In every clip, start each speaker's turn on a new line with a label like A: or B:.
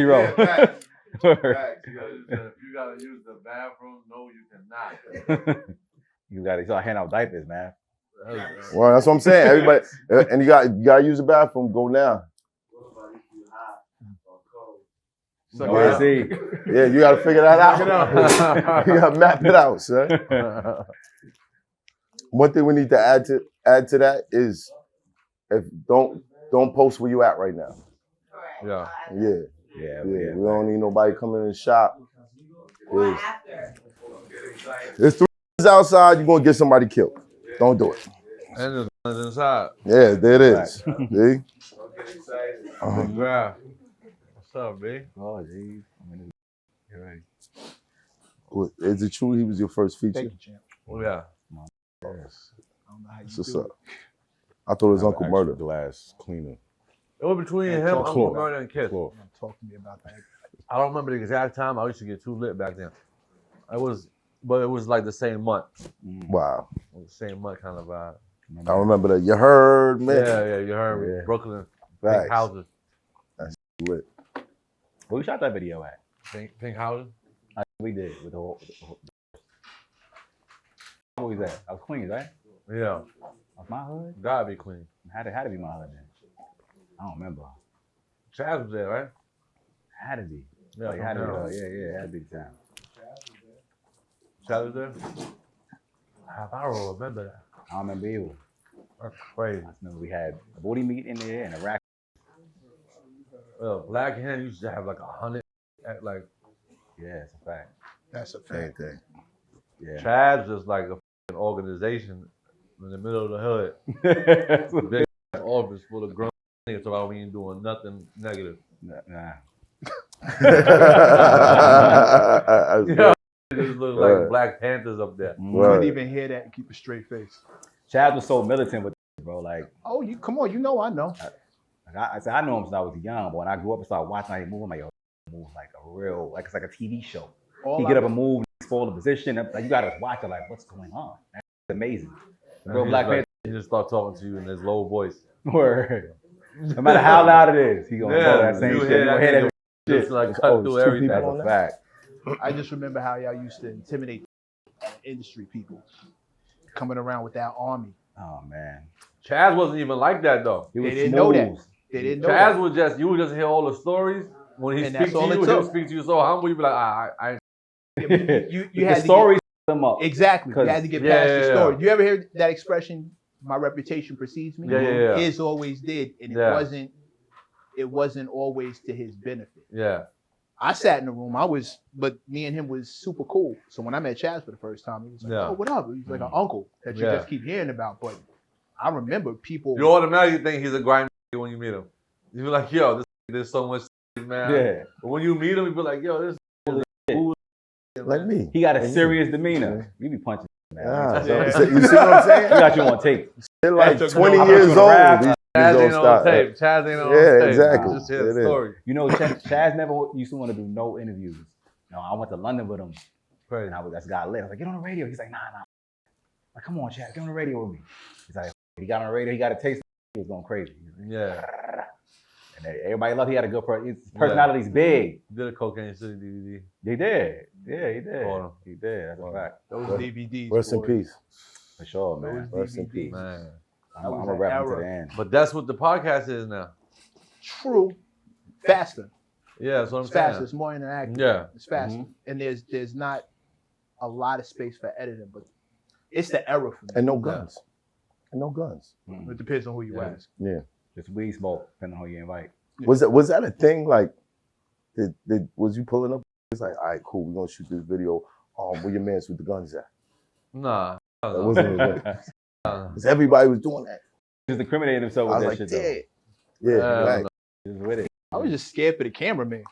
A: Mercy Row.
B: If you gotta use the bathroom, no, you cannot.
A: You gotta start handing out diapers, man.
C: Well, that's what I'm saying. Everybody, and you gotta use the bathroom. Go now.
A: So see.
C: Yeah, you gotta figure that out. You gotta map it out, son. One thing we need to add to that is, if don't post where you at right now. Yeah. We don't need nobody coming in the shop. There's 3 outside. You're gonna get somebody killed. Don't do it.
B: And there's guns inside.
C: Yeah, there it is. See?
B: GRAFH. What's up, B?
A: Oh, geez. You're right.
C: Well, is it true he was your first feature?
D: Thank you, champ.
B: Oh, yeah.
A: Yes.
D: I don't know how you
C: What's
D: do
C: up? I thought it was Uncle Murder.
A: Glass cleaner.
B: It was between him, Uncle Murder, and Kiss.
D: Talk to me about that.
B: I don't remember the exact time. I used to get too lit back then. But it was like the same month.
C: Wow.
B: The same month kind of vibe.
C: I remember that. You heard, man.
B: Yeah, you heard me. Brooklyn.
C: Facts.
B: Pink houses.
C: That's lit.
A: Where we shot that video at?
B: Pink houses?
A: We did with the whole. Where was that? I was Queens, right?
B: Yeah.
A: Of my hood?
B: Gotta be clean.
A: Had to be my hood then. I don't remember.
B: Chaz was there, right?
A: Had to be.
B: Yeah,
A: Had to be. Yeah, had to be the time.
B: Chaz was there? I don't remember that.
A: I don't remember either.
B: That's crazy.
A: I remember we had a booty meat in there and a rack.
B: Black Hen used to have like 100, like.
A: Yeah, it's a fact.
D: That's a fact.
A: Yeah.
B: Chaz is like a f***ing organization in the middle of the hood. Big office full of grown niggas about we ain't doing nothing negative.
A: Nah.
B: Yeah, it just look like Black Panthers up there.
D: You couldn't even hear that and keep a straight face.
A: Chaz was so militant with bro. Like,
D: oh, you come on, you know I know.
A: I said I know him since I was young, but when I grew up and started watching how he moved, I'm like, yo, move like a real, like it's like a TV show. He get up and move, fall the position. Like you gotta watch it. Like, what's going on? That's amazing. Real Black Panther.
B: He just start talking to you in his low voice.
A: Word. No matter how loud it is, he gonna tell that same shit. You gonna hear that shit.
B: Just like cut through everything.
A: That's a fact.
D: I just remember how y'all used to intimidate industry people coming around with that army.
A: Oh man.
B: Chaz wasn't even like that though.
D: They didn't know that. They didn't know
B: Chaz
D: that.
B: was just, you would just hear all the stories. When he speaks to you, he'll speak to you so humble, you'd be like, I
D: you had
A: the stories them up.
D: Exactly. You had to get past the story. You ever hear that expression, my reputation precedes me?
B: Yeah.
D: His always did. And it wasn't always to his benefit.
B: Yeah.
D: I sat in the room, but me and him was super cool. So when I met Chaz for the first time, he was like, oh, what up? He's like an uncle that you just keep hearing about. But I remember people.
B: You automatically think he's a grind when you meet him. You be like, yo, there's so much man.
A: Yeah.
B: But when you meet him, you be like, yo, this is cool.
C: Like me.
A: He got a serious demeanor. You be punching, man.
C: You see what I'm saying?
A: He got you on tape.
C: They're like 20 years old.
B: Chaz ain't on tape. Chaz ain't on tape.
C: Yeah, exactly.
B: Just hear the story.
A: You know, Chaz never used to want to do no interviews. You know, I went to London with him. And that's got lit. I was like, get on the radio. He's like, nah. Like, come on, Chaz, get on the radio with me. He's like, he got on the radio. He got a taste. He was going crazy.
B: Yeah.
A: And everybody loved. He had a good his personality's big.
B: He did a Cocaine City DVD.
A: He did. Yeah, he did.
B: Oh.
A: He did. That's a fact.
D: Those DVDs.
C: Rest in peace.
A: For sure, man.
C: Rest in peace.
B: Man.
A: I'm gonna wrap him to the end.
B: But that's what the podcast is now.
D: True. Faster.
B: Yeah, that's what I'm
D: it's
B: saying.
D: faster. It's more interactive.
B: Yeah.
D: It's faster. And there's not a lot of space for editing, but it's the era for me.
C: And no guns. And no guns.
D: It depends on who you ask.
C: Yeah.
A: Just weed smoke, depending on who you invite.
C: Was that a thing? Like, was you pulling up? It's like, all right, cool. We're gonna shoot this video. Where your man's with the guns at?
B: Nah.
C: That wasn't because everybody was doing that.
A: Just incriminated himself with that shit.
C: Yeah.
A: Just with it.
D: I was just scared for the cameraman.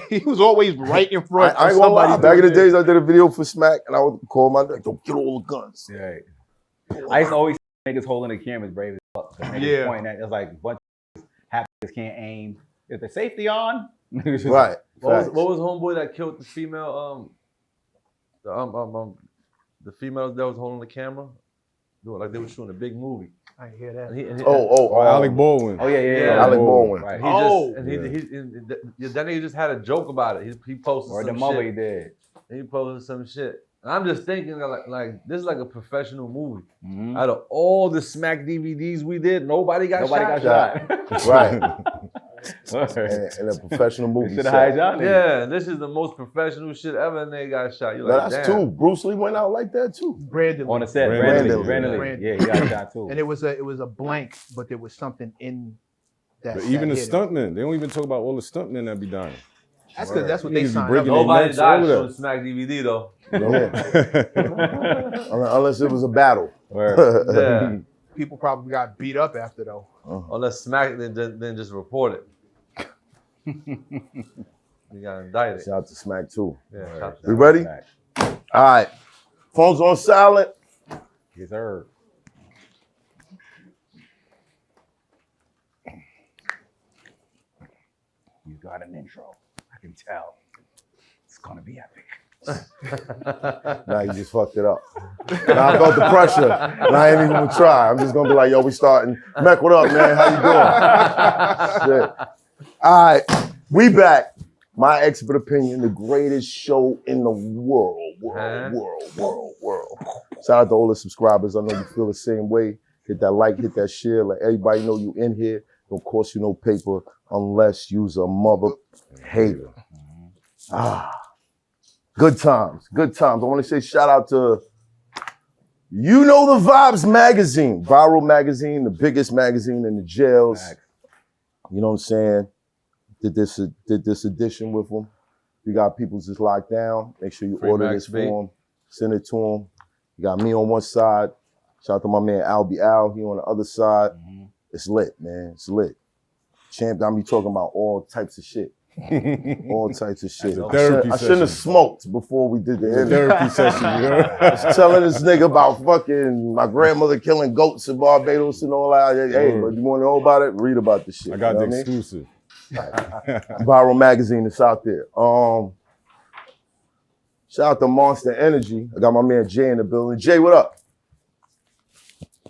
D: He was always right in front.
C: I ain't gonna lie. Back in the days, I did a video for Smack, and I would call my like, "Don't get all the guns."
A: Right. I used to always make niggas holding the cameras brave as fuck. Yeah. Pointing at, it's like a bunch of half niggas can't aim. Is the safety on?
C: Right.
B: What was homeboy that killed the female? The female that was holding the camera. doing like they were shooting a big movie.
D: I didn't hear that.
E: Alec Baldwin.
A: Oh yeah.
C: Alec Baldwin.
A: Right.
B: That nigga just had a joke about it. He posted
A: Or the
B: some
A: mother
B: shit.
A: he did.
B: He posted some shit. And I'm just thinking like this is like a professional movie.
A: Mm-hmm.
B: Out of all the Smack DVDs we did, nobody got shot.
C: Right. and a professional movie.
A: Should have hired y'all.
B: Yeah, this is the most professional shit ever, and they got shot. You
C: No,
B: like,
C: that's
B: damn.
C: two. Bruce Lee went out like that too.
D: Brandon
A: On the set,
C: Brandon
A: Brandon
C: Lee.
A: Lee. Yeah, he got shot too.
D: And it was a blank, but there was something in that.
E: But even the
D: hit him.
E: stuntmen, they don't even talk about all the stuntmen that be dying.
D: That's because that's what they
E: Niggas be
D: signed up
E: breaking
D: for.
B: Nobody
E: necks,
B: died
E: all that.
B: shooting Smack DVD though.
C: Unless it was a battle.
B: Yeah.
D: People probably got beat up after though.
B: Unless Smack then just report it. We got indicted.
C: Shout out to Smack too.
B: Yeah, shout
C: We ready? All right. Phones on silent.
A: Yes, sir. You got an intro. I can tell. It's gonna be epic.
C: Nah, you just fucked it up. Nah, I felt the pressure. And I ain't even gonna try. I'm just gonna be like, yo, we starting. Mec, what up, man? How you doing? Shit. All right, we back. My expert opinion, the greatest show in the world. Shout out to all the subscribers. I know you feel the same way. Hit that like, hit that share. Let everybody know you in here. Don't cost you no paper unless you's a mother hater. Good times, good times. I want to say shout out to You Know the Vibes magazine, viral magazine, the biggest magazine in the jails. You know what I'm saying? Did this edition with them. You got people just locked down. Make sure you order this for them. Send it to them. You got me on one side. Shout out to my man Albie Al. He on the other side. It's lit, man. It's lit. Champ, I be talking about all types of shit. All types of shit. I shouldn't have smoked before we did the interview.
E: Therapy session, you know?
C: I was telling this nigga about fucking my grandmother killing goats in Barbados and all that. Hey, but you want to know about it? Read about the shit.
E: I got
C: you know
E: the
C: what
E: exclusive.
C: Viral magazine that's out there. Shout out to Monster Energy. I got my man Jay in the building. Jay, what up?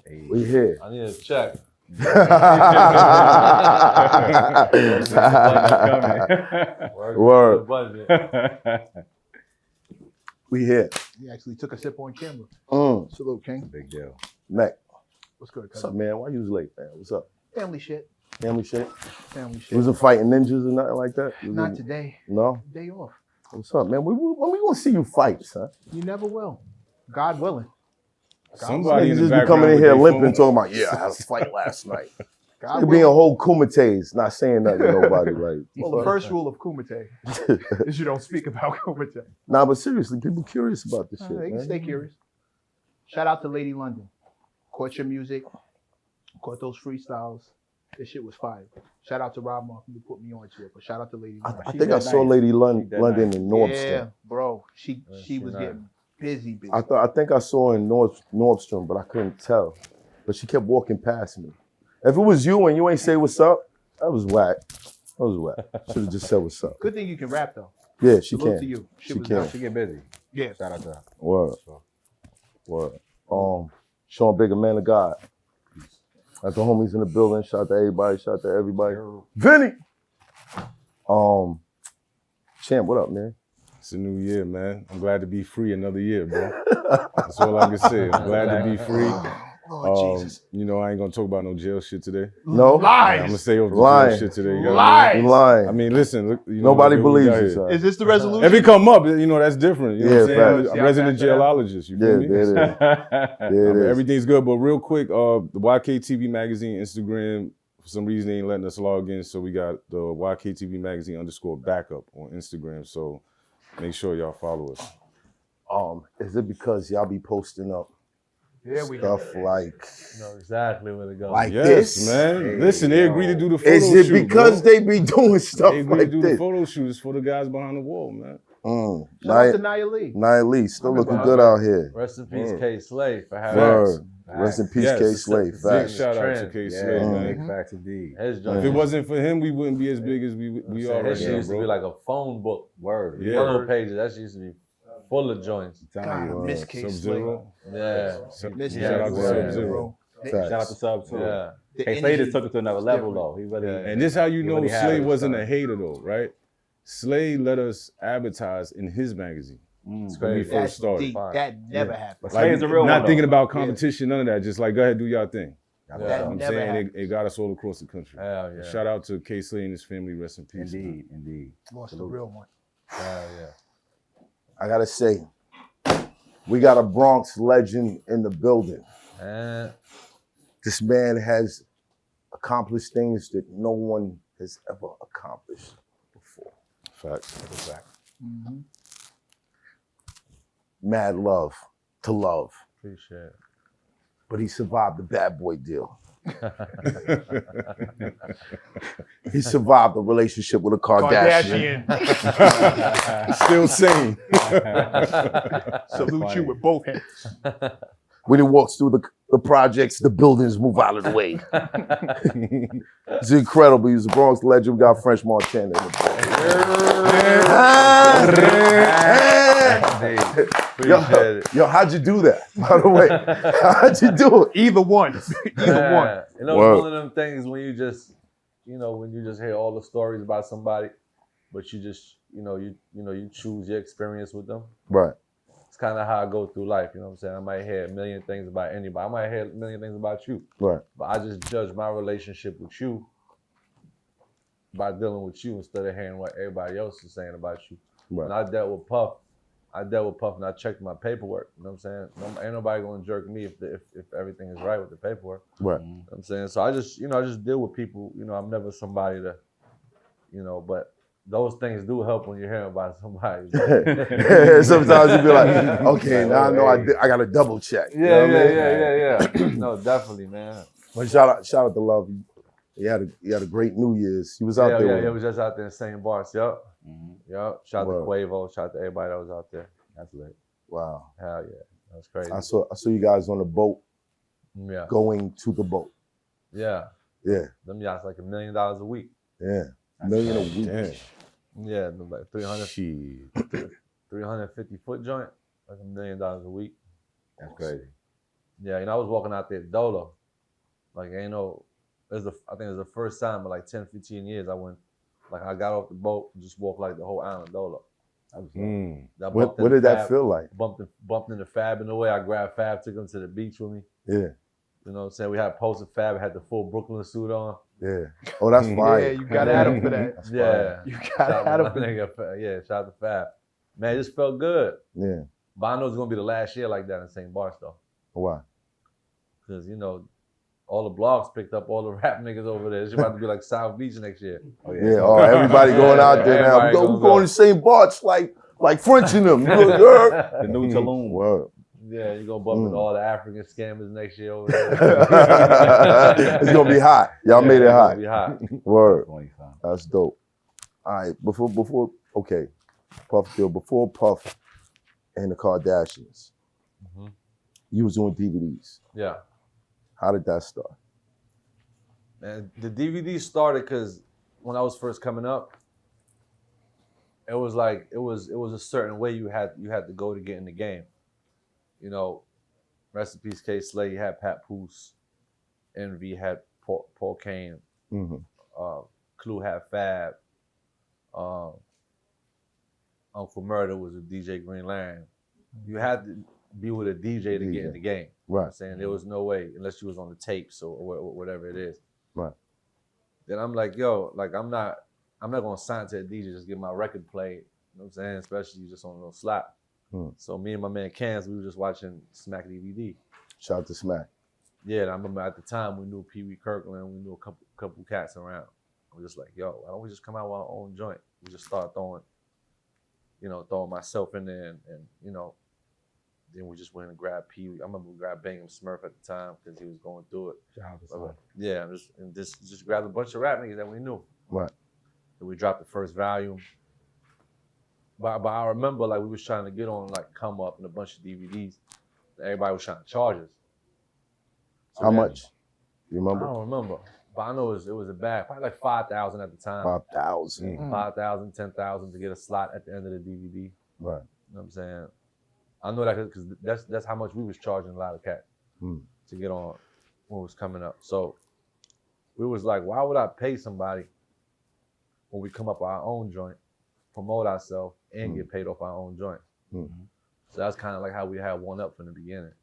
A: Hey.
C: We here.
B: I need a check.
C: Word.
B: Budget.
C: We here.
D: He actually took a sip on camera.
C: Salute,
D: King.
A: Big deal.
C: Mec,
D: What's good,
C: what's
D: cousin?
C: up, man? Why you was late, man? What's up?
D: Family shit.
C: Family shit?
D: Family shit.
C: You wasn't fighting ninjas or nothing like that? You
D: Not
C: wasn't-
D: today.
C: No?
D: Day off.
C: What's up, man? When we gonna see you fight, son?
D: You never will. God willing.
E: Somebody in
C: Niggas
E: the
C: just be
E: background
C: coming in
E: with
C: here
E: their
C: limping,
E: phone.
C: talking about, yeah, I had a fight last night.
D: God
C: It being a
D: willing.
C: whole kumites, not saying nothing to nobody. Like,
D: Well, the first rule of Kumite is you don't speak about Kumite.
C: Nah, but seriously, people curious about this shit,
D: They can
C: man.
D: stay curious. Shout out to Lady London. Caught your music. Caught those freestyles. This shit was fire. Shout out to Rob Martin who put me on to it. But shout out to Lady London.
C: I think I saw Lady London in Nordstrom.
D: Yeah, bro. She
B: she
D: was
B: nice.
D: getting busy.
C: I think I saw her in Nordstrom, but I couldn't tell. But she kept walking past me. If it was you and you ain't say what's up, that was whack. That was whack. Should have just said what's up.
D: Good thing you can rap though.
C: Yeah, she
D: Salute to
C: can.
D: you.
C: She
D: was
C: can.
D: nice.
A: She get busy.
D: Yeah.
A: Shout out to her.
C: Word. Word. Sean Bigger, man of God. Got the homies in the building. Shout out to everybody. Shout out to everybody. Vinny. Champ, what up, man?
E: It's a new year, man. I'm glad to be free another year, bro. That's all I can say. I'm glad to be free.
D: Oh, Jesus.
E: You know, I ain't gonna talk about no jail shit today.
C: No?
D: Lies.
E: I'm gonna stay over the
C: Lying.
E: jail shit today. You know what
D: Lies.
C: You lying.
E: I mean, listen, look, you know,
C: Nobody
E: look what we
C: believes
E: got
C: you,
E: here.
C: son.
D: Is this the resolution?
E: If it come up, you know, that's different. You know what I'm
C: Yeah,
E: saying?
C: facts.
E: I'm a resident jailologist. You
C: Yeah,
E: feel me?
C: there it is. There it is.
E: Everything's good, but real quick, the YKTV magazine Instagram, for some reason they ain't letting us log in, so we got the YKTV magazine _backup on Instagram. So make sure y'all follow us.
C: Is it because y'all be posting up
D: Here we go.
C: stuff like
B: You know exactly where to go.
C: Like
E: Yes,
C: this?
E: man.
A: Hey,
E: Listen, they agreed to do the photo
C: Is it
E: shoot,
C: because
E: bro.
C: they be doing stuff
E: They agreed
C: like
E: to do the
C: this?
E: photo shoot. It's for the guys behind the wall, man.
D: Shout out to Nia Lee.
C: Nia Lee, still
D: I
C: looking
D: remember
C: good out here.
B: Rest in peace, K. Slade, for having
C: Word. Rest in peace,
E: Yes.
C: K. Slade.
E: Big
C: Facts.
E: shout out to
B: Trend.
E: K.
A: Yeah,
E: Slade, man.
A: big facts indeed.
B: his
E: If
B: joint.
E: it wasn't for him, we wouldn't be as big as we are
B: His
E: right
B: shit
E: now,
B: used to be
E: bro.
B: like a phone book.
A: Word.
E: Yeah.
B: Yellow pages. That shit used to be full of joints.
A: I'm telling you.
D: Miss K
E: Sub-Zero.
B: Yeah.
D: Miss
B: Yeah,
E: Shout out to
B: yeah.
E: Sub-Zero.
A: Shout out to Sub too.
B: Yeah.
A: K Slade just took it to another level though. He really.
B: Yeah.
E: And this how you
A: he
E: know
A: really had
E: Slade
A: it,
E: wasn't
A: son.
E: a hater though, right? Slade let us advertise in his magazine when we
B: crazy.
E: first
D: That's
E: started.
D: deep. That never happened.
A: But
E: Like,
A: Slade's a real
E: not
A: one,
E: thinking
A: though.
E: about competition, none of that. Just like, go ahead, do your thing.
B: Yeah.
E: You know what I'm
D: Never
E: saying
D: happened.
E: it got us all across the country.
B: Hell yeah.
E: Shout out to K Slade and his family. Rest in peace.
A: Indeed, indeed.
D: Lost the real one.
B: Hell yeah.
C: I gotta say, we got a Bronx legend in the building.
B: And
C: This man has accomplished things that no one has ever accomplished before.
E: Facts.
C: Mad love to love,
B: appreciate it.
C: but he survived the bad boy deal. He survived a relationship with a Kardashian.
E: Still sane.
D: Salute you with both hands.
C: When he walks through the projects, the buildings move out of the way. It's incredible. He's a Bronx legend. We got French Montana in the
B: Appreciate it.
C: Yo, how'd you do that? By the way, how'd you do it?
D: Either one. Either one.
B: You know,
C: Word.
B: it's one of them things when you just, when you just hear all the stories about somebody, but you just, you choose your experience with them.
C: Right.
B: It's kind of how I go through life. You know what I'm saying? I might hear a million things about anybody. I might hear a million things about you.
C: Right.
B: But I just judge my relationship with you by dealing with you instead of hearing what everybody else is saying about you.
C: Right.
B: When I dealt with Puff and I checked my paperwork. You know what I'm saying? Ain't nobody gonna jerk me if everything is right with the paperwork.
C: Right.
B: You know what I'm saying? So I just deal with people. I'm never somebody to, but those things do help when you're hearing about somebody.
C: Sometimes you be like, okay, now I know I got to double check. You know what I mean?
B: Yeah. No, definitely, man.
C: But shout out to Love. He had a great New Year's. He was out there.
B: Yeah, it was just out there in St. Bart's. Yup. Yup. Shout out to
C: Word.
B: Quavo. Shout out to everybody that was out there. That's lit.
C: Wow.
B: Hell yeah. That's crazy.
C: I saw you guys on the boat
B: Yeah.
C: going to the boat.
B: Yeah.
C: Yeah.
B: Them yachts like $1 million a week.
C: Yeah. $1 million a week.
E: Damn.
B: Yeah, like 300,
E: Shit.
B: 350 foot joint, like $1 million a week.
A: That's crazy.
B: Yeah, I was walking out there dolo. Like, I think it was the first time in like 10, 15 years I went, like I got off the boat and just walked like the whole island dolo. That was
C: What did that feel like?
B: Bumped into Fab in the way. I grabbed Fab, took him to the beach with me.
C: Yeah.
B: You know what I'm saying? We had posted Fab, had the full Brooklyn suit on.
C: Yeah. Oh, that's fire.
D: Yeah, you gotta add him for that.
C: That's
B: Yeah.
C: fire.
D: You gotta add him for that.
B: Nigga, yeah, shout out to Fab. Man, it just felt good.
C: Yeah.
B: But I know it's gonna be the last year like that in St. Bart's though.
C: Why?
B: Because, all the blogs picked up all the rap niggas over there. It's about to be like South Beach next year.
A: Oh,
C: Yeah. Oh, everybody going out there now.
B: Everybody
C: We
B: gonna
C: going
B: go.
C: to St. Bart's like French in them. You know,
A: The new Tulum.
C: Word.
B: Yeah, you're gonna bump into all the African scammers next year over there.
C: It's gonna be hot. Y'all made it
B: It's
C: hot.
B: gonna be hot.
C: Word.
A: Funny, son.
C: That's dope. All right, before okay, Puff Deal, before Puff and the Kardashians,
B: Mhm.
C: you was doing DVDs.
B: Yeah.
C: How did that start?
B: And the DVD started because when I was first coming up, it was like it was a certain way you had to go to get in the game. Rest in peace, K Slade. You had Pat Poose, Envy had Paul Kane,
C: Mm-hmm.
B: Clue had Fab, Uncle Murder was with DJ Green Lantern. You had to be with a DJ to get in the game.
C: Right.
B: I'm saying there was no way unless you was on the tapes or whatever it is.
C: Right.
B: Then I'm like, yo, like I'm not gonna sign to a DJ just get my record played. You know what I'm saying? Especially just on a little slap. So me and my man Cans, we were just watching Smack DVD.
C: Shout out to Smack.
B: Yeah, and I remember at the time we knew Pee Wee Kirkland, we knew a couple cats around. We were just like, yo, why don't we just come out with our own joint? We just start throwing myself in there and then we just went and grabbed Pee Wee. I remember we grabbed Bingham Smurf at the time because he was going through it. Yeah, and just grabbed a bunch of rap niggas that we knew.
C: Right.
B: And we dropped the first volume. But I remember like we was trying to get on like Come Up and a bunch of DVDs. Everybody was trying to charge us. So
C: How much? You
B: I
C: remember?
B: don't remember. But I know it was a bag, probably like 5,000 at the time.
C: 5,000.
B: 5,000, 10,000 to get a slot at the end of the DVD.
C: Right.
B: You know what I'm saying? I know that because that's how much we was charging a lot of cats to get on when it was coming up. So we was like, why would I pay somebody when we come up with our own joint, promote ourselves, and get paid off our own joint? So that's kind of like how we had one up from the beginning.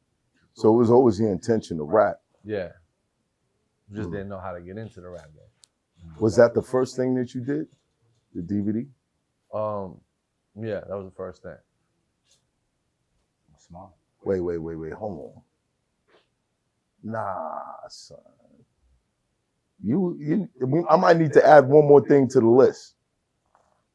C: So it was always the intention to rap.
B: Yeah. We just didn't know how to get into the rap game.
C: Was that the first thing that you did? The DVD?
B: Yeah, that was the first thing.
A: Smart.
C: Wait, hold on. Nah, son. I might need to add one more thing to the list.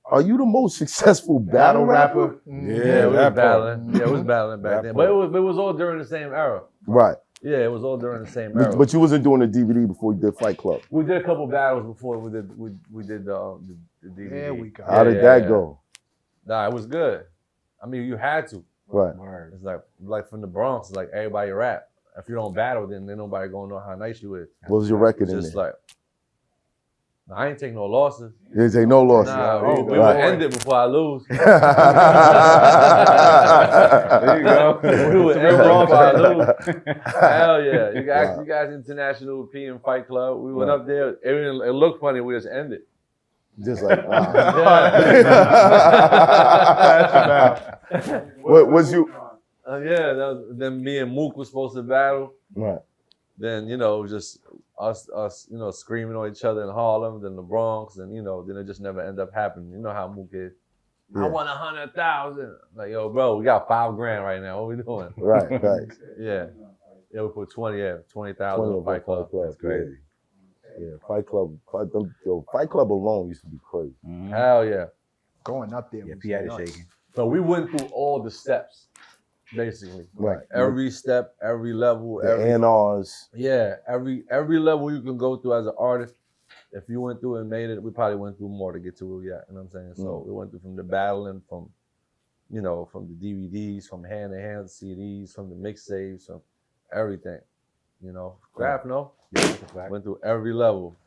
C: Are you the most successful battle rapper?
B: Yeah, we was battling. Yeah, we was battling back then. But it was all during the same era.
C: Right.
B: Yeah, it was all during the same era.
C: But you wasn't doing the DVD before you did Fight Club.
B: We did a couple battles before we did the DVD.
D: There we go.
C: How did that go?
B: Nah, it was good. I mean, you had to.
C: Right.
B: It's like from the Bronx, it's like everybody rap. If you don't battle, then nobody gonna know how nice you is.
C: What was your record
B: It's
C: in
B: just
C: there?
B: like, I ain't take no losses.
C: You didn't take no losses.
B: Nah, we
C: right.
B: would end it before I lose.
A: There you go.
B: We would end it before I lose. Hell yeah. You guys International P and Fight Club. We went up there. It looked funny. We just ended.
C: Just like, wow.
B: Yeah.
C: What was you?
B: Then me and Mook was supposed to battle.
C: Right.
B: Then, just us, screaming on each other in Harlem, then the Bronx, and, then it just never ended up happening. You know how Mook is.
C: Yeah.
B: I won 100,000. Like, yo, bro, we got $5 grand right now. What we doing?
C: Right.
B: Yeah. Yeah, we put 20,000 in Fight Club.
C: That's crazy. Yeah, Fight Club. Fight Club alone used to be crazy.
B: Hell yeah.
D: Going up there.
A: Yeah,
D: was
A: P had it
D: nuts.
A: shaking.
B: So we went through all the steps, basically.
C: Right.
B: Every step, every level,
C: The A&Rs.
B: Yeah, every level you can go through as an artist. If you went through and made it, we probably went through more to get to where we at. You know what I'm saying? So we went through from the battling, from the DVDs, from hand-to-hand CDs, from the mixtapes, from everything. GRAFH, no?
A: Yeah,
B: went through every level.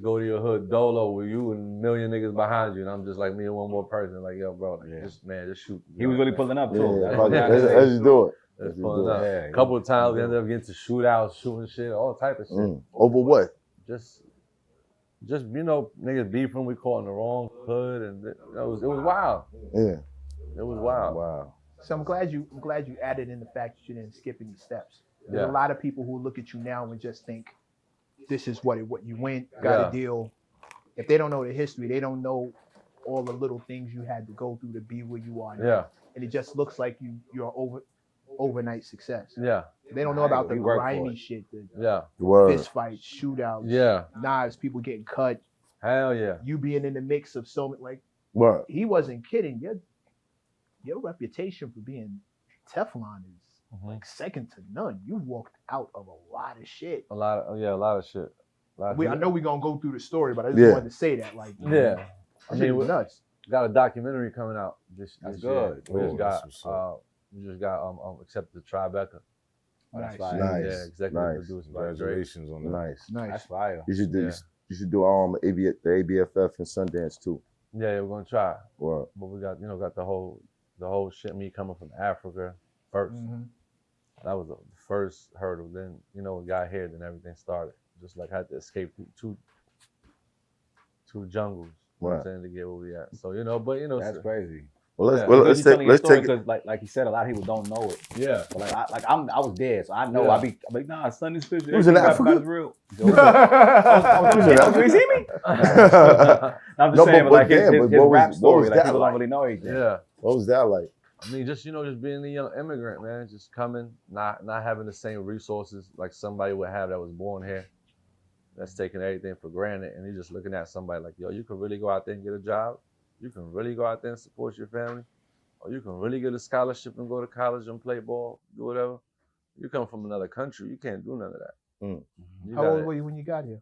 B: Go to your hood dolo with you and a million niggas behind you, and I'm just like me and one more person. Like, yo, bro, just shoot.
A: He was really pulling up too.
C: Let's just do it.
B: Let's pulling up. A couple of times we ended up getting to shootouts, shooting shit, all type of shit.
C: Over what?
B: Just niggas beefing. We caught in the wrong hood, and it was wild.
C: Yeah,
B: it was wild.
C: Wow.
D: So I'm glad you added in the fact that you didn't skip any steps. There's
B: Yeah.
D: a lot of people who look at you now and just think this is what you went, got a deal. If they don't know the history, they don't know all the little things you had to go through to be where you are now.
B: Yeah.
D: And it just looks like you're overnight success.
B: Yeah.
D: They don't know about the grimy shit, the fist fights, shootouts, knives, people getting cut.
B: Hell yeah.
D: You being in the mix of so many, he wasn't kidding. Your reputation for being Teflon is like second to none. You walked out of a lot of shit.
B: A lot of shit.
D: I know we're gonna go through the story, but I just wanted to say that. Like,
B: I mean,
D: it was nuts.
B: Got a documentary coming out this year.
A: Good.
B: We just got accepted to Tribeca.
D: Nice.
B: Yeah, executive produced by
E: Congratulations on that.
C: Nice.
A: That's fire.
C: You should do the ABFF and Sundance too.
B: Yeah, we're gonna try.
C: Wow.
B: But we got got the whole shit. Me coming from Africa first. That was the first hurdle. Then we got here. Then everything started. Just like I had to escape through two jungles. You know what I'm saying, to get where we at. So
A: that's crazy.
C: Well, let's take it.
A: Because like you said, a lot of people don't know it.
B: Yeah.
A: But I was there, so I know.
B: Yeah.
A: I'm like, nah, son, this bitch.
C: He was in Africa?
A: Real.
C: You see me?
A: I'm just saying, but his rap story,
C: like
A: people don't really know anything.
B: Yeah.
C: What was that like?
B: I mean, just being a young immigrant, man, just coming, not having the same resources like somebody would have that was born here. That's taking everything for granted, and you're just looking at somebody like, yo, you can really go out there and get a job. You can really go out there and support your family, or you can really get a scholarship and go to college and play ball, do whatever. You come from another country, you can't do none of that.
D: How old were you when you got here?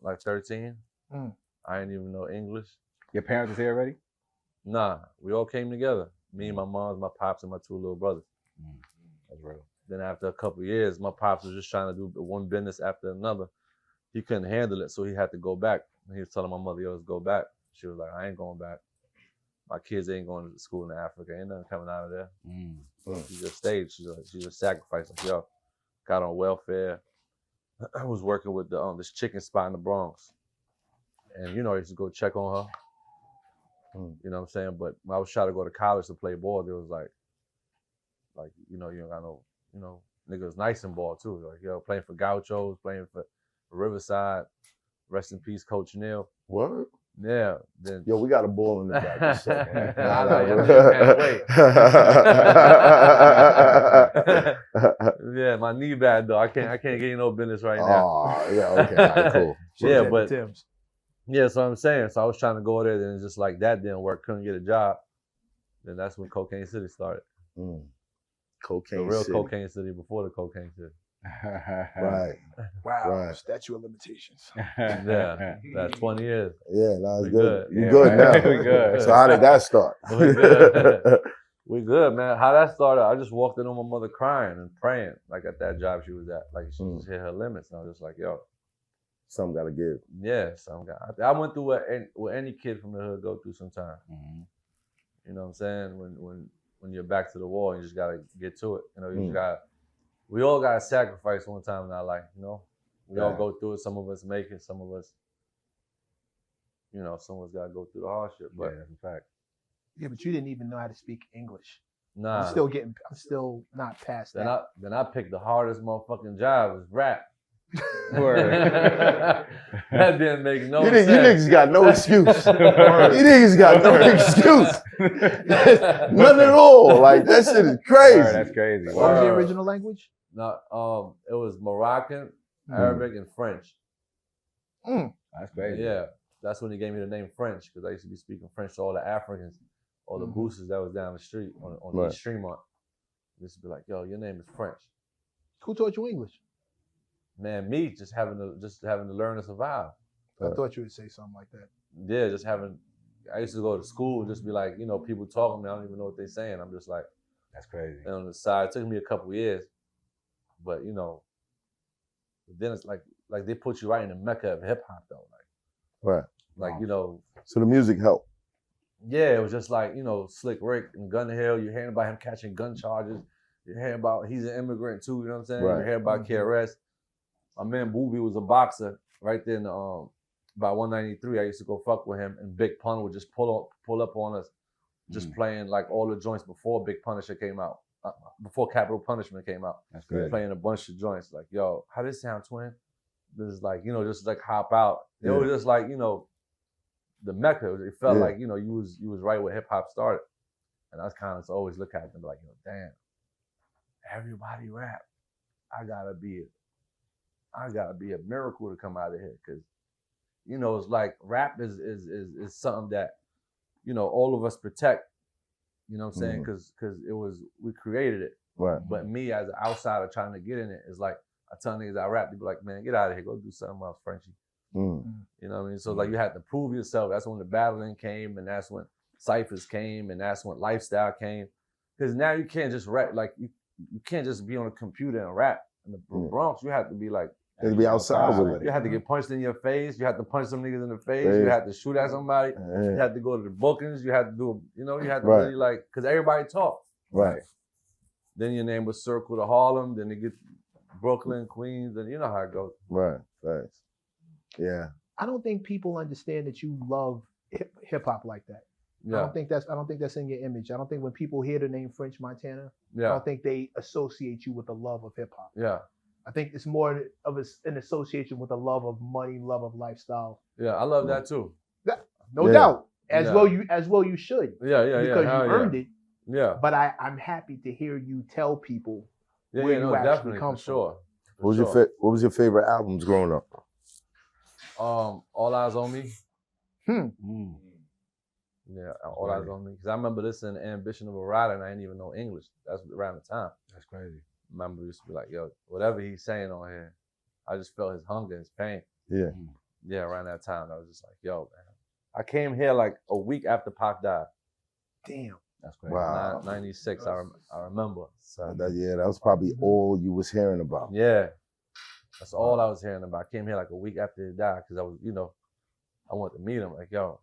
B: Like 13. I didn't even know English.
A: Your parents was here already?
B: Nah, we all came together. Me and my moms, my pops, and my two little brothers.
A: That's real.
B: Then after a couple of years, my pops was just trying to do one business after another. He couldn't handle it, so he had to go back. And he was telling my mother, yo, let's go back. She was like, I ain't going back. my kids ain't going to school in Africa. Ain't nothing coming out of there.
A: Mm.
B: She just stayed. She just sacrificed. Like, yo, got on welfare. I was working with the this chicken spot in the Bronx. And, you know, I used to go check on her. You know what I'm saying? But when I was trying to go to college to play ball, there was like, you know, you don't got no, you know, niggas nice in ball too. Like, yo, playing for Gauchos, playing for Riverside. Rest in peace, Coach Neal.
C: What?
B: Yeah. Then
C: Yo, we got a ball in the back. Just a second.
B: Yeah, my knee bad though. I can't get you no business right now.
C: Oh, yeah, okay, all right, cool.
B: Yeah, but Tim's. Yeah, that's what I'm saying. So I was trying to go there, then it's just like that didn't work, couldn't get a job. Then that's when Cocaine City started.
C: Cocaine
B: The real
C: City.
B: Cocaine City before the Cocaine City.
C: Right.
D: Wow.
C: Right.
D: Statute of limitations.
B: Yeah, that's 20 years.
C: Yeah, no, it's
B: We
C: good.
B: good.
C: You
A: Yeah,
C: good
A: right.
C: now.
A: We good.
C: So how did that start?
B: We good. We good, man. How that started, I just walked in on my mother crying and praying, like at that job she was at. Like she just hit her limits. And I was just like, yo.
C: Something gotta give.
B: Yeah, I went through what any kid from the hood go through sometimes. You know what I'm saying? When you're back to the wall, you just gotta get to it. You know, you just gotta. We all gotta sacrifice one time in our life. You know, we all go through it. Some of us make it. Some of us, you know, some of us gotta go through the hardship. But
A: that's a fact.
D: Yeah, but you didn't even know how to speak English.
B: nah.
D: I'm still not past that.
B: Then I picked the hardest motherfucking job was rap.
A: Word.
B: That didn't make no
C: You
B: sense.
C: niggas got no excuse. You niggas got no excuse. None at all. Like, that shit is crazy.
A: Word, that's crazy.
D: What was the
B: Word.
D: original language?
B: No, it was Moroccan, Arabic, and French.
A: That's crazy.
B: Yeah, that's when he gave me the name French, because I used to be speaking French to all the Africans, all the boosters that was down the street on the East Tremont. They used to be like, yo, your name is French.
D: Who taught you English?
B: Man, me just having to learn to survive.
D: I thought you would say something like that.
B: Yeah, just having. I used to go to school and just be like, you know, people talking to me, I don't even know what they're saying. I'm just like,
A: That's crazy.
B: and on the side, it took me a couple years, but you know, then it's like they put you right in the mecca of hip hop though, like you know.
C: So the music helped.
B: Yeah, it was just like, you know, Slick Rick and Gun Hill. You're hearing about him catching gun charges. You're hearing about he's an immigrant too. You know what I'm saying?
C: Right.
B: You're hearing about KRS. My man Booby was a boxer right there in about 193. I used to go fuck with him, and Big Pun would just pull up on us, just playing like all the joints before Big Punisher came out, before Capital Punishment came out.
A: That's good.
B: Playing a bunch of joints like, yo, how this sound, twin? This is like, you know, just like hop out. It was just like, you know, the mecca. It felt like, you know, you was right where hip hop started, and I was kind of always look at them like, yo, damn, everybody rap. I gotta be a miracle to come out of here, because, you know, it's like rap is something that, you know, all of us protect. You know what I'm saying? Because we created it.
C: Right.
B: But me as an outsider trying to get in it, is like I tell niggas I rap, they be like, man, get out of here, go do something else, Frenchie. You know what I mean? So like you had to prove yourself. That's when the battling came, and that's when ciphers came, and that's when lifestyle came. Because now you can't just rap, like you can't just be on a computer and rap. In the Bronx, you have to be like,
C: You had to be outside with it.
B: you had to get punched in your face. You had to punch some niggas in the face. You had to shoot at somebody. You had to go to the bookings. You had to do, you know, you had to really like, because everybody talked.
C: Right.
B: Then your name was circled to Harlem. Then they get Brooklyn, Queens, and you know how it goes.
C: Right. Thanks. Yeah.
D: I don't think people understand that you love hip hop like that.
B: Yeah.
D: I don't think that's in your image. I don't think when people hear the name French Montana, I don't think they associate you with the love of hip hop.
B: Yeah.
D: I think it's more of an association with a love of money, love of lifestyle.
B: Yeah, I love that too.
D: No doubt. As well you should.
B: Yeah,
D: Because you earned it.
B: Yeah.
D: But I'm happy to hear you tell people where you actually
B: definitely,
D: come
B: for sure.
C: What was your favorite albums growing up?
B: All Eyes on Me.
A: Mm.
B: Yeah, All Eyes on Me. Because I remember listening to Ambition of a Rider, and I didn't even know English. That's around the time.
A: That's crazy.
B: I remember we used to be like, yo, whatever he's saying on here, I just felt his hunger, his pain.
C: Yeah.
B: Yeah, around that time, I was just like, yo, man. I came here like a week after Pac died.
D: Damn.
A: That's crazy.
C: Wow.
B: 96, I remember.
C: So that was probably all you was hearing about.
B: Yeah. That's all I was hearing about. I came here like a week after he died, because I was, you know, I wanted to meet him. Like, yo,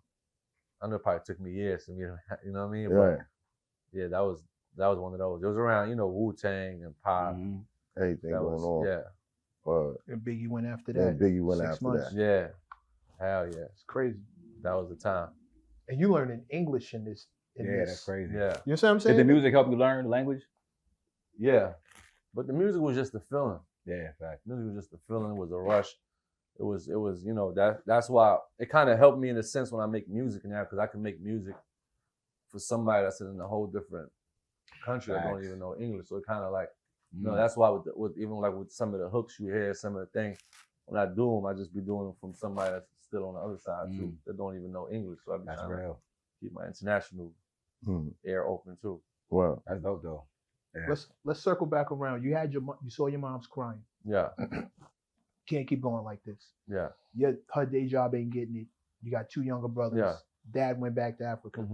B: I know it probably took me years to meet him. You know what I mean?
C: Right.
B: But yeah, that was one of those. It was around, Wu-Tang and Pop.
C: Everything
B: That
C: going
B: was,
C: on.
B: Yeah.
D: And Biggie went after
C: Yeah,
D: that.
C: Biggie went
D: 6
C: after
D: months.
C: that.
B: Yeah. Hell yeah.
D: It's crazy.
B: That was the time.
D: And you learning English in this.
A: That's crazy.
B: Yeah.
D: You know what I'm saying?
A: Did the music help you learn the language?
B: Yeah. But the music was just the feeling.
A: Yeah, fact.
B: The music was just the feeling. It was a rush. It was, that's why it kind of helped me in a sense when I make music now, because I can make music for somebody that's in a whole different country that don't even know English. So it kind of like, that's why even with some of the hooks you hear, some of the things, when I do them, I just be doing them from somebody that's still on the other side too, that don't even know English. So I be trying to keep my international air open too.
C: Wow.
A: That's dope though. Yeah.
D: Let's circle back around. You saw your mom's crying.
B: Yeah.
D: Can't keep going like this.
B: Yeah.
D: Her day job ain't getting it. You got 2 younger brothers.
B: Yeah.
D: Dad went back to Africa.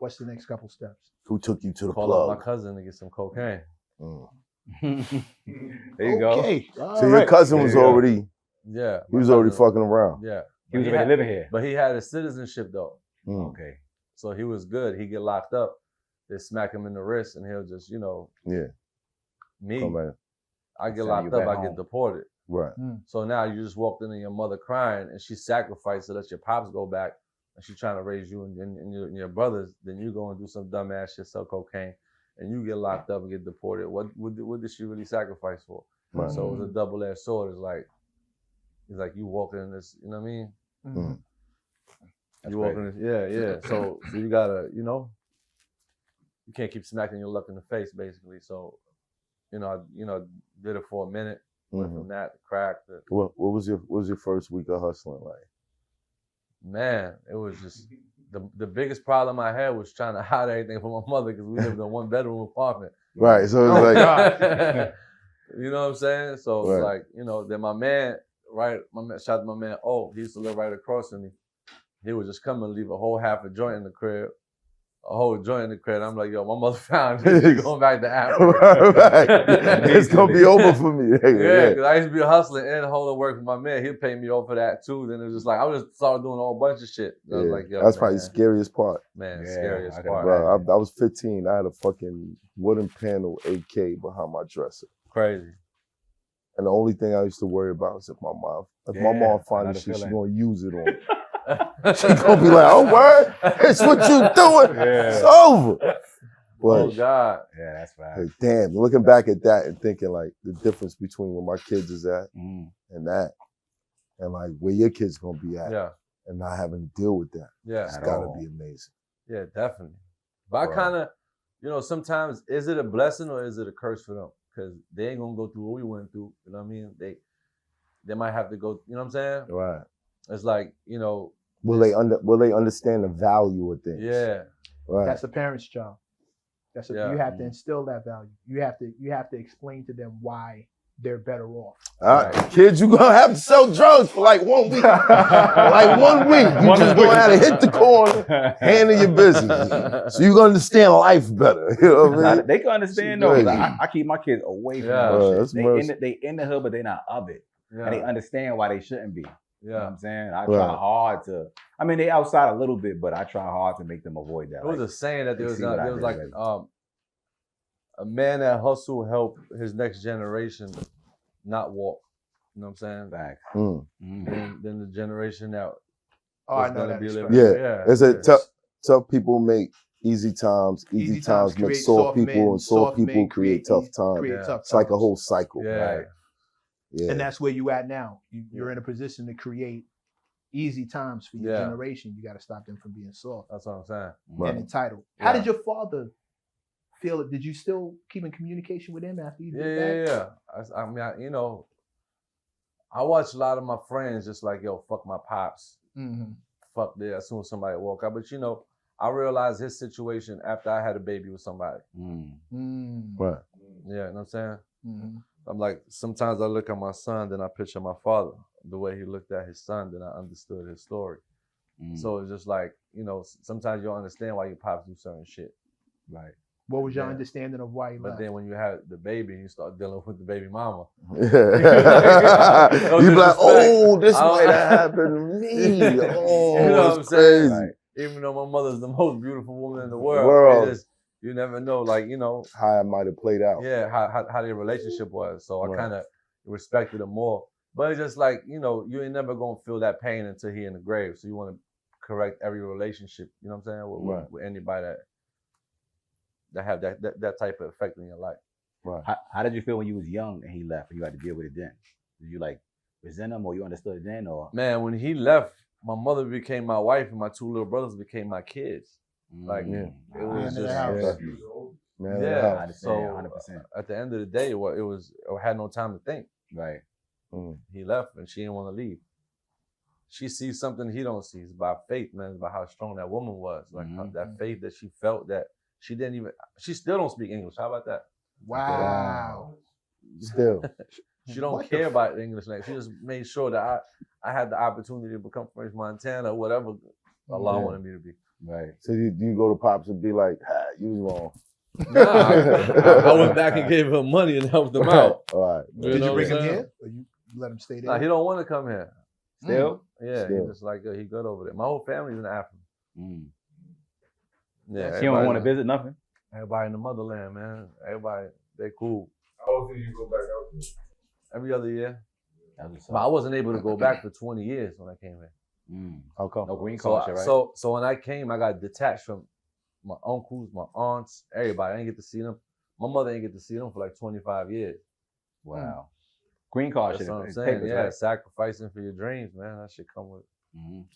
D: What's the next couple steps?
C: Who took you to the
B: Call
C: plug?
B: up my cousin to get some cocaine.
A: There you go.
C: So your cousin was already,
B: Yeah.
C: he was already fucking around.
B: Yeah.
A: He was already living here.
B: But he had a citizenship though.
A: Okay.
B: So he was good. He get locked up. They smack him in the wrist and he'll just, me.
C: Come back.
B: I get
A: Send
B: locked
A: you
B: up,
A: back
B: I
A: home.
B: get deported.
C: Right.
B: So now you just walked in and your mother crying and she sacrificed to let your pops go back and she's trying to raise you and your brothers. Then you go and do some dumbass shit, sell cocaine, and you get locked up and get deported. What did she really sacrifice for?
C: Right.
B: So it was a double-edged sword. It's like you walking in this, you know what I mean? You walking in this, yeah. So you gotta, you can't keep smacking your luck in the face, basically. So, I did it for a minute. Went from that to crack.
C: What was your first week of hustling like?
B: Man, it was just the biggest problem I had was trying to hide everything from my mother because we lived in a 1-bedroom apartment.
C: Right. So it was like,
B: you know what I'm saying? So it's like, then my man, shout out to my man, he used to live right across from me. He would just come and leave a whole half a joint in the crib. A whole joint in the crib. I'm like, yo, my mother found it. She's going back to Africa.
C: Right. It's going to be over for me.
B: Yeah, because I used to be hustling and holding work with my man. He'd pay me off for that too. Then it was just like, I just started doing a whole bunch of shit. I was like, yo,
C: that's probably the scariest part.
B: Man, scariest part.
C: Bro, I was 15. I had a fucking wooden panel AK behind my dresser.
B: Crazy.
C: And the only thing I used to worry about was if my mom finds this shit, she's going to use it on me. She's going to be like, oh, word, it's what you doing. It's over. But,
B: God.
A: Yeah, that's right.
C: Like, damn, looking back at that and thinking like the difference between where my kids is at and that, and like where your kid's going to be at and not having to deal with that.
B: Yeah.
C: It's got to be amazing.
B: Yeah, definitely. But I kind of, sometimes is it a blessing or is it a curse for them? Because they ain't going to go through what we went through. You know what I mean? They might have to go, you know what I'm saying?
C: Right.
B: It's like,
C: Will they understand the value of things?
B: Yeah.
C: Right.
D: That's the parent's job. You have to instill that value. You have to explain to them why they're better off.
C: Kids, you're gonna have to sell drugs for like 1 week. Like 1 week. You just gonna have to hit the corner, handle your business. So you gonna understand life better. You know what I mean?
A: They can understand though. I keep my kids away from that shit. They in the hood, but they not of it. Yeah. And they understand why they shouldn't be. You know what I'm saying? I try hard to, they outside a little bit, but I try hard to make them avoid that.
B: There was a saying that there was like a man that hustle help his next generation not walk. You know what I'm saying?
A: Back.
B: Then the generation that
D: I know that.
C: It's a tough people make easy times. Easy times make soft people, and soft people create tough times. It's like a whole cycle.
B: Right?
C: Yeah.
D: And that's where you at now. You're in a position to create easy times for your generation. You got to stop them from being soft.
B: That's what I'm saying.
D: And entitled. How did your father feel it? Did you still keep in communication with him after you did that?
B: Yeah. I watch a lot of my friends just like, yo, fuck my pops. Fuck that. As soon as somebody walk out. But I realized his situation after I had a baby with somebody.
C: Right.
B: Yeah, you know what I'm saying? I'm like, sometimes I look at my son, then I picture my father. The way he looked at his son, then I understood his story. So it's just like, sometimes you don't understand why your pops do certain shit.
A: Right.
D: What was your understanding of why he left?
B: But then when you have the baby, you start dealing with the baby mama.
C: You be like, oh, this might have happened to me. Oh,
B: you know what I'm saying?
C: Crazy.
B: even though my mother's the most beautiful woman in the world. You never know, like, you know.
C: How it might have played out.
B: Yeah, how their relationship was. So I kind of respected him more. But it's just like, you know, you ain't never going to feel that pain until he in the grave. So you want to correct every relationship, you know what I'm saying, with anybody that have that type of effect in your life.
C: Right.
A: How did you feel when you was young and he left and you had to deal with it then? Did you like resent him or you understood it then? Or
B: man, when he left, my mother became my wife and my two little brothers became my kids. Like it was just
A: So 100%.
B: At the end of the day, I had no time to think.
A: Right.
B: He left and she didn't want to leave. She sees something he don't see. It's about faith, man. It's about how strong that woman was. Like that faith that she felt that she still don't speak English. How about that?
D: Wow.
C: Still.
B: She don't care about the English language. She just made sure that I had the opportunity to become French Montana or whatever Allah wanted me to be.
C: Right. So do you go to Pops and be like, you was wrong?
B: Nah, I went back and gave him money and helped him out.
C: All right.
D: Did you bring him here? Or you let him stay there?
B: Nah, he don't want to come here.
A: Still?
B: Yeah, he's just like, he good over there. My whole family's in Africa. Yeah.
A: He don't want to visit nothing?
B: Everybody in the motherland, man. Everybody, they cool.
E: How often do you go back out there?
B: Every other year. But I wasn't able to go back for 20 years when I came here.
A: How come? No green card shit, right?
B: So when I came, I got detached from my uncles, my aunts, everybody. I didn't get to see them. My mother didn't get to see them for like 25 years.
A: Wow. Green card shit.
B: That's what I'm saying.
A: Papers,
B: yeah,
A: right?
B: Sacrificing for your dreams, man. That shit come with.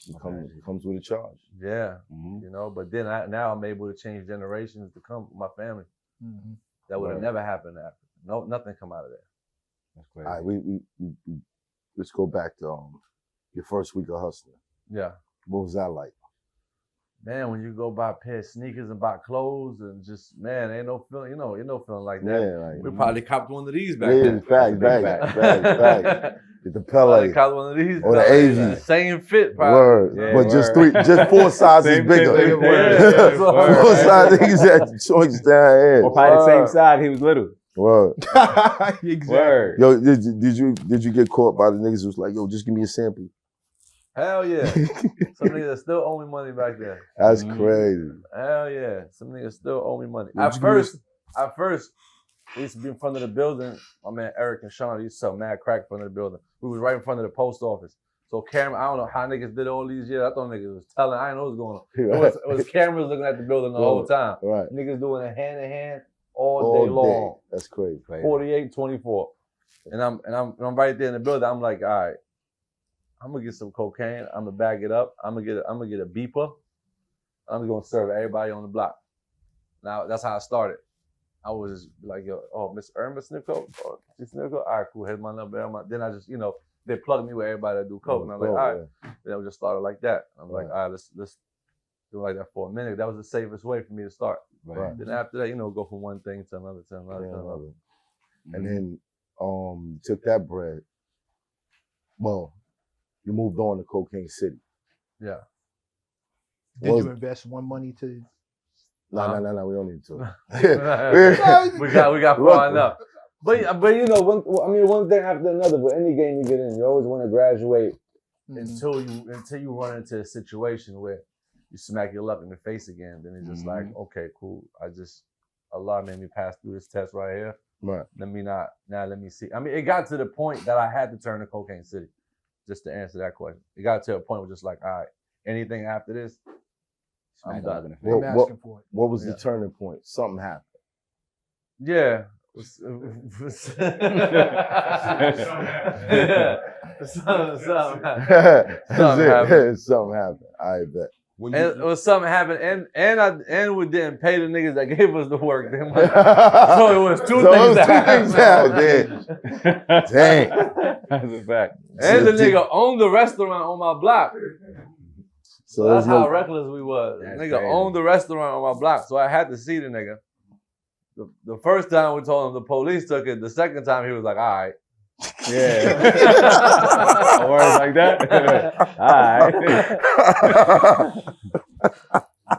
C: It comes with a charge.
B: Yeah, you know. But then now I'm able to change generations to come with my family. That would have never happened after. No, nothing come out of there.
A: That's crazy.
C: All right, we let's go back to your first week of hustling.
B: Yeah.
C: What was that like?
B: Man, when you go buy a pair of sneakers and buy clothes and just, man, ain't no feeling, ain't no feeling like that.
C: Yeah, like,
B: we probably copped one of these back then.
C: Fact. Get the Pele.
B: Probably copped one of these.
C: Or the AV.
B: Same fit, probably.
C: Word. But just 4 sizes bigger. Four sizes, niggas had the choice down here.
A: Or probably the same size, he was little.
C: Word.
D: Exactly.
A: Word.
C: Yo, did you get caught by the niggas who was like, yo, just give me a sample?
B: Hell yeah. Some niggas still owe me money back there.
C: That's crazy.
B: Hell yeah. Some niggas still owe me money. At first, we used to be in front of the building. My man Eric and Sean used to sell mad crack in front of the building. We was right in front of the post office. So camera, I don't know how niggas did all these years. I thought niggas was telling. I didn't know what was going on. It was cameras looking at the building the whole time. Right. Niggas doing it hand in hand all day long.
C: That's crazy.
B: 48-24. And I'm right there in the building. I'm like, all right, I'm gonna get some cocaine. I'm gonna bag it up. I'm gonna get a beeper. I'm gonna serve everybody on the block. Now that's how I started. I was like, yo, Miss Irma Sniffco, Sniffco. All right, cool. Here's my number. Then I just, they plugged me with everybody that do coke, and I'm like, all right. Then I just started like that. I'm like, all right, let's do like that for a minute. That was the safest way for me to start. Right. Then after that, go from one thing to another, to another.
C: And then you took that bread. Well, you moved on to Cocaine City.
B: Yeah.
D: Did you invest one money to?
C: No, we don't need to.
B: we got far enough. But one thing after another. With any game you get in, you always want to graduate until you run into a situation where you smack your luck in the face again. Then it's just like, okay, cool. Allah made me pass through this test right here.
C: Right.
B: Let me see. I mean, it got to the point that I had to turn to Cocaine City. Just to answer that question, it got to a point where just like, all right, anything after this, I'm done.
C: What was the turning point? Something happened.
B: Yeah.
C: Something happened. I bet.
B: It was something happened, and we didn't pay the niggas that gave us the work. So it was two things that happened.
C: Dang.
A: That's a fact.
B: And the nigga owned the restaurant on my block. So that's how reckless we was. The nigga owned the restaurant on my block, so I had to see the nigga. The first time we told him the police took it. The second time he was like, all right.
A: Yeah. Words like that? All right.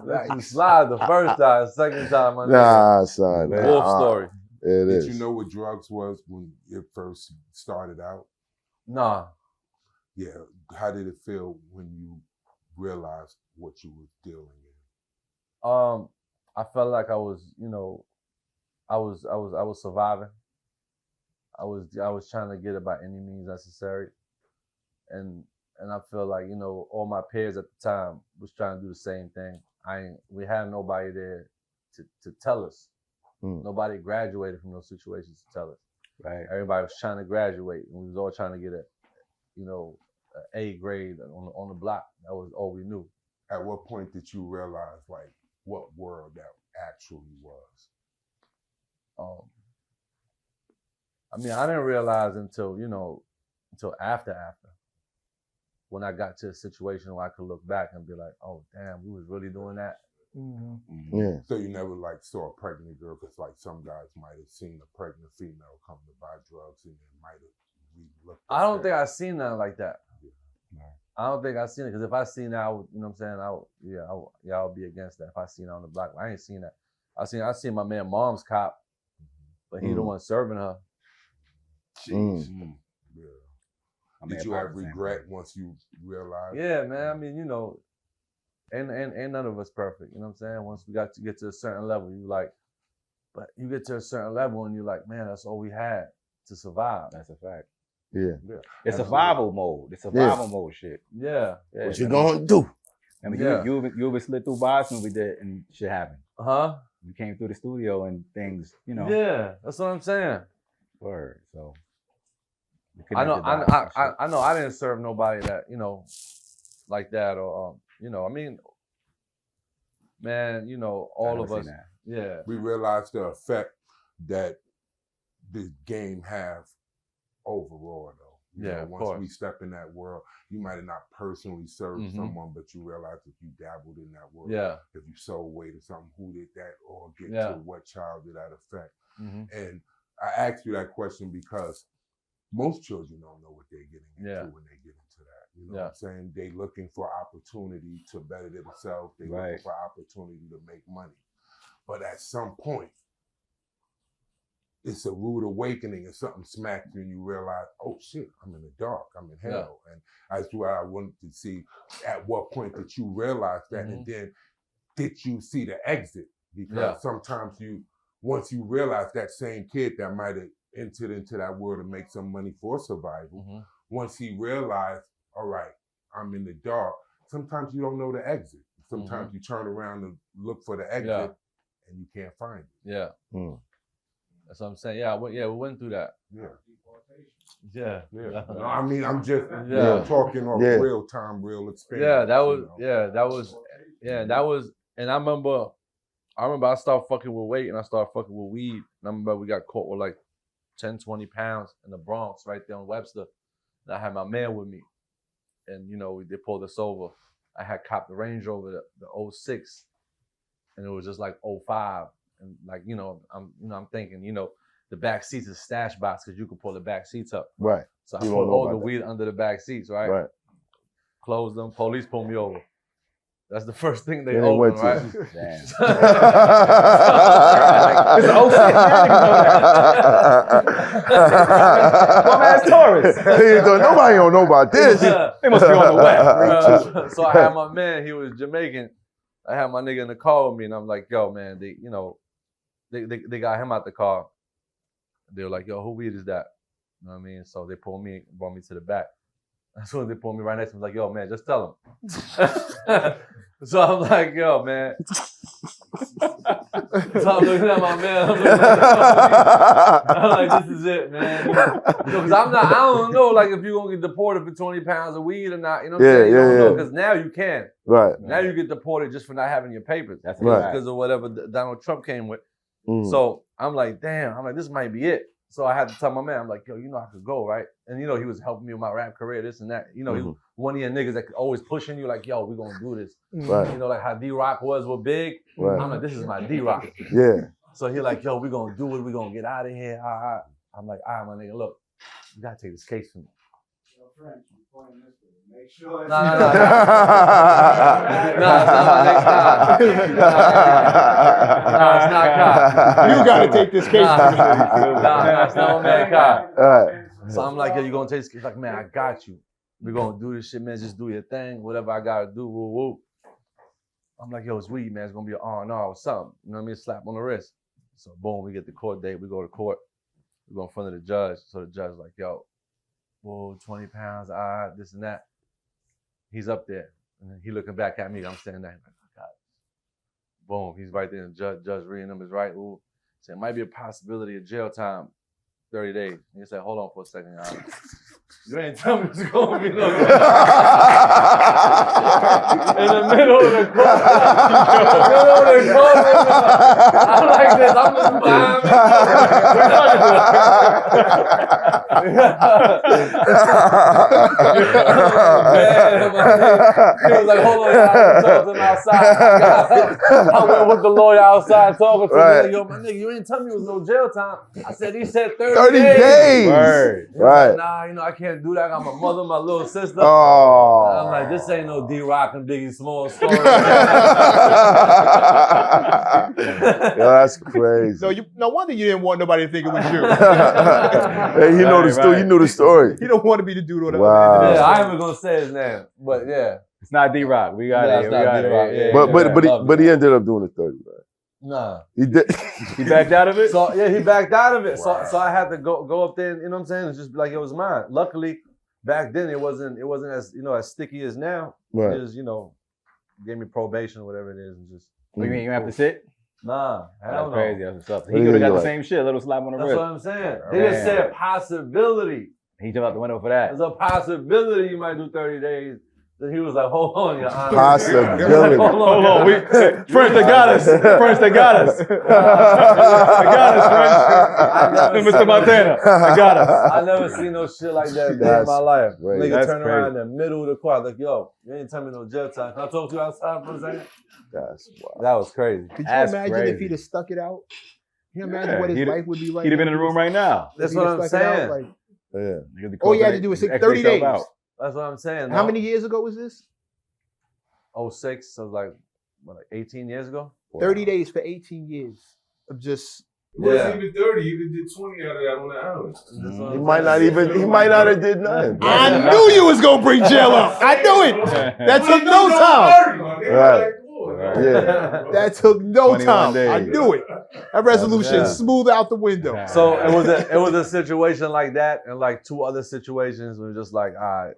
B: Let you slide the first time, second time.
C: Nah, son.
B: Wolf story.
C: Did
F: you know what drugs was when it first started out?
B: Nah.
F: Yeah. How did it feel when you realized what you was dealing in?
B: I felt like I was, I was surviving. I was trying to get it by any means necessary, and I feel like all my peers at the time was trying to do the same thing. We had nobody there to tell us. Nobody graduated from those situations to tell us.
A: Right.
B: Everybody was trying to graduate, and we was all trying to get a A grade on the block. That was all we knew.
F: At what point did you realize like what world that actually was?
B: I didn't realize until after. When I got to a situation where I could look back and be like, oh damn, we was really doing that.
C: Mm-hmm. Yeah.
F: So you never like saw a pregnant girl, because like some guys might have seen a pregnant female come to buy drugs and then might have looked.
B: I don't think I seen nothing like that.
F: Yeah. No.
B: I don't think I seen it, because if I seen that, I would, I would be against that. If I seen it on the block, I ain't seen that. I seen my man mom's cop, but he the one serving her.
F: Jeez. Yeah. Did you have regret once you realized?
B: Yeah, man. Ain't none of us perfect. You know what I'm saying? Once we got to get to a certain level, but you get to a certain level and you're like, man, that's all we had to survive.
A: That's a fact.
C: Yeah.
A: It's survival mode. It's survival mode shit.
B: Yeah.
C: What you gonna do?
A: You been slid through bars when we did and shit happened. You came through the studio and things,
B: Yeah, that's what I'm saying.
A: Word. So.
B: I know I didn't serve nobody that, like that, or all of us. Yeah.
F: We realized the effect that the game have overall though. Once we step in that world, you might have not personally served someone, but you realize if you dabbled in that world, if you sold weight or something, who did that or get to what child did that affect? And I asked you that question because most children don't know what they're getting into when they get into that. You know what I'm saying? They looking for opportunity to better themselves. They looking for opportunity to make money. But at some point, it's a rude awakening and something smacks you and you realize, oh shit, I'm in the dark, I'm in hell. And that's why I wanted to see at what point did you realize that, and then did you see the exit? Because sometimes once you realize that same kid that might have entered into that world to make some money for survival, once he realized, all right, I'm in the dark, sometimes you don't know the exit. Sometimes you turn around to look for the exit and you can't find it.
B: Yeah. That's what I'm saying. Yeah, we went through that. Yeah.
F: No, I'm just talking on real time, real experience.
B: Yeah, that was, and I remember I started fucking with weight and I started fucking with weed. And I remember we got caught with like 10, 20 pounds in the Bronx, right there on Webster. And I had my man with me. And, they pulled us over. I had copped the Range Rover, the 06. And it was just like 05. And like, I'm thinking, the back seats is stash box because you could pull the back seats up.
C: Right.
B: So I put all the weed under the back seats, right? Right. Closed them. Police pulled me over. That's the first thing they opened, right?
A: Damn.
C: It's
A: What man's Taurus?
C: Nobody don't know about this.
A: They must be on the way.
B: So I had my man, he was Jamaican. I had my nigga in the car with me, and I'm like, yo, man, they got him out the car. They were like, yo, who weed is that? You know what I mean? So they brought me to the back. As soon as they pulled me right next to me, like, yo, man, just tell him. So I'm like, yo, man. So I'm looking at my man. I'm like, this is it, man. Because I don't know, like, if you're going to get deported for 20 pounds of weed or not. You know what I'm saying? You don't know, because now you can.
C: Right.
B: Now you get deported just for not having your papers.
A: That's
B: because of whatever Donald Trump came with. So I'm like, damn. This might be it. So I had to tell my man, I'm like, yo, I could go, right? And he was helping me with my rap career, this and that. He was one of your niggas that always pushing you, like, yo, we gonna do this.
C: Right.
B: Like how D-Rock was with Big. Right. I'm like, this is my D-Rock.
C: Yeah.
B: So he like, yo, we gonna do it. We gonna get out of here. I'm like, all right, my nigga, look, you gotta take this case from me.
G: Yo, Frank, you pointing this way. Make sure.
B: No, it's not Kai.
D: You gotta take this case from me.
B: It's not my man Kai.
C: All right.
B: So I'm like, yo, you gonna take this? He's like, man, I got you. We're gonna do this shit, man. Just do your thing. Whatever I gotta do, woo woo. I'm like, yo, it's weed, man. It's gonna be an R&R or something. You know what I mean? Slap on the wrist. So boom, we get the court date. We go to court. We go in front of the judge. So the judge's like, yo, whoa, 20 pounds, this and that. He's up there. And then he looking back at me. I'm standing there. Like, oh, God. Boom, he's right there. And judge reading him is right. Ooh. Said, it might be a possibility of jail time, 30 days. And he said, hold on for a second. You ain't tell me it's going to be no. In the middle of the court. I'm like this. I'm just behind He was like, hold on, I'm talking to him outside. I went with the lawyer outside talking to him. Yo, my nigga, you ain't tell me it was no jail time. I said, he said 30 days.
C: Word.
B: Right. Like, nah, you know, I can't do that. I got my mother, my little sister.
C: Oh.
B: I'm like, this ain't no D-Rock and Biggie Small story.
C: Yo, that's crazy.
D: So no wonder you didn't want nobody to think it was you.
C: Hey, you know the story. You knew the story.
D: You don't want to be the dude on the
C: Wow.
D: other end.
B: Yeah, I ain't even gonna say his name, but yeah.
A: It's not D-Rock. We got it.
B: It's not D-Rock. Yeah,
C: But he ended up doing the 30, right?
B: Nah.
C: He did.
A: He backed out of it?
B: So yeah, he backed out of it. Wow. So I had to go up there and, you know what I'm saying, and just be like, it was mine. Luckily, back then it wasn't as, you know, as sticky as now.
C: Right.
B: It just, you know, gave me probation or whatever it is and just.
A: You mean you have to sit?
B: Nah, hell no.
A: Crazy. That's what's up. He could have got the same shit, a little slap on the wrist.
B: That's what I'm saying. They just said possibility.
A: He jumped out the window for that.
B: There's a possibility you might do 30 days. Then he was like, hold on, Your Honor.
C: Possibility.
B: Hold on.
A: French, they got us. French, they got us. They got us, French. Mr. Montana, they got us.
B: I never seen no shit like that in my life.
C: Great.
B: Nigga
A: That's
B: turn
A: crazy.
B: around in the middle of the car like, yo, you ain't tell me no jail time. Can I talk to you outside for a second?
C: That's wild.
B: That was crazy.
D: Could you
A: That's
D: imagine
A: crazy.
D: if he'd have stuck it out? Can you imagine
A: Yeah,
D: what his life would be like?
A: He'd have been in the room right now.
B: That's what I'm saying.
C: Yeah.
D: All you had to do was take 30 days.
B: That's what I'm saying.
D: How many years ago was this?
B: 06, so like, what, like 18 years ago?
D: 30 days for 18 years of just.
F: It wasn't even 30. He even did 20 out of that on the island.
C: He might not have did nothing.
D: I knew you was gonna bring jail up. I knew it. That took no time.
C: Right. Yeah.
D: That took no
A: 21
D: time.
A: days.
D: I knew it. That resolution smooth out the window.
B: So it was a situation like that, and like 2 other situations were just like, all right,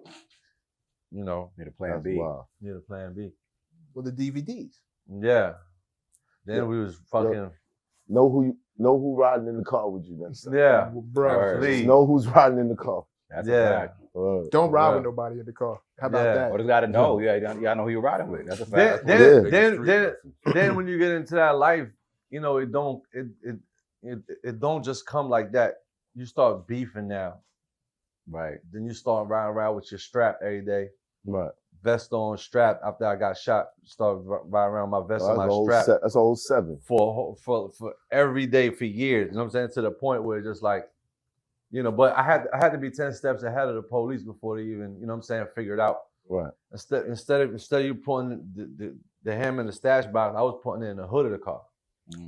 B: you know,
A: Need a plan B.
C: Wow.
B: need a plan B.
D: With the DVDs.
B: Yeah. Then we was fucking.
C: Know who riding in the car with you next time.
B: Yeah.
D: Bro,
B: Please.
C: Know who's riding in the car.
A: That's
B: Yeah.
A: a fact.
D: don't ride with nobody in the car. How about
B: Yeah.
D: that?
A: What does got to know? Yeah, you gotta know who you're riding with. That's a fact.
B: Then when you get into that life, you know, it don't just come like that. You start beefing now.
A: Right.
B: Then you start riding around with your strap every day.
C: Right.
B: Vest on, strap. After I got shot, started riding around my vest on my strap
C: That's a whole 7.
B: for every day for years. You know what I'm saying? To the point where it's just like, you know, but I had to be 10 steps ahead of the police before they even, you know what I'm saying, figure it out.
C: Right.
B: Instead of you putting the ham in the stash box, I was putting it in the hood of the car.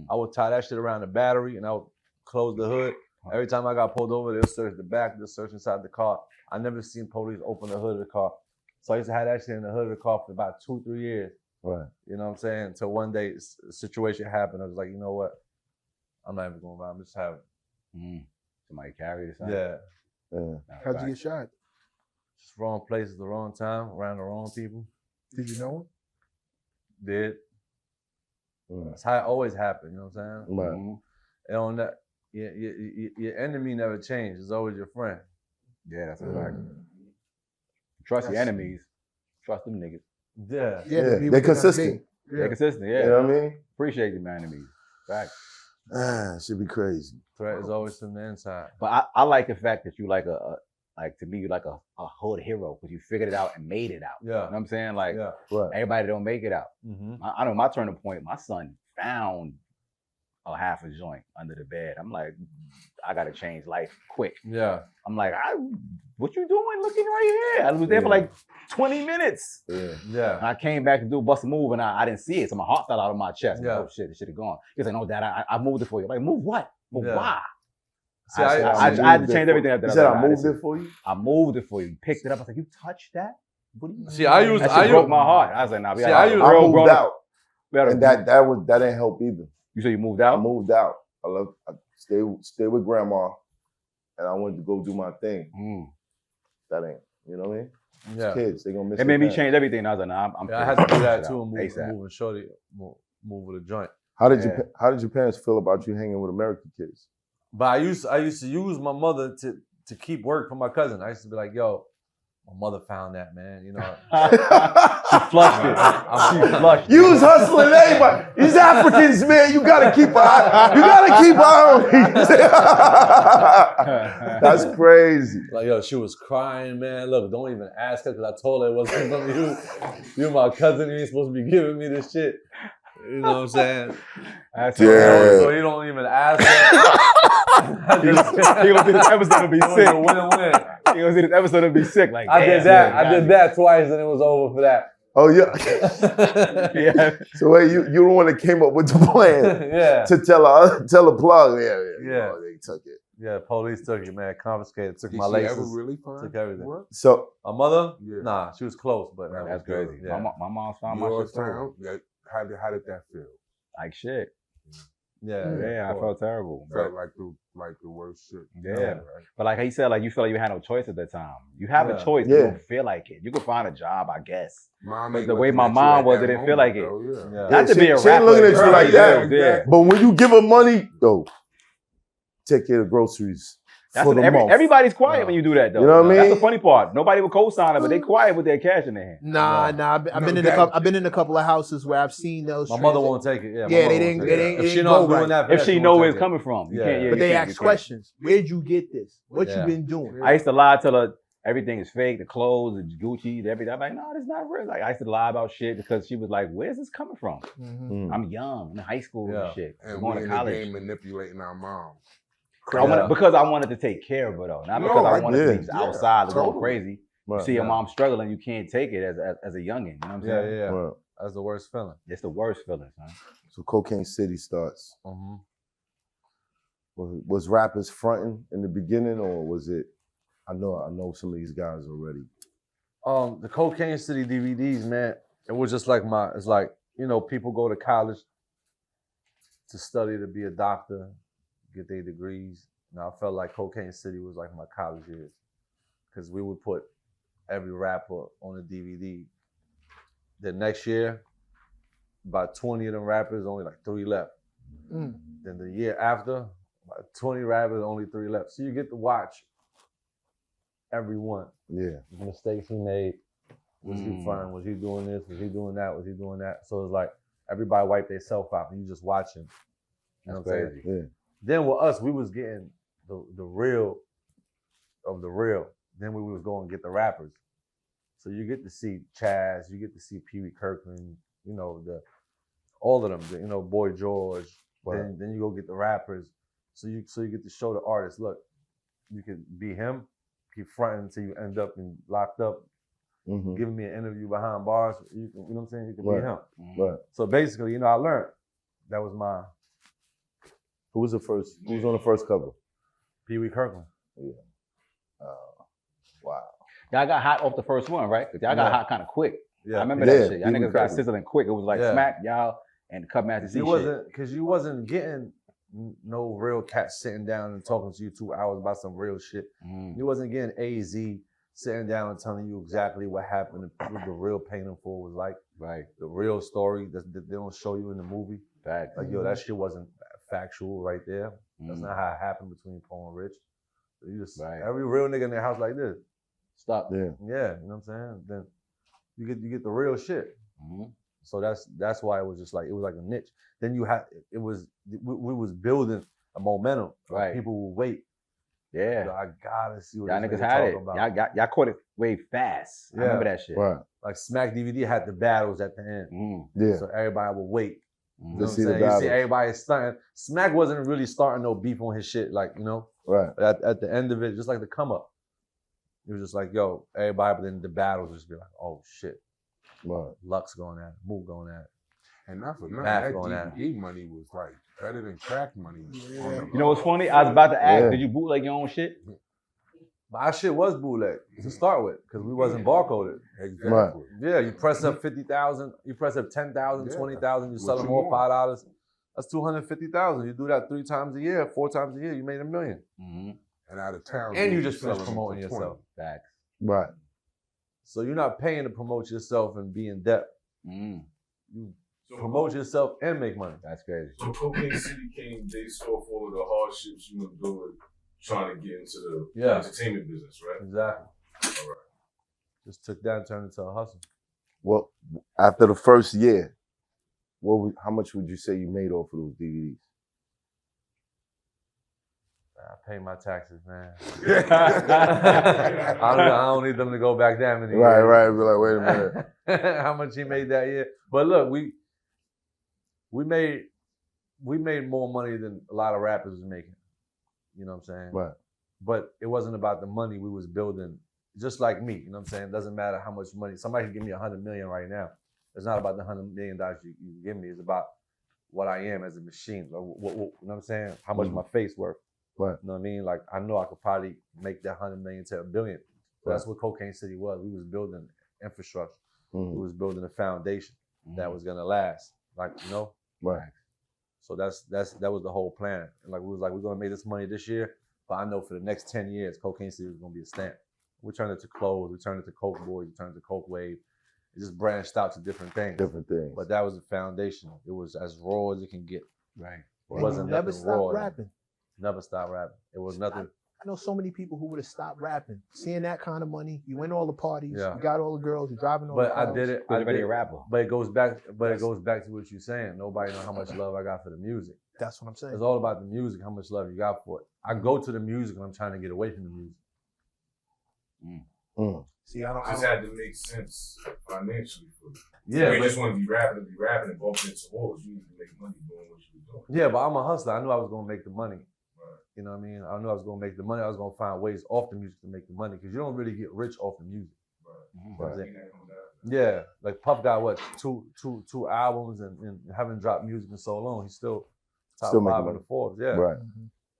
B: I would tie that shit around the battery and I would close the hood. Every time I got pulled over, they'll search the back, they'll search inside the car. I never seen police open the hood of the car. So I used to have that shit in the hood of the car for about 2-3 years.
C: Right.
B: You know what I'm saying? Until one day a situation happened. I was like, you know what? I'm not even going around. I'm just having.
A: Somebody carried or something.
B: Yeah.
D: How'd you get shot?
B: Just wrong place at the wrong time, around the wrong people.
D: Did you know him?
B: Did. That's how it always happened. You know what I'm saying?
C: Right.
B: And on that, your enemy never changes. It's always your friend.
A: Yeah, that's a fact. Trust your enemies. Trust them niggas.
B: Yeah.
C: Yeah. They're consistent.
A: They're consistent, yeah.
C: You know what I mean?
A: Appreciate you, my enemies. Fact.
C: Should be crazy.
B: Threat is always from the inside.
A: But I like the fact that you like to me, you're like a hood hero because you figured it out and made it out.
B: Yeah.
A: You know what I'm saying? Like,
C: Right.
A: everybody don't make it out.
B: Mm-hmm.
A: I know my turning point, my son found a half a joint under the bed. I'm like, I got to change life quick.
B: Yeah.
A: I'm like, what you doing looking right here? I was there for like 20 minutes.
B: Yeah.
A: And I came back to do bust a move and I didn't see it. So my heart fell out of my chest.
B: Yeah.
A: Like, oh shit, this shit is gone. He's like, no, Dad, I moved it for you. I'm like, move what? Move why?
B: See,
A: I had to change everything after that.
C: You said I moved it for you?
A: I moved it for you. You picked it up. I was like, you touched that? What do you
B: See, I
A: broke my heart. I was like, nah,
C: I moved out. And that didn't help either.
A: You said you moved out?
C: I moved out. I stayed with grandma, and I wanted to go do my thing. That ain't, you know what I mean?
B: Yeah.
C: Kids, they gonna miss.
A: It made me change everything. I was like, nah, I'm
B: I had to do that too, and move with a joint.
C: How did your parents feel about you hanging with American kids?
B: But I used to use my mother to keep work for my cousin. I used to be like, yo, my mother found that, man. You know,
A: she flushed it. She flushed it.
C: You was hustling everybody. These Africans, man, you gotta keep on these. That's crazy.
B: Like, yo, she was crying, man. Look, don't even ask her because I told her it wasn't from you. You're my cousin. You ain't supposed to be giving me this shit. You know what I'm saying? So you don't even ask her.
A: He gonna see this episode and be sick.
B: Win-win.
A: He gonna see this episode and be sick. Like,
B: I did that twice and it was over for that.
C: Oh yeah.
A: Yeah.
C: So wait, you're the one that came up with the plan.
B: Yeah.
C: To tell a plug.
B: Yeah.
C: Oh, they took it.
B: Yeah, police took it, man. Confiscated, took
F: Did
B: my
F: she
B: laces,
F: ever really find
B: took everything.
F: work?
C: So
B: My mother?
F: Yeah.
B: Nah, she was close, but
A: That's crazy.
B: Yeah.
A: My mom found my
F: Yours
A: shit too.
F: found? How did that feel?
A: Like shit.
B: Yeah,
A: I felt terrible.
F: Felt like the worst shit.
A: Yeah.
F: Right?
A: But like he said, like you feel like you had no choice at that time. You have a choice, but you don't feel like it. You could find a job, I guess. But the way my mom was, it didn't feel like it. Not to be a rapper.
C: She ain't looking at you like that.
A: Yeah.
C: But when you give her money, though, take care of groceries.
A: Everybody's quiet when you do that, though.
C: You know what I mean?
A: That's the funny part. Nobody will co-sign it, but they quiet with their cash in their hand.
D: Nah. I've been in a couple of houses where I've seen those.
B: My mother won't take it. Yeah,
D: they didn't.
B: If she knows doing that,
A: if she knows where it's coming from, you can't.
D: But they ask questions. Where'd you get this? What you been doing?
A: I used to lie, tell her everything is fake, the clothes, the Gucci, everything. I'm like, no, it's not real. Like I used to lie about shit because she was like, where's this coming from? I'm young, I'm in high school and shit.
F: And
A: going to college.
F: The game manipulating our moms.
A: Because I wanted to take care of her though, not because I wanted to be outside going crazy. You see your mom struggling, you can't take it as a youngin'. You know what I'm saying?
B: Yeah. Right. That's the worst feeling.
A: It's the worst feeling, man.
C: So Cocaine City starts. Was rappers fronting in the beginning, or was it? I know some of these guys already.
B: The Cocaine City DVDs, man. It was just like it's like, you know, people go to college to study to be a doctor, get their degrees. Now I felt like Cocaine City was like my college years, because we would put every rapper on a DVD. The next year, about 20 of them rappers, only like 3 left. Then the year after, about 20 rappers, only 3 left. So you get to watch everyone.
C: Yeah.
B: The mistakes he made. Was he fronting? Was he doing this? Was he doing that? Was he doing that? So it's like everybody wiped themselves out and you just watching. You know what I'm saying?
C: Yeah.
B: Then with us, we was getting the real of the real. Then we was going to get the rappers. So you get to see Chaz, you get to see Pee Wee Kirkland, you know, all of them, you know, Boy George. Right. Then you go get the rappers. So you get to show the artists, look, you can be him, keep fronting until you end up locked up, giving me an interview behind bars. You know what I'm saying? You can be him.
C: Right.
B: So basically, you know, I learned. That was my.
C: Who was on the first cover?
B: Pee Wee Kirkland.
C: Yeah. Wow.
A: Y'all got hot off the first one, right? Because y'all got hot kind of quick.
B: Yeah.
A: I remember that shit. Y'all niggas got sizzling quick. It was like Smack, y'all, and Cut Master C shit.
B: Because you wasn't getting no real cats sitting down and talking to you 2 hours about some real shit. You wasn't getting AZ sitting down and telling you exactly what happened, what the real Pain and Full was like.
A: Right.
B: The real story that they don't show you in the movie.
A: Fact.
B: Like, yo, that shit wasn't factual right there. That's not how it happened between Paul and Rich. So you just, every real nigga in their house like this.
A: Stop.
C: Yeah.
B: Yeah, you know what I'm saying? Then you get the real shit. So that's why it was just like, it was like a niche. Then we was building a momentum.
A: Right.
B: People would wait.
A: Yeah.
B: So I gotta see what
A: y'all
B: this
A: niggas
B: nigga
A: had it.
B: about.
A: Y'all caught it way fast. I remember that shit.
C: Right.
B: Like Smack DVD had the battles at the end.
C: Yeah.
B: So everybody would wait. You know what I'm
C: see the
B: saying? You see
C: battles.
B: everybody starting. Smack wasn't really starting no beef on his shit, like, you know?
C: Right.
B: At the end of it, just like the come up. It was just like, yo, everybody, but then the battles just be like, oh shit.
C: Right.
B: Lux going at it, Mook going at it.
F: And not for nothing,
B: Math
F: that
B: going at
F: DVD money was like better than crack money.
A: You know what's funny? I was about to ask, did you bootleg your own shit?
B: But our shit was bootleg to start with because we wasn't barcoded.
F: Exactly.
C: Right.
B: Yeah, you press up 50,000, you press up 10,000, 20,000, you sell
F: What
B: them
F: you
B: all
F: want?
B: $5. That's 250,000. You do that 3 times a year, 4 times a year, you made $1 million.
A: Mm-hmm.
F: And out of town.
B: And you
F: we
B: just finished
F: selling them
B: promoting
F: for 20.
B: yourself.
A: Facts.
C: Right.
B: So you're not paying to promote yourself and be in debt.
A: Mm.
B: You promote yourself and make money.
A: That's crazy.
E: So Cocaine City came based off all of the hardships you were doing, trying to get into the entertainment business, right?
B: Exactly.
E: All right.
B: Just took that and turned it into a hustle.
C: Well, after the first year, how much would you say you made off of those DVDs?
B: I pay my taxes, man. I don't need them to go back that many
C: Right,
B: years.
C: right. Be like, wait a minute.
B: How much he made that year? But look, we made more money than a lot of rappers was making. You know what I'm saying?
C: Right.
B: But it wasn't about the money we was building. Just like me, you know what I'm saying? It doesn't matter how much money. Somebody can give me $100 million right now. It's not about the $100 million you give me. It's about what I am as a machine. Like, you know what I'm saying? How much my face worth.
C: Right.
B: You know what I mean? Like, I know I could probably make that 100 million to $1 billion. So
C: Right.
B: that's what Cocaine City was. We was building infrastructure.
C: Mm-hmm.
B: We was building a foundation that was gonna last. Like, you know?
C: Right.
B: So that was the whole plan. And like, we was like, we're gonna make this money this year, but I know for the next 10 years, Cocaine City was gonna be a stamp. We turned it to clothes, we turned it to Coke Boys, we turned it to Coke Wave. It just branched out to different things.
C: Different things.
B: But that was the foundation. It was as raw as it can get.
A: Right.
B: It wasn't
D: Never
B: nothing raw.
D: stop rapping.
B: Never stop rapping. It was nothing.
D: I know so many people who would have stopped rapping. Seeing that kind of money, you win all the parties,
B: Yeah.
D: you got all the girls, you're driving all the
B: But I
D: cars.
B: did it.
A: You're already a rapper.
B: But it goes back to what you're saying. Nobody know how much love I got for the music.
D: That's what I'm saying.
B: It's all about the music, how much love you got for it. I go to the music and I'm trying to get away from the music.
D: See, I
E: It just
D: don't
E: had to make sense financially for you.
B: Yeah,
E: You
B: but-
E: just want to be rapping and bumping into walls. You need to make money doing what you were doing.
B: Yeah, but I'm a hustler. I knew I was gonna make the money.
E: Right.
B: You know what I mean? I knew I was gonna make the money. I was gonna find ways off the music to make the money because you don't really get rich off the music.
E: Right.
B: That's it.
E: That comes out.
B: Yeah, like Puff got what two albums and haven't dropped music in so long. He's still top
C: Still making
B: 5 in
C: money.
B: the Forbes. Yeah,
C: Right.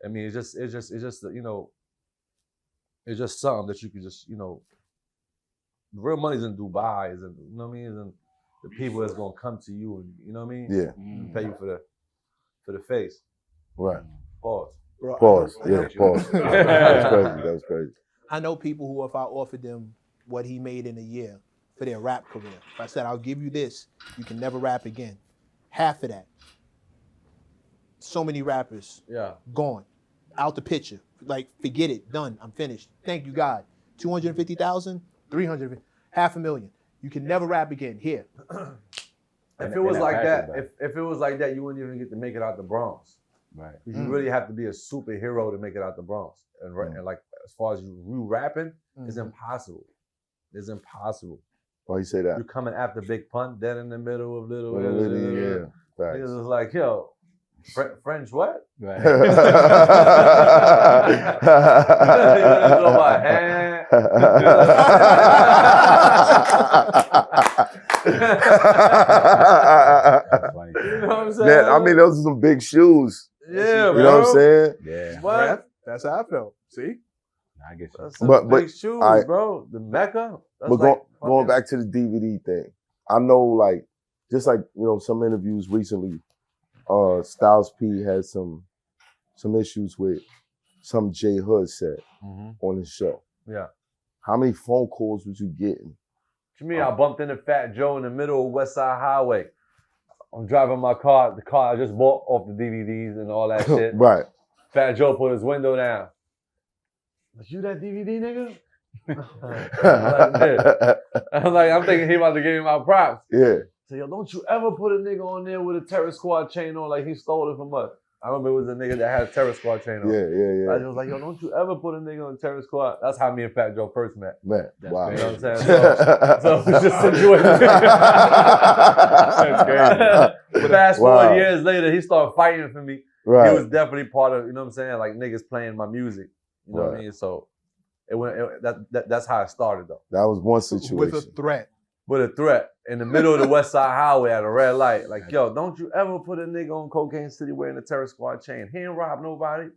B: I mean, it's just you know, it's just something that you could just the real money's in Dubai, is in, you know what I mean, is in the people that's gonna come to you and you know what I mean.
C: Yeah.
B: Pay you for the face.
C: Right.
B: Pause.
D: Bro,
C: Pause. Yeah, pause. That was crazy.
D: I know people who, if I offered them what he made in a year for their rap career, if I said, I'll give you this, you can never rap again. Half of that. So many rappers
B: Yeah.
D: gone, out the picture. Like, forget it, done, I'm finished. Thank you, God. 250,000, 300, $500,000. You can never rap again. Here.
B: If it was like that, if it was like that, you wouldn't even get to make it out the Bronx.
A: Right.
B: You really have to be a superhero to make it out the Bronx. And like as far as you rapping, it's impossible. It's impossible.
C: Why you say that?
B: You coming after Big Pun, dead in the middle of Little.
C: Yeah. Facts.
B: Niggas was like, yo, French what?
A: Right.
B: You know my hand.
A: That's funny.
B: You know what I'm saying?
C: Yeah, I mean, those are some big shoes.
B: Yeah,
C: You know what I'm saying?
A: Yeah.
B: What?
D: That's how I felt. See?
A: I get you.
B: That's some
C: But-
B: big shoes,
C: I-
B: bro. The Mecca. That's
C: But
B: like
C: going
B: fucking-
C: back to the DVD thing, I know, like, just like, some interviews recently, Styles P had some issues with some J Hood said on his show.
B: Yeah.
C: How many phone calls was you getting?
B: What you mean? I bumped into Fat Joe in the middle of West Side Highway. I'm driving my car, the car I just bought off the DVDs and all that shit.
C: Right.
B: Fat Joe put his window down. Was you that DVD nigga? I'm thinking he about to give me my props.
C: Yeah.
B: So yo, don't you ever put a nigga on there with a Terror Squad chain on like he stole it from us. I remember it was a nigga that had a Terror Squad chain on.
C: Yeah.
B: I was like, yo, don't you ever put a nigga on Terror Squad. That's how me and Fat Joe first met.
C: Man, wow.
B: You know what I'm saying? So we just enjoyed it.
A: That's crazy.
B: Fast forward
C: Wow.
B: years later, he started fighting for me.
C: Right.
B: He was definitely part of, you know what I'm saying? Like niggas playing my music. You know what I
C: Right.
B: mean? So that's how it started though.
C: That was one situation.
D: With a threat.
B: With a threat in the middle of the West Side Highway at a red light. Like, yo, don't you ever put a nigga on Cocaine City wearing a Terror Squad chain. He ain't rob nobody.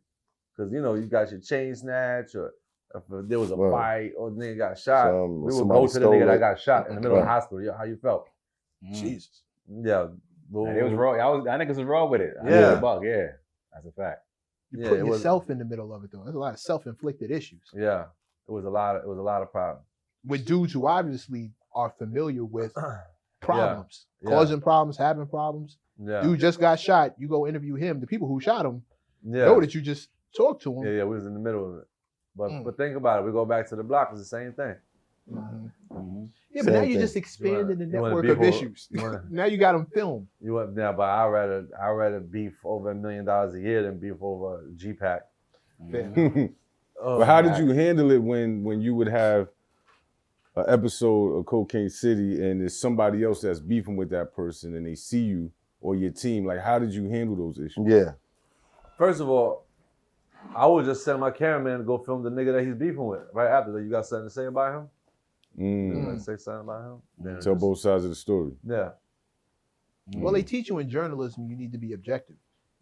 B: Cause you got your chain snatch or If there was a fight or the nigga got shot, we would
C: somebody
B: go to the nigga that got shot in the middle of the hospital. Yo, how you felt?
D: Jesus.
B: Yeah.
A: Man, it was raw. That niggas was raw with it.
B: Yeah.
A: That's a fact.
D: You're putting yourself in the middle of it though. There's a lot of self-inflicted issues.
B: Yeah. It was a lot of problems.
D: With dudes who obviously are familiar with problems. Causing problems, having problems.
B: Yeah.
D: Dude just got shot. You go interview him. The people who shot him know that you just talked to him.
B: Yeah, we was in the middle of it. But think about it. We go back to the block. It's the same thing.
D: Yeah, but now you're just expanding the network of issues. Now you got them filmed.
B: But I'd rather beef over $1 million a year than beef over a G-Pack.
E: But how did you handle it when you would have an episode of Cocaine City and there's somebody else that's beefing with that person and they see you or your team? Like, how did you handle those issues?
C: Yeah.
B: First of all, I would just send my cameraman to go film the nigga that he's beefing with. Right after that, you got something to say about him? Say something about him? Then
E: Tell both sides of the story.
B: Yeah.
D: Well, they teach you in journalism you need to be objective.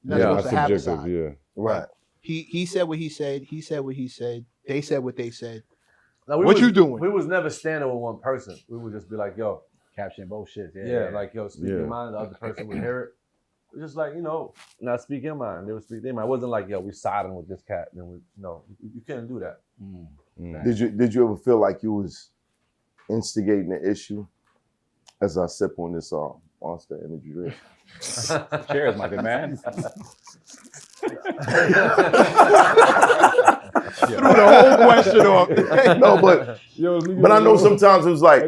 E: You're not supposed to have a side. Yeah.
C: Right.
D: He said what he said. He said what he said. They said what they said.
B: Now,
D: what you doing?
B: We was never standing with one person. We would just be like, yo.
A: Caption both shits.
B: Yeah, like, yo, speak your mind. The other person would hear it. It's just like, not speak your mind. They would speak their mind. It wasn't like, yo, we siding with this cat. Then you can't do that.
C: Did you ever feel like you was instigating the issue? As I sip on this Monster Energy drink.
A: Cheers, my good man.
D: Threw the whole question off.
C: No, but I know sometimes it was like,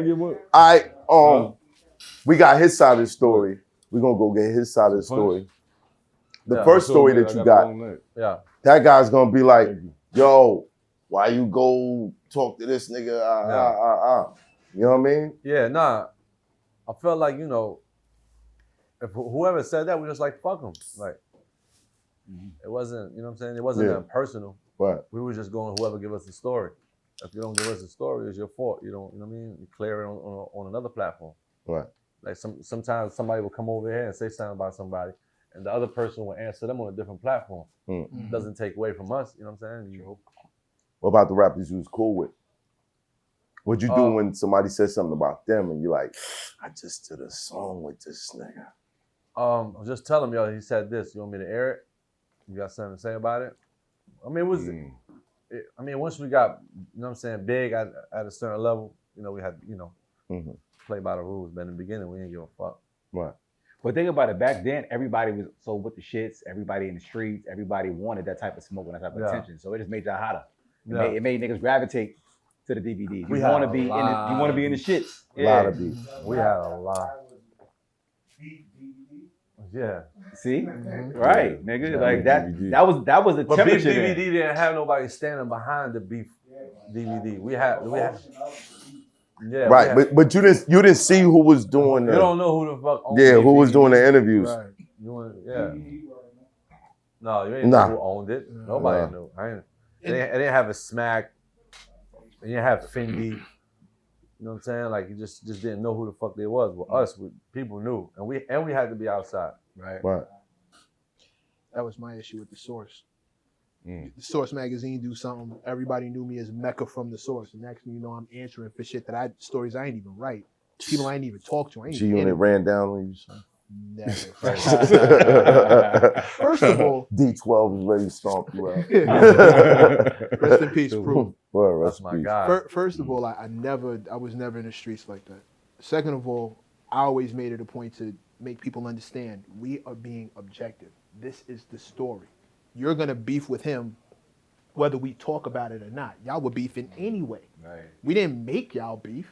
C: we got his side of the story. We're gonna go get his side of the story. The first story that you got, that guy's gonna be like, yo, why you go talk to this nigga? You know what I mean?
B: Yeah, nah. I felt like, if whoever said that, we just like, fuck them. Like, it wasn't, you know what I'm saying? It wasn't that personal.
C: Right.
B: We were just going, whoever give us the story. If you don't give us the story, it's your fault. You know what I mean? You clear it on another platform.
C: Right.
B: Like sometimes somebody will come over here and say something about somebody, and the other person will answer them on a different platform. It doesn't take away from us, you know what I'm saying?
C: What about the rappers you was cool with? What'd you do when somebody said something about them and you're like, I just did a song with this nigga?
B: I was just telling him, yo, he said this. You want me to air it? You got something to say about it? I mean, once we got, you know what I'm saying, big at a certain level, we had, play by the rules. But in the beginning, we didn't give a fuck.
C: Right.
A: But think about it, back then, everybody was so with the shits, everybody in the streets, everybody wanted that type of smoke and that type of attention. So it just made y'all hotter. It made niggas gravitate to the DVDs. You want to be in the shits.
C: A lot of beef.
B: We had a lot. Yeah.
A: See? Right, nigga. Like that was the
B: But beef
A: temperature.
B: DVD didn't have nobody standing behind the beef DVD. We had
C: right, but you didn't see who was doing
B: You don't know who the fuck owned
C: who was doing the interviews.
B: Right. No, you ain't know who owned it. Nobody knew. It didn't have a Smack. It didn't have Fendi. You know what I'm saying? Like you just didn't know who the fuck they was. Well, us, people knew, and we had to be outside.
A: Right.
D: That was my issue with The Source. The Source magazine do something. Everybody knew me as Mecca from The Source. And next thing you know, I'm answering for shit stories I ain't even write. People I ain't even talk to.
C: G-Unit ran down on you, son.
D: Never. First of all,
C: D12 is ready to stomp you out.
D: Rest in peace, Proof.
C: Well,
B: that's my God.
D: First of all, I was never in the streets like that. Second of all, I always made it a point to make people understand we are being objective. This is the story. You're gonna beef with him whether we talk about it or not. Y'all were beefing anyway.
A: Right.
D: We didn't make y'all beef.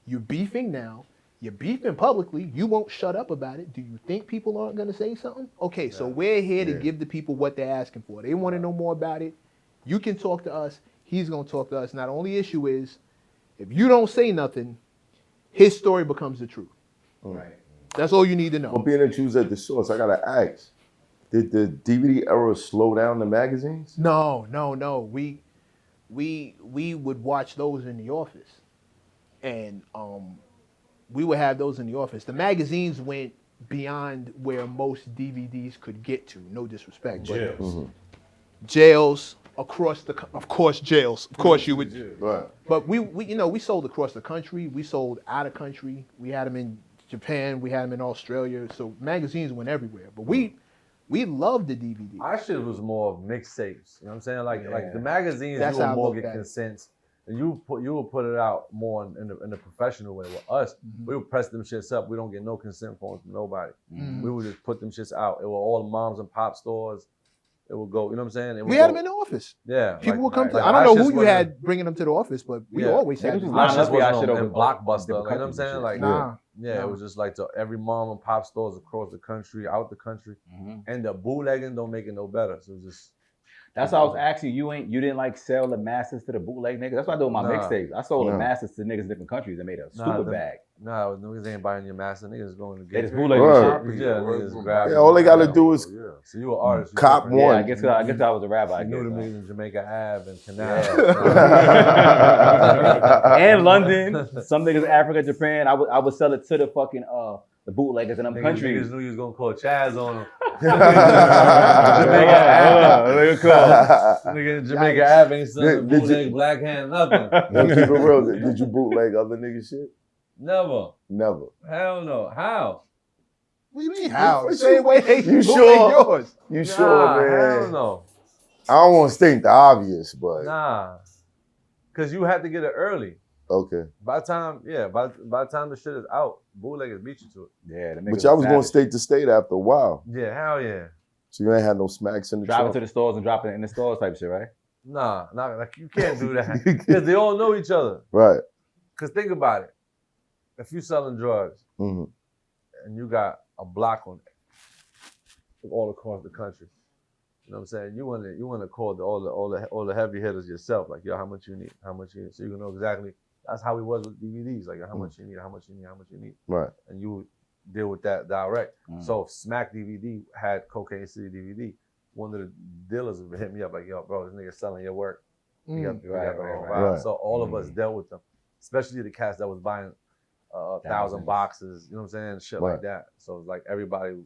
D: You're beefing now. You're beefing publicly. You won't shut up about it. Do you think people aren't gonna say something? Okay, so we're here to give the people what they're asking for. They want to know more about it. You can talk to us. He's gonna talk to us. Now the only issue is, if you don't say nothing, his story becomes the truth.
A: Right.
D: That's all you need to know.
C: Well, being that you was at The Source, I gotta ask, did the DVD era slow down the magazines?
D: No. We would watch those in the office, and we would have those in the office. The magazines went beyond where most DVDs could get to. No disrespect, but jails, of course, jails. Of course, you would.
C: Right.
D: But we sold across the country. We sold out of country. We had them in Japan. We had them in Australia. So magazines went everywhere. But we loved the DVD.
B: Our shit was more of mixtapes. You know what I'm saying? Like the magazines,
D: That's
B: you
D: how I
B: would more
D: looked
B: get
D: at it.
B: consents. And you would put it out more in the professional way. With us, we would press them shits up. We don't get no consent forms from nobody. We would just put them shits out. It were all the moms and pop stores. It would go, you know what I'm saying?
D: We had them in the office.
B: Yeah.
D: People would come to. I don't know who you had bringing them to the office, but we always had.
B: Our shit
A: line up
B: wasn't
A: over
B: in Blockbuster. You know what I'm
A: countries and
B: saying?
A: shit.
B: Like,
D: Nah.
B: yeah, it was just like to every mom and pop stores across the country, out the country, and the bootlegging don't make it no better. So it's just.
A: That's why I was asking you. You didn't like sell the masters to the bootleg niggas. That's what I do with my mixtapes. I sold the masters to niggas in different countries and made a stupid bag.
B: Nah, niggas ain't buying your master. Niggas going to get.
A: They just bootleg shit.
B: Yeah, niggas grab.
C: Yeah, all they gotta do is
B: So you an artist.
C: cop one.
A: Yeah, I guess I was a rapper. I
B: You knew
A: guess.
B: them niggas in Jamaica Ave and Canal.
A: And London, some niggas in Africa, Japan. I would sell it to the fucking the bootleggers in them countries.
B: Niggas knew you was gonna call Chaz on them. Nigga in Jamaica Ave ain't selling bootleg black hand nothing.
C: No, keep it real. Did you bootleg other niggas shit?
B: Never.
C: Never.
B: Hell no. How?
D: What do you mean how? The same way they
C: You
D: bootleg
C: sure?
D: yours.
C: You sure, man?
B: Hell no.
C: I don't want to state the obvious, but
B: Nah. Cause you had to get it early.
C: okay.
B: By the time the shit is out, bootleggers beat you to it.
A: Yeah, the
C: But y'all was going state to state after a while.
B: Yeah, hell yeah.
C: So you ain't had no smacks in the
A: driving
C: trunk?
A: to the stores and dropping it in the stores type shit, right?
B: Nah, like you can't do that. Because they all know each other.
C: Right.
B: Because think about it. If you selling drugs
C: Mm-hmm.
B: and you got a block on it all across the country, you know what I'm saying? You want to call all the heavy hitters yourself. Like, yo, how much you need? How much you need? So you can know exactly. That's how we was with DVDs. Like, how much you need? How much you need? How much you need?
C: Right.
B: And you would deal with that direct. So if Smack DVD had Cocaine City DVD, one of the dealers would hit me up like, yo, bro, this nigga selling your work. You got the whole route.
C: Right.
B: So all of us dealt with them, especially the cats that was buying 1,000 boxes, you know what I'm saying? Shit like that. So it's like everybody.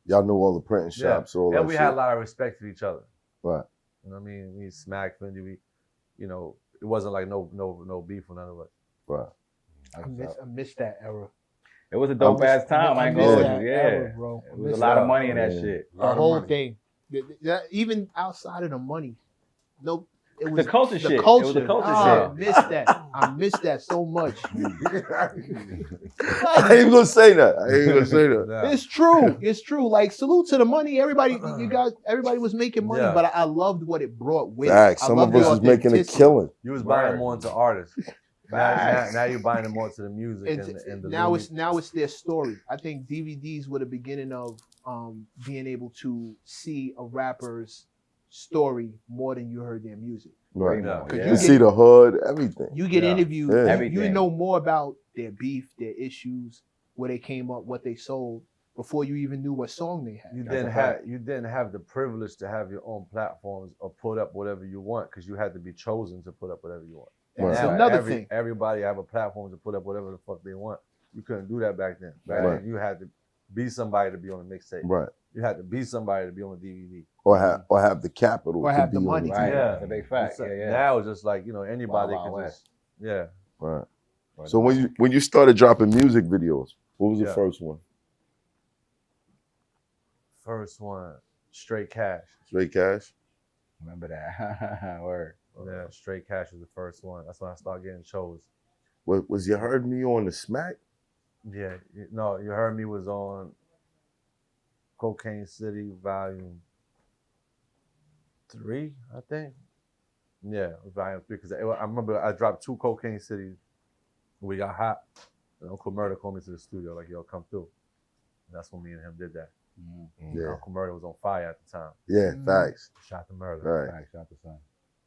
C: Y'all knew all the printing shops, all that
B: and we
C: shit.
B: had a lot of respect for each other.
C: Right.
B: You know what I mean? We Smack, Fendi, it wasn't like no beef with none of us.
C: Right.
D: I miss that era.
A: It was a dope ass time. I ain't gonna hold you. Yeah,
D: era, bro.
A: it was a lot of money in that shit.
D: The whole thing. Even outside of the money. No, it was
A: The culture shit. It
D: Culture.
A: was the culture
D: I
A: shit.
D: miss that. I miss that so much.
C: I ain't even gonna say that.
D: It's true. It's true. Like, salute to the money. Everybody was making money,
B: Yeah.
D: but I loved what it brought with it.
C: Facts.
D: I
C: Some
D: loved
C: of
D: the
C: us was making a
D: authenticity.
C: killing.
B: You was buying more into artists. Now you're buying more to the music and the
D: now it's their story. I think DVDs were the beginning of being able to see a rapper's story more than you heard their music.
C: Right.
B: Yeah.
C: You can see the hood, everything.
D: You get interviewed.
C: Yeah.
D: You know more about their beef, their issues, where they came up, what they sold, before you even knew what song they had.
B: You didn't have the privilege to have your own platforms or put up whatever you want because you had to be chosen to put up whatever you want.
D: That's
B: Now,
D: another thing.
B: Everybody have a platform to put up whatever the fuck they want. You couldn't do that back then. Back
C: Right.
B: then, you had to be somebody to be on a mixtape.
C: Right.
B: You had to be somebody to be on a DVD.
C: Or have the capital.
D: Or
C: to
D: have
C: be
D: the
C: on
D: money.
C: it.
A: Right.
B: Yeah.
A: That's a big fact.
B: So
A: Yeah.
B: Now it's just like, anybody
A: Wild,
B: can
A: Wild
B: just, yeah.
C: Right. So when you started dropping music videos, what was the first one?
B: First one, Straight Cash.
C: Straight Cash?
A: Remember that. Word.
B: Yeah, Straight Cash was the first one. That's when I started getting shows.
C: Was You Heard Me on the Smack?
B: Yeah, no, You Heard Me was on Cocaine City Volume 3, I think. Yeah, Volume 3, because I remember I dropped 2 Cocaine Cities. We got hot, and Uncle Murder called me to the studio, like, yo, come through. And that's when me and him did that.
C: Yeah.
B: Uncle Murder was on fire at the time.
C: Yeah, facts.
B: Shot the murder.
C: Right.
A: Facts, shot the sun.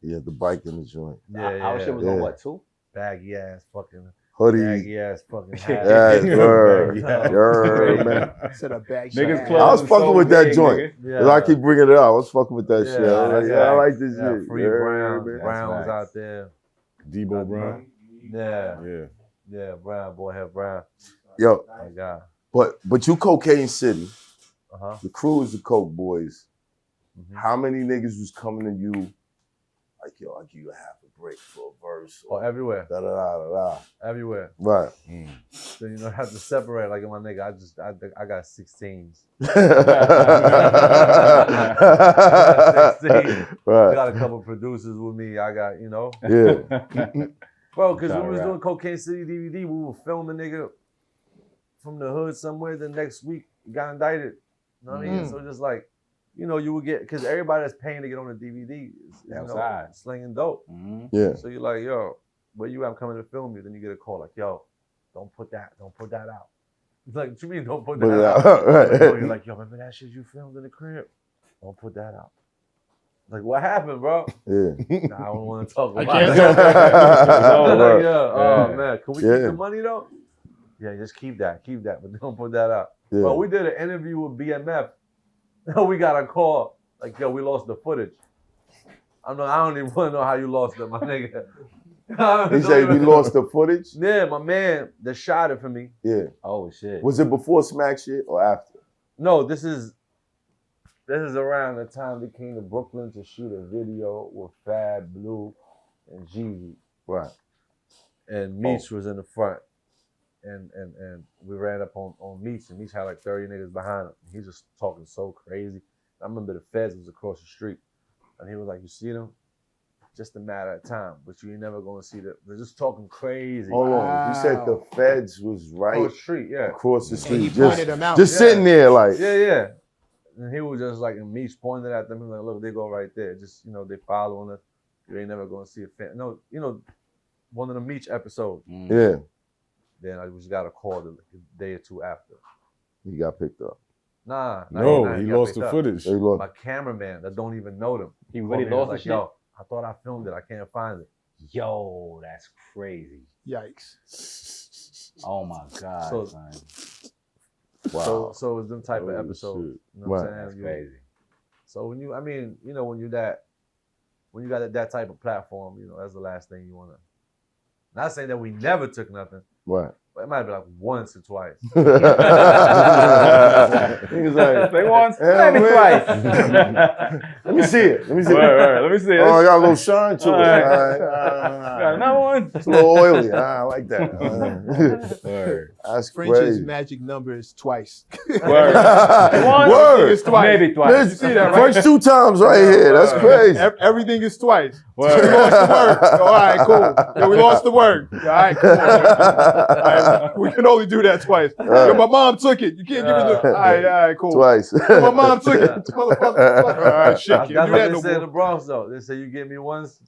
C: He had the bike in the joint.
A: Our shit was on what, 2?
B: Baggy ass fucking
C: Hoodie.
B: baggy ass fucking hat.
C: Yeah, word. Word, man.
D: Instead of bag
A: Niggas
D: shit.
A: club
C: I was fucking with that joint.
B: Yeah.
C: 'Cause I keep bringing it up. I was fucking with that shit. I was like,
B: yeah.
C: I like this
B: Yeah,
C: shit.
B: Free
C: Yeah,
B: Brown.
C: man.
B: Brown was
A: facts.
B: out there.
E: Debo Brown.
B: Yeah.
E: Yeah.
B: Yeah, Brown, boy, have Brown.
C: Yo,
B: My God.
C: but you Cocaine City.
B: Uh-huh.
C: The crew is the Coke Boys.
B: Mhm.
C: How many niggas was coming to you like, yo, I'll give you a half a break for a verse.
B: Oh, everywhere.
C: Da da da da da.
B: Everywhere.
C: Right.
B: So you know, I have to separate. Like my nigga, I got 16s.
C: Right.
B: I got a couple producers with me. I got, you know.
C: Yeah.
B: Bro, because when we was doing Cocaine City DVD, we were filming nigga from the hood somewhere. The next week, got indicted. You know what I mean? So just like, you know, you would get, because everybody that's paying to get on the DVD is you know, slinging dope.
C: Yeah.
B: So you're like, yo, where you I'm coming to film you? Then you get a call like, yo, don't put that out. It's like, what you mean don't put that out?
C: Right.
B: You're like, yo, remember that shit you filmed in the crib? Don't put that out. Like, what happened, bro?
C: Yeah.
B: Nah, I don't want to talk about it.
C: Right.
B: Oh, man, can we keep the money, though? Yeah, just keep that, but don't put that out.
C: Yeah.
B: Bro, we did an interview with BMF. We got a call, like, yo, we lost the footage. I don't even want to know how you lost it, my nigga.
C: He said we lost the footage?
B: Yeah, my man that shot it for me.
C: Yeah.
A: Oh, shit.
C: Was it before Smack shit or after?
B: No, this is around the time we came to Brooklyn to shoot a video with Fab, Blue, and Jeezy.
C: Right.
B: And Meech was in the front. And we ran up on Meech, and Meech had like 30 niggas behind him. He's just talking so crazy. I remember the feds was across the street. And he was like, you see them? Just a matter of time, but you ain't never gonna see them. They're just talking crazy.
C: Hold on. You said the feds was right
B: across the street, yeah.
C: Across the street.
D: And he pointed them out.
C: Just sitting there like.
B: Yeah. And he was just like, and Meech pointed at them. He was like, look, they go right there. Just, you know, they following us. You ain't never gonna see a fan. No, you know, one of the Meech episodes.
C: Yeah.
B: Then I just got a call the day or two after.
C: He got picked up.
B: Nah,
E: he lost the footage.
B: My cameraman that don't even know them.
A: He really lost the shit?
B: Yo, I thought I filmed it. I can't find it.
A: Yo, that's crazy.
D: Yikes.
A: Oh my God,
B: So-
A: son.
C: Wow.
B: So it was them type of
C: Holy
B: episodes.
C: shit.
B: You know what I'm
C: Right.
B: saying?
A: That's crazy.
B: So when you got that type of platform, you know, that's the last thing you wanna. Not saying that we never took nothing,
C: Right.
B: but it might be like once or twice.
C: He was like,
A: Say once,
C: hell,
A: maybe
C: man.
A: twice.
C: Let me see it. Let me see it.
A: Right. Let me see it.
C: Oh, I got a little shine to it.
A: All right.
C: All right.
A: Got another one.
C: It's a little oily. I like that.
A: Word.
C: That's
D: French's
C: crazy.
D: magic number is twice.
A: Word. Once,
C: Word.
D: It's twice.
A: maybe twice.
D: You see that, right?
C: French 2 times right here. That's crazy.
D: Everything is twice.
A: Word.
D: We lost the word. All right, cool. Yeah, we lost the word. All right, cool. All right, we can only do that twice. Yo, my mom took it. You can't give me the. All right, cool.
C: Twice.
D: My mom took it. Motherfucker. All right, shit.
B: That's
D: Can't do
B: what
D: that
B: they
D: no
B: say in the
D: more.
B: Bronx though. They say you get me once,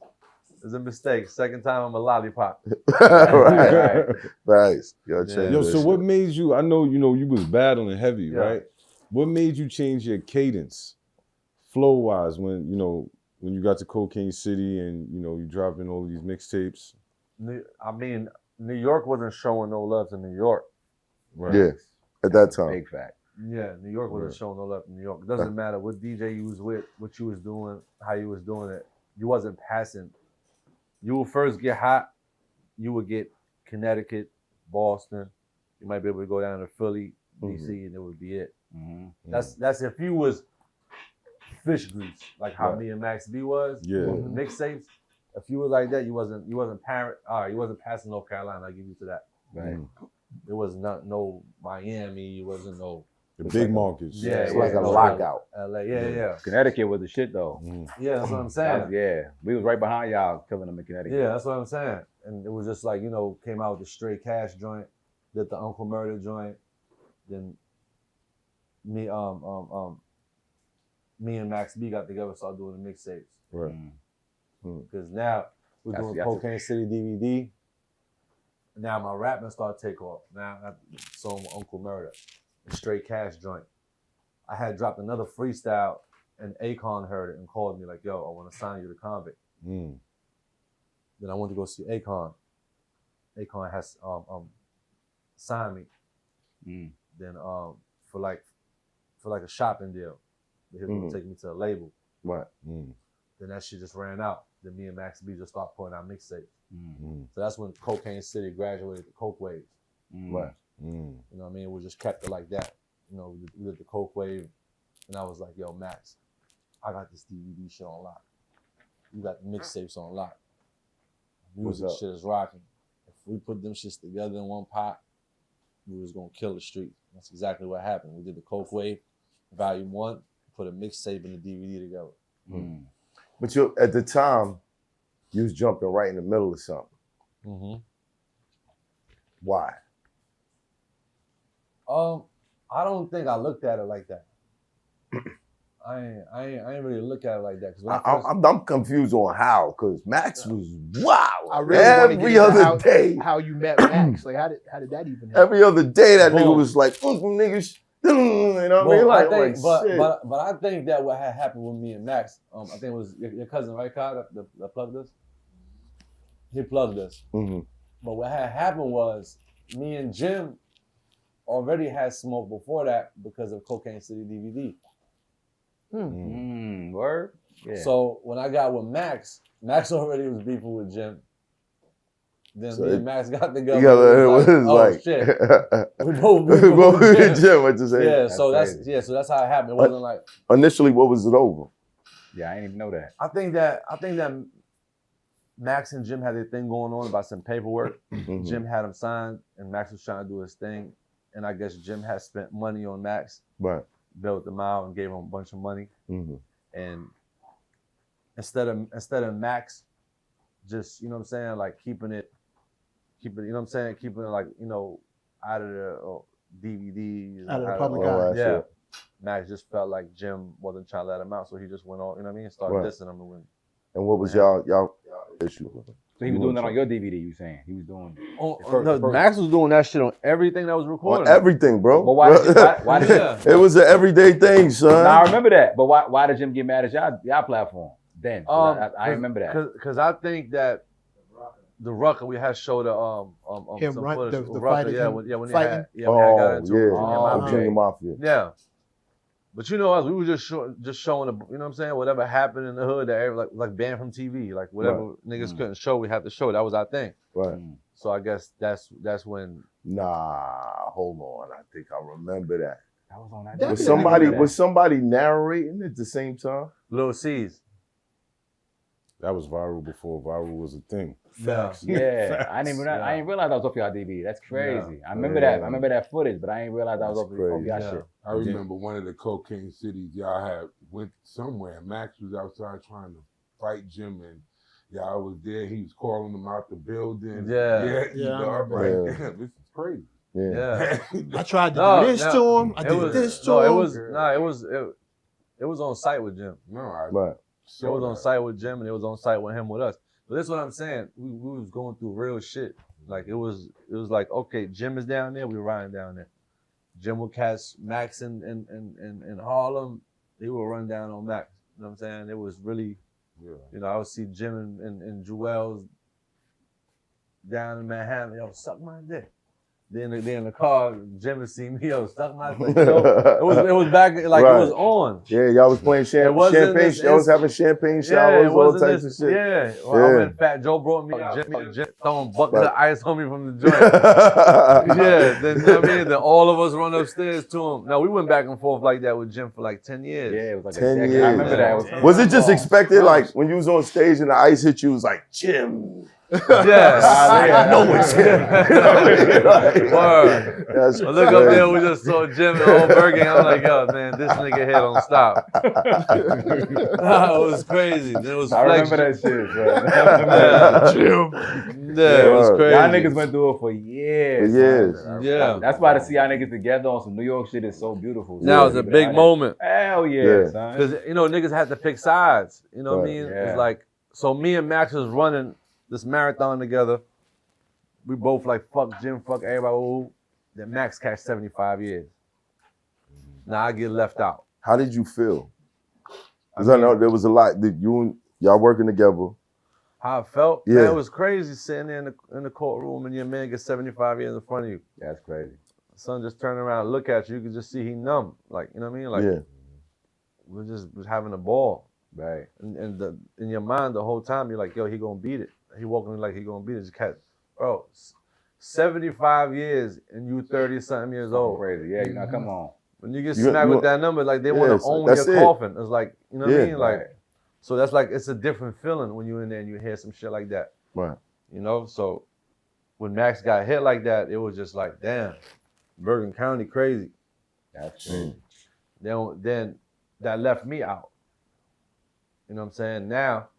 B: it's a mistake. Second time I'm a lollipop.
C: Right. Nice. Yo, change
E: Yo,
C: that
E: so
C: shit.
E: what made you, I know, you know, you was battling heavy,
B: Yeah.
E: right? What made you change your cadence, flow-wise, when, you know, when you got to Cocaine City and, you know, you dropping all these mixtapes?
B: I mean, New York wasn't showing no love to New York.
E: Right.
C: Yeah, at that time.
A: Big fact.
B: Yeah, New York wasn't showing no love to New York. It doesn't matter what DJ you was with, what you was doing, how you was doing it. You wasn't passing. You would first get hot. You would get Connecticut, Boston. You might be able to go down to Philly, DC, and it would be it.
A: Mm-hmm.
B: That's if you was fish grease, like how me and Max B was.
E: Yeah.
B: with the mixtapes. If you was like that, you wasn't parent. All right, you wasn't passing North Carolina. I'll give you to that.
A: Right.
B: There was no Miami. It wasn't no.
E: The big markets.
B: Yeah,
A: It's like a
B: no,
A: lockout.
B: LA. Yeah.
A: Connecticut was the shit though.
B: Yeah, that's what I'm saying.
A: Yeah, we was right behind y'all killing them in Connecticut.
B: Yeah, that's what I'm saying. And it was just like, you know, came out with the Straight Cash joint, did the Uncle Murder joint, then me and Max B got together, started doing the mixtapes.
E: Right.
B: Because now we're doing Cocaine City DVD. Now my rapping started to take off. Now I saw Uncle Murder, the Straight Cash joint. I had dropped another freestyle, and Akon heard it and called me like, "Yo, I want to sign you to Convict." Then I went to go see Akon. Akon has signed me. Then for like a shopping deal, he was gonna take me to a label.
C: Right.
B: Then that shit just ran out. Then me and Max B just started putting out mixtapes. So that's when Cocaine City graduated to Coke Wave.
C: Right.
B: You know what I mean? We just kept it like that. You know, we did the Coke Wave, and I was like, "Yo, Max, I got this DVD shit on lock. we got the mixtapes on lock. Music shit is rocking. If we put them shits together in one pot, we was gonna kill the street. That's exactly what happened. We did the Coke Wave, Volume 1, put a mixtape and a DVD together.
C: Mm. But you, at the time, you was jumping right in the middle of something.
B: Mm-hmm.
C: Why?
B: I don't think I looked at it like that. I ain't really look at it like that.
C: I'm confused on how, because Max was wow.
D: I really
C: every other day.
D: How you met Max? Like how did that even happen?
C: Every other day that nigga was like, niggas, you know what I mean? Like,
B: but I think that what had happened with me and Max, I think it was your cousin, right, Kyle, that plugged us? He plugged us.
C: Mm-hmm.
B: But what had happened was me and Jim already had smoke before that because of Cocaine City DVD.
A: Word? Yeah.
B: So when I got with Max already was beefing with Jim. Then
C: So
B: me and Max got together.
C: It was like
B: shit. We both with
C: Jim. What you say?
B: Yeah, so that's how it happened. It wasn't like
C: initially. What was it over?
A: Yeah, I didn't even know that.
B: I think that Max and Jim had their thing going on about some paperwork.
C: Mm-hmm.
B: Jim had him signed, and Max was trying to do his thing. And I guess Jim had spent money on Max.
C: Right.
B: Built him out and gave him a bunch of money.
C: Mm-hmm.
B: And instead of Max just, you know what I'm saying, like keeping it, you know what I'm saying, keeping it like, you know, out of the DVDs.
D: Out of the public eye.
B: Yeah. Max just felt like Jim wasn't trying to let him out, so he just went on, you know what I mean, started dissing him.
C: And what was y'all issue with him?
A: So he was doing that on your DVD, you saying? He was doing...
B: Max was doing that shit on everything that was recorded.
C: On everything, bro.
A: But why did
C: it was an everyday thing, son.
A: Now I remember that, but why did Jim get mad at y'all platform then? I remember that.
B: Because I think that the Rucker, we had showed
D: him
B: some
D: run
B: footage.
D: the
B: Rucker,
D: fighting,
B: when he
D: fighting.
B: got into
C: Junior Mafia.
B: Yeah. But you know us, we were just showing, you know what I'm saying, whatever happened in the hood that like banned from TV, like whatever niggas couldn't show, we had to show. That was our thing.
C: Right.
B: So I guess that's when.
C: Nah, hold on. I think I remember that.
A: That was on that.
C: Was somebody narrating at the same time?
B: Lil C's.
E: That was viral before viral was a thing.
B: Facts.
A: Yeah, I didn't realize that was off y'all DVD. That's crazy. I remember that. I remember that footage, but I didn't realize that was off y'all shit.
F: I remember one of the Cocaine Cities y'all had went somewhere. Max was outside trying to fight Jim, and y'all was there. He was calling him out the building. I'm like, damn, this is crazy.
C: Yeah.
D: I tried to do this to him. I did this to him.
B: It was on site with Jim.
C: Right.
B: It was on site with Jim, and it was on site with him with us. But that's what I'm saying. We was going through real shit. Like it was like, okay, Jim is down there, we riding down there. Jim would catch Max in Harlem, he would run down on Max. You know what I'm saying? It was really, you know, I would see Jim and Joel's down in Manhattan, yo, suck my dick. Then in the car, Jim would see me, yo, suck my dick. It was back, like it was on.
C: Yeah, y'all was playing champagne. Y'all was having champagne showers, all types of shit.
B: Yeah. I went Fat Joe brought me Jim throwing buckets of ice on me from the joint. Then you know what I mean? Then all of us run upstairs to him. Now we went back and forth like that with Jim for like 10 years.
A: Yeah, it was like
C: 10 years.
A: I remember that.
C: Was it just expected, like when you was on stage and the ice hit you, it was like, Jim?
B: I
C: know it's him.
B: Word. I look up there, we just saw Jim and old Bergen. I'm like, yo, man, this nigga here don't stop. It was crazy. Then it was
A: I remember that shit, bro.
B: Jim. Yeah, it was crazy.
A: Y'all niggas went through it for years.
B: Yeah.
A: That's why to see y'all niggas together on some New York shit is so beautiful.
B: Now it's a big moment.
A: Hell yeah, son.
B: Because, you know, niggas had to pick sides. You know what I mean?
A: Yeah.
B: It's like, so me and Max was running this marathon together. We both like, fuck Jim, fuck everybody. Ooh. Then Max catch 75 years. Now I get left out.
C: How did you feel? Because I know there was a lot that y'all working together.
B: How I felt?
C: Yeah.
B: Man, it was crazy sitting there in the courtroom and your man gets 75 years in front of you.
A: That's crazy.
B: Son just turn around and look at you. You can just see he numb. Like, you know what I mean? Like, we're just having a ball.
A: Right.
B: And in your mind the whole time, you're like, yo, he gonna beat it. He walking like he gonna beat it. Just catch, bro, 75 years and you 30-something years old.
A: Crazy. Yeah, you know, come on.
B: When you get smacked with that number, like they want to own your coffin. It's like, you know what I mean? Like, So that's like, it's a different feeling when you're in there and you hear some shit like that.
C: Right.
B: You know, so when Max got hit like that, it was just like, damn, Bergen County crazy.
A: That's crazy.
B: Then that left me out. You know what I'm saying? Now,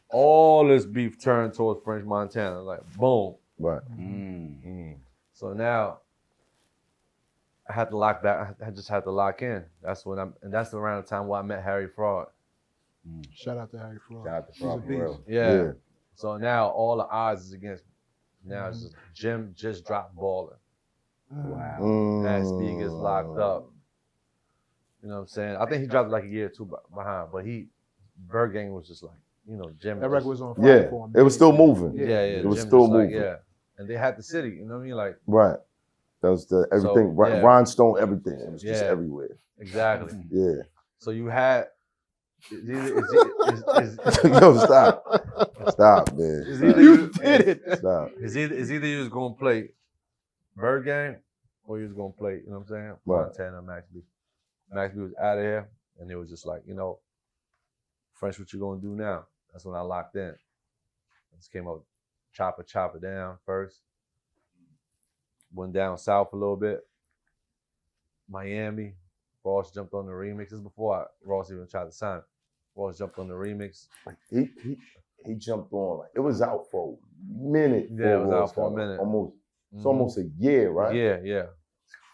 B: all this beef turned towards French Montana, like boom.
C: Right.
B: So now I had to lock back. I just had to lock in. That's that's around the time where I met Harry Fraud.
D: Shout out to Harry Fraud.
A: Shout out to
D: He's a
A: Fraud for
D: beast.
A: real.
B: Yeah. So now all the odds is against me. Now it's just Jim just dropped balling.
A: Wow.
B: Max B gets locked up. You know what I'm saying? I think he dropped like a year or two behind, but Bird Gang was just like, you know, Jim.
D: That record was on fire
C: Yeah,
D: for him.
C: it was still moving.
B: Yeah.
C: It was
B: Jim
C: still
B: just like,
C: moving.
B: yeah. And they had the city, you know what I mean? Like,
C: Right. That was the everything.
B: So, yeah.
C: Rhinestone, everything. It was just
B: Yeah.
C: everywhere.
B: exactly.
C: Yeah.
B: So you had,
C: Yo, stop. Stop, man.
B: It's either
D: You did it.
C: Stop.
B: It's either you was gonna play Bird Gang or you was gonna play, you know what I'm saying?
C: Right.
B: Montana, Max B. Max B was out of here, and it was just like, you know, French, what you gonna do now? That's when I locked in. I just came up, chopper down first. Went down south a little bit. Miami. Ross jumped on the remix. This is before Ross even tried to sign. Ross jumped on the remix.
C: He jumped on like it was out for a minute.
B: Yeah, it was
C: Ross
B: out for a
C: got
B: minute.
C: Almost. It's almost a year, right?
B: Yeah.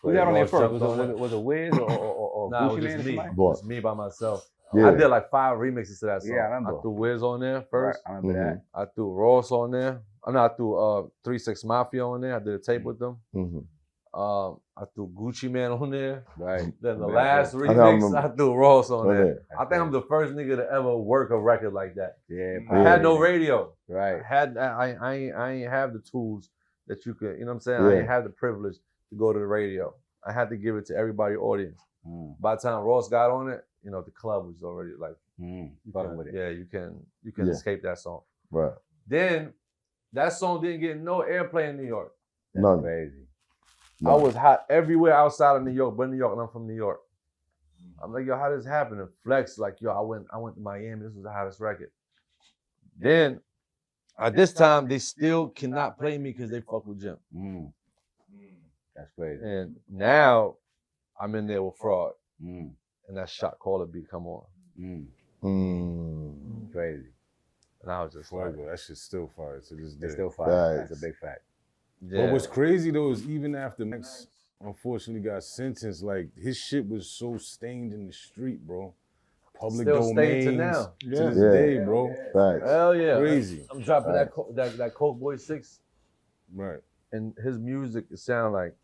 A: Who got on there
B: Ross
A: first?
B: jumped on it.
A: Was it Wiz or
B: Nah, it
A: Gucci
B: was
A: Man
B: just
A: or
B: me.
A: somebody?
C: Boy.
B: Just me by myself.
C: Yeah.
B: I did like 5 remixes to that song.
A: Yeah, I remember.
B: I threw Wiz on there first.
A: Right, I remember that.
B: I threw Ross on there. I threw 3 6 Mafia on there. I did a tape with them.
C: Mm-hmm.
B: I threw Gucci Man on there.
A: Right.
B: Then the
A: Remember
B: last
A: that.
B: remix, I threw Ross on
C: Okay.
B: there. I think I'm the first nigga to ever work a record like that.
A: Yeah.
B: I had no radio.
A: Right.
B: I ain't have the tools that you could, you know what I'm saying?
C: Yeah.
B: I ain't have the privilege to go to the radio. I had to give it to everybody audience. By the time Ross got on it, you know, the club was already like,
A: Fucking with it.
B: yeah, you can
C: Yeah.
B: escape that song.
C: Right.
B: Then that song didn't get no airplay in New York.
A: That's
C: None.
A: crazy.
B: I was hot everywhere outside of New York, but New York, and I'm from New York. I'm like, yo, how did this happen? And Flex, like, yo, I went to Miami. This was the hottest record. Then, at this time, they still cannot play me because they fuck with Jim.
A: That's crazy.
B: And now, I'm in there with Fraud. And that shot caller beat come on.
A: Crazy.
B: And I was just like,
E: That shit's still fire to this day.
A: It's still fire.
C: Facts.
A: That's a big fact.
B: yeah.
E: But what's crazy though is even after Max unfortunately got sentenced, like his shit was so stained in the street, bro. Public
B: Still stained to
E: domains
B: now.
E: to this
C: Yeah.
E: day, bro.
C: Facts.
B: Hell yeah.
E: Crazy.
B: I'm dropping that Coke Boy 6,
E: Right.
B: and his music, it sound like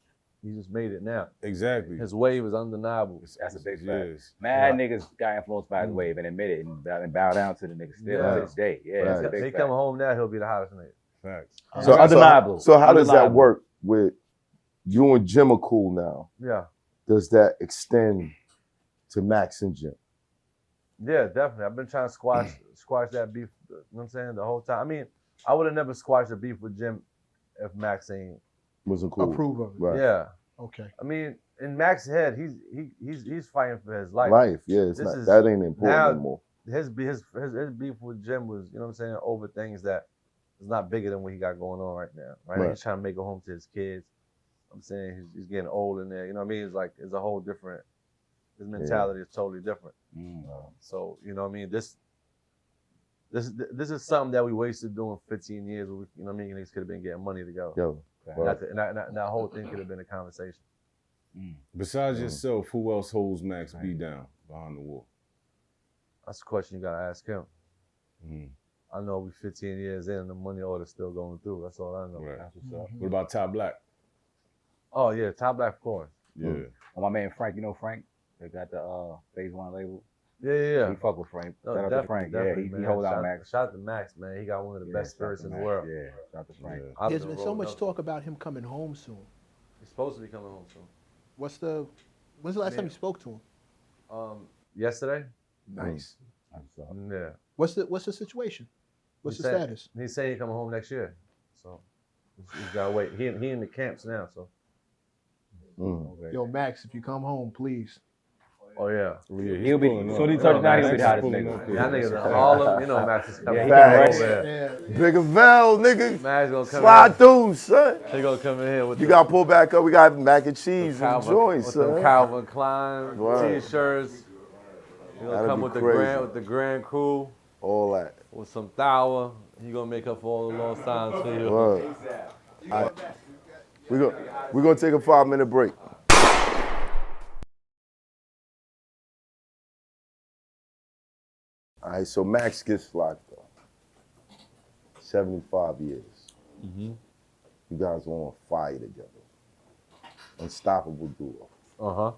B: he just made it now.
E: Exactly.
B: His wave is undeniable.
A: That's a big fact.
E: Yes.
A: Mad niggas got influenced by his wave and admit it and bow down to the niggas still
B: Yeah.
A: to this day. Yeah, that's a
C: Right.
A: big
B: He
A: fact.
B: come home now, he'll be the hottest nigga.
E: Facts.
C: So
A: undeniable.
C: So how does that
A: Undeniable.
C: work with you and Jim are cool now?
B: Yeah.
C: Does that extend to Max and Jim?
B: Yeah, definitely. I've been trying to squash that beef, you know what I'm saying, the whole time. I mean, I would have never squashed a beef with Jim if Max ain't.
C: Wasn't cool.
D: Approve of it.
C: Right.
B: Yeah.
D: Okay.
B: I mean, in Max's head, he's fighting for his life.
C: Life, yeah, it's
B: This
C: not
B: is
C: that ain't important
B: now-
C: anymore.
B: His beef with Jim was, you know what I'm saying, over things that is not bigger than what he got going on right now. Right? He's trying to make a home to his kids. I'm saying he's getting old in there. You know what I mean? It's like it's a whole different. His mentality is totally different. So you know what I mean? This is something that we wasted doing 15 years. You know what I mean? Niggas could have been getting money to go.
C: Yo,
B: And that whole thing could have been a conversation.
E: Besides yourself, who else holds Max B down behind the wall?
B: That's a question you gotta ask him. I know we 15 years in and the money order's still going through. That's all I know.
E: Right.
A: That's what's up.
E: What about Top Black?
B: Oh yeah, Top Black, of course.
E: Yeah.
A: Oh, my man Frank, you know Frank? They got the Phase 1 label.
B: Yeah.
A: We fuck with Frank.
B: No,
A: Shout out to Frank. Yeah, he
B: man.
A: hold out
B: Shout-
A: Max.
B: Shout out to Max, man. He got one of the best
A: shout out
B: spirits
A: to
B: in the
A: Max.
B: world.
A: Yeah, shout out to Frank.
E: Yeah.
B: I've
D: There's
B: been
D: been so
B: rolling
D: much
B: up.
D: talk about him coming home soon.
B: He's supposed to be coming home soon.
D: When's the last time you spoke to him?
B: Yesterday?
F: Nice.
A: That's what's up.
B: Yeah.
D: What's the situation? What's
B: He
D: the
B: said-
D: status?
B: He's saying he's coming home next year. So he's gotta wait. He in the camps now, so
A: Okay.
D: Yo, Max, if you come home, please.
B: Oh yeah.
E: Yeah,
A: He'll be
E: pulling up.
A: soon as he touches down, he'll be the
B: Max
A: hottest
E: pulling
A: nigga.
E: up here.
B: Y'all niggas in Harlem, you know Max is coming
A: Yeah, he
B: right
A: coming
B: over
A: right.
B: here.
C: Bigger Vel, nigga.
B: Max gonna come
C: Slide
B: in.
C: through, son.
B: He gonna come in here with
C: You got to pull back up. We got mac and cheese and
B: Calvin,
C: joints,
B: with them
C: son.
B: Calvin Klein
C: Right.
B: t-shirts. He gonna
C: That'd
B: come
C: be
B: with
C: crazy.
B: the grand crew
C: All that.
B: with some Thower. He gonna make up for all the lost times for you.
C: Word. All right. We're gonna take a 5-minute break. All right, so Max gets locked up. 75 years.
B: Mm-hmm.
C: You guys are on fire together. Unstoppable duo.
B: Uh-huh.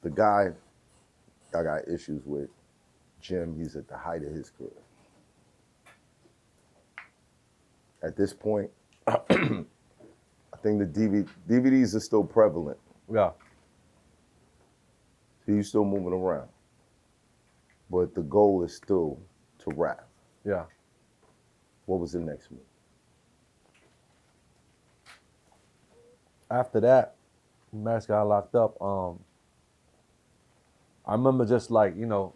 C: The guy I got issues with, Jim, he's at the height of his career. At this point, I think the DVDs are still prevalent.
B: Yeah.
C: So you're still moving around. But the goal is still to rap.
B: Yeah.
C: What was the next move?
B: After that, Max got locked up. I remember just like, you know,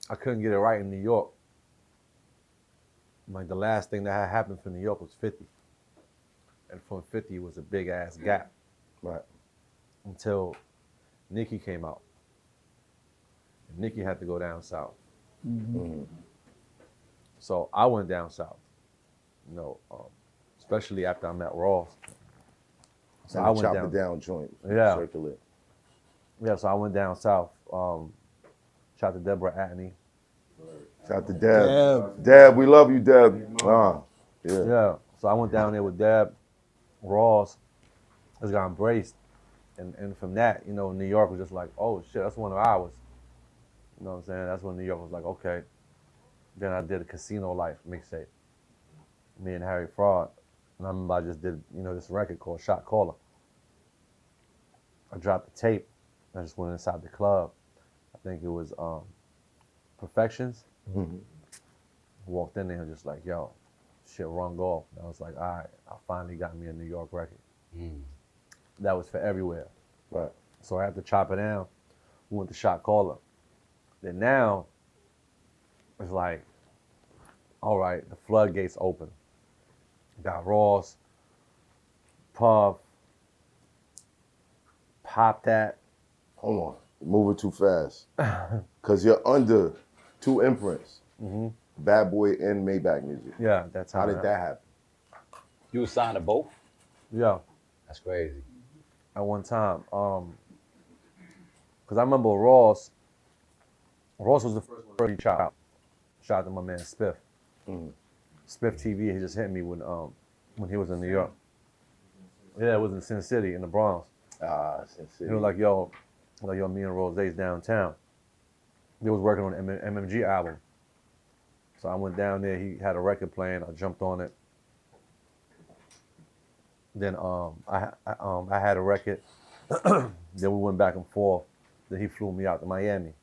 B: I couldn't get it right in New York. Like the last thing that had happened for New York was 50. And from 50 was a big ass gap.
C: Right.
B: Until Nicki came out. And Nicki had to go down south.
C: Mm-hmm.
B: So I went down south. You know, especially after I met Ross. So
C: And
B: I
C: the
B: went
C: chop
B: down.
C: it down joint.
B: Yeah.
C: Circulate.
B: Yeah, so I went down south. Shout out to Deborah Atney.
C: Shout out to Deb. Deb, we love you, Deb. Yeah.
B: Yeah. So I went down there with Deb, Ross, just got embraced. And from that, you know, New York was just like, oh shit, that's one of ours. You know what I'm saying? That's when New York was like, okay. Then I did a Casino Life mixtape. Me and Harry Fraud. And I remember I just did, you know, this record called Shot Caller. I dropped the tape. I just went inside the club. I think it was Perfections.
C: Mm-hmm.
B: Walked in there and just like, yo, shit rung off. And I was like, all right, I finally got me a New York record. That was for everywhere.
C: Right.
B: So I had to chop it down. We went to Shot Caller. Then now, it's like, all right, the floodgates open. Got Ross, Puff, Pop That.
C: Hold on. You're moving too fast. Because you're under 2 imprints.
B: Mm-hmm.
C: Bad Boy and Maybach Music.
B: Yeah, that's
C: How did that happen?
A: You was signed to both?
B: Yeah.
A: That's crazy.
B: At one time. Because I remember Ross was the first one he shot. Shout out to my man Spiff. Spiff TV, he just hit me when he was in New York. Yeah, it was in Sin City in the Bronx.
C: Sin City.
B: He was like, yo, me and Rose's downtown. They was working on an MMG album. So I went down there, he had a record playing, I jumped on it. Then I had a record. Then we went back and forth. Then he flew me out to Miami.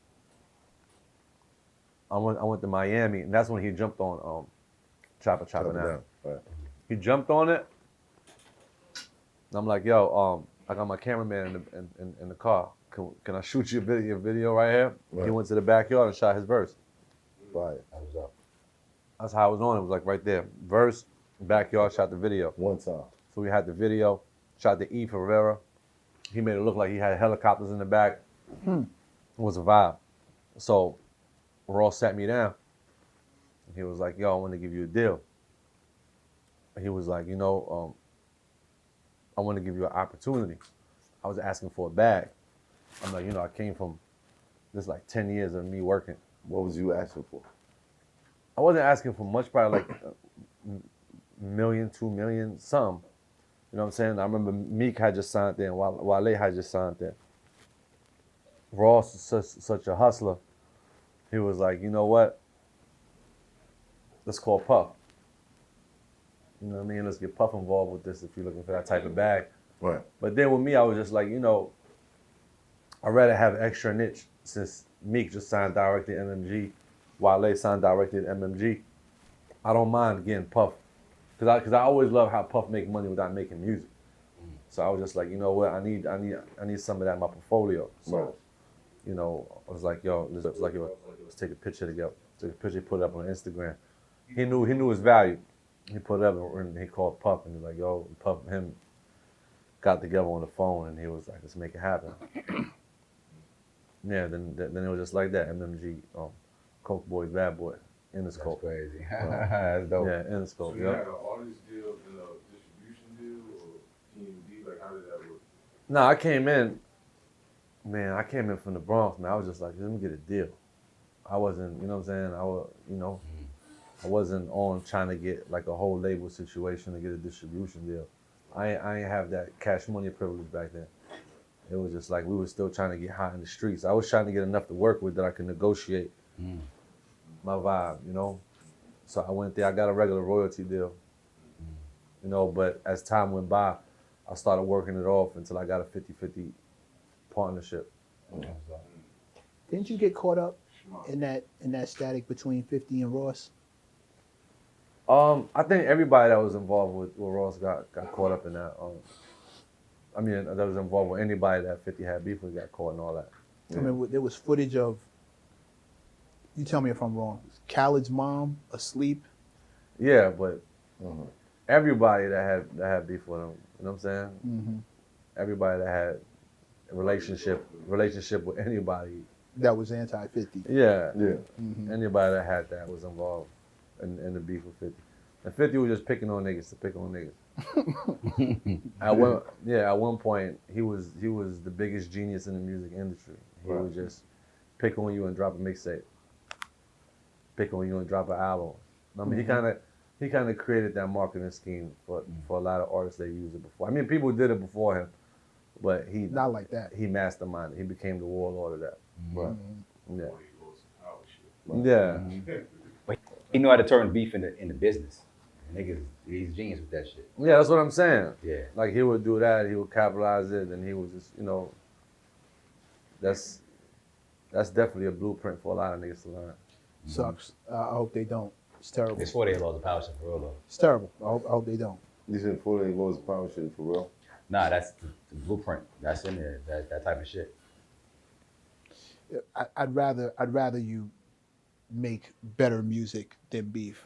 B: I went to Miami, and that's when he jumped on Chopper Now.
C: Right.
B: He jumped on it. And I'm like, yo, I got my cameraman in the car. Can I shoot you a video right here?
C: Right.
B: He went to the backyard and shot his verse.
C: Right.
B: That's how I was on. It was like right there. Verse, backyard, shot the video.
C: One time.
B: So we had the video, shot the E for Rivera. He made it look like he had helicopters in the back. It was a vibe. So Ross sat me down. He was like, yo, I want to give you a deal. He was like, you know, I want to give you an opportunity. I was asking for a bag. I'm like, you know, I came from this like 10 years of me working.
C: What was you asking for?
B: I wasn't asking for much, probably like $1 million, $2 million, some. You know what I'm saying? I remember Meek had just signed there and Wale had just signed there. Ross is such a hustler. He was like, you know what? Let's call Puff. You know what I mean? Let's get Puff involved with this if you're looking for that type of bag.
C: Right.
B: But then with me, I was just like, you know, I'd rather have an extra niche since Meek just signed directly to MMG, Wale signed directly to MMG. I don't mind getting Puff. Because I always love how Puff make money without making music. So I was just like, you know what, I need some of that in my portfolio. So,
C: Right.
B: you know, I was like, yo, let's take a picture together. Took a picture, put it up on Instagram. He knew his value. He put it up and he called Puff and he was like, yo, Puff and him got together on the phone and he was like, let's make it happen. Yeah, then it was just like that. MMG, Coke Boy, Bad Boy, Interscope.
A: That's crazy. That's dope.
B: Yeah, Interscope.
F: So you
B: Yeah.
F: had an artist deal and a distribution deal, or TMD? Like, how did that work?
B: No, I came in from the Bronx, man. I was just like, let me get a deal. I wasn't, you know what I'm saying? I wasn't on trying to get like a whole label situation to get a distribution deal. I ain't have that cash money privilege back then. It was just like we were still trying to get hot in the streets. I was trying to get enough to work with that I could negotiate my vibe, you know? So I went there, I got a regular royalty deal, you know, but as time went by, I started working it off until I got a 50-50 partnership.
D: Didn't you get caught up in that static between 50 and Ross?
B: I think everybody that was involved with Ross got caught up in that. I mean, that was involved with anybody that 50 had beef with got caught and all that.
D: I mean, there was footage of, you tell me if I'm wrong, Khaled's mom asleep.
B: Yeah, but everybody that had beef with him, you know what I'm saying?
D: Mm-hmm.
B: Everybody that had a relationship with anybody.
D: That was anti-50.
B: Yeah.
D: Mm-hmm.
B: Anybody that had that was involved in the beef with 50. And 50 was just picking on niggas to pick on niggas. At one point, he was the biggest genius in the music industry. He would just pick on you and drop a mixtape. Pick on you and drop an album. I mean, he kind of created that marketing scheme for a lot of artists that used it before. I mean, people did it before him, but he
D: Not like that.
B: He masterminded. He became the warlord of that.
C: Right.
B: Yeah. Yeah.
A: But he knew how to turn beef into business. Niggas, he's a genius with that shit.
B: Yeah, that's what I'm saying.
A: Yeah.
B: Like he would do that, he would capitalize it, and he was just, you know, that's definitely a blueprint for a lot of niggas to learn.
D: Sucks. I hope they don't. It's terrible.
A: It's 48 laws of power shit for real though.
D: It's terrible. I hope they don't.
C: You said 48 laws of power shit for real?
A: Nah, that's the blueprint. That's in there. That type of shit.
D: I'd rather you make better music than beef.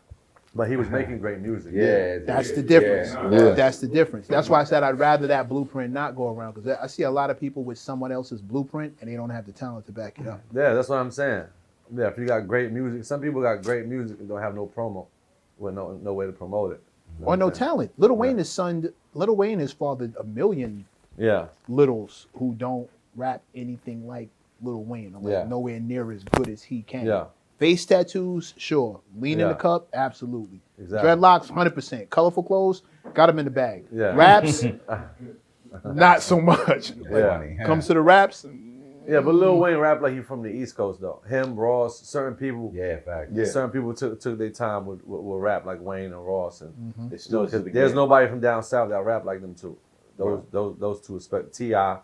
B: But he was making great music.
A: Yeah.
D: That's the difference.
C: Yeah.
D: That's the difference. That's why I said I'd rather that blueprint not go around, because I see a lot of people with someone else's blueprint and they don't have the talent to back it up.
B: Yeah, that's what I'm saying. Yeah, if you got great music, some people got great music and don't have no promo, with no way to promote it. You know
D: Or no
B: what I'm saying?
D: talent. Lil Wayne has fathered a million
B: Yeah.
D: littles who don't rap anything like Lil Wayne, or like nowhere near as good as he can.
B: Yeah.
D: Face tattoos, sure. Lean in the cup, absolutely.
B: Exactly.
D: Dreadlocks, 100%. Colorful clothes, got him in the bag.
B: Yeah.
D: Raps, not so much.
B: Yeah.
D: Comes to the raps,
B: Yeah, but Lil Wayne rap like he from the East Coast though. Him, Ross, certain people.
A: Yeah, fact.
C: Yeah.
B: Certain people took their time with rap like Wayne and Ross, and
C: They still
B: because there's nobody from down south that rap like them too. Those two, especially T.I.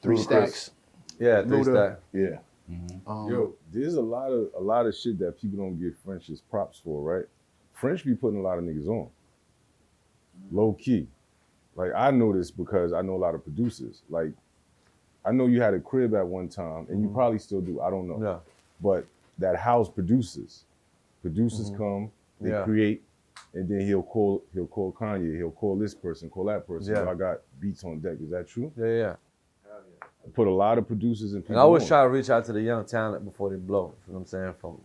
D: Three
C: Ludacris.
D: Stacks.
B: Yeah, Three
D: Luda.
B: Stack.
C: Yeah.
E: Yo, there's a lot of shit that people don't give French's props for, right? French be putting a lot of niggas on. Low key. Like I know this because I know a lot of producers. Like I know you had a crib at one time, and you probably still do. I don't know.
B: Yeah.
E: But that house producers. Producers come, they create, and then he'll call Kanye, he'll call this person, call that person.
B: Yeah.
E: So I got beats on deck. Is that true?
B: Yeah.
E: Put a lot of producers and people.
B: And I always
E: on.
B: try to reach out to the young talent before they blow. You know what I'm saying? From,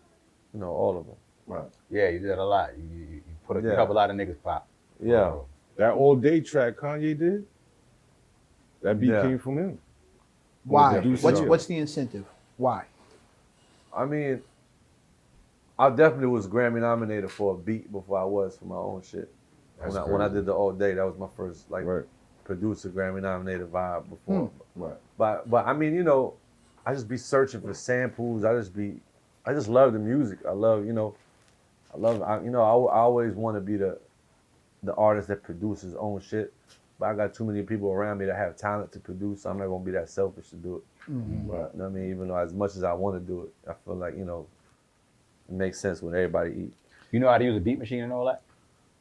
B: all of them.
C: Right.
A: Yeah, you did that a lot. You you help a lot of niggas pop.
B: Yeah.
E: That All Day track Kanye did, that beat came from him.
D: Why?
E: Producer.
D: What's the incentive? Why?
B: I mean, I definitely was Grammy nominated for a beat before I was for my own shit. When I did the All Day, that was my first producer Grammy nominated vibe before.
C: Right.
B: But I mean, I just be searching for samples. I just love the music. I always want to be the artist that produces his own shit. But I got too many people around me that have talent to produce, so I'm not gonna be that selfish to do it.
D: Mm-hmm.
B: Right. You know what I mean? Even though as much as I want to do it, I feel like, it makes sense when everybody eat.
A: You know how to use a beat machine and all that?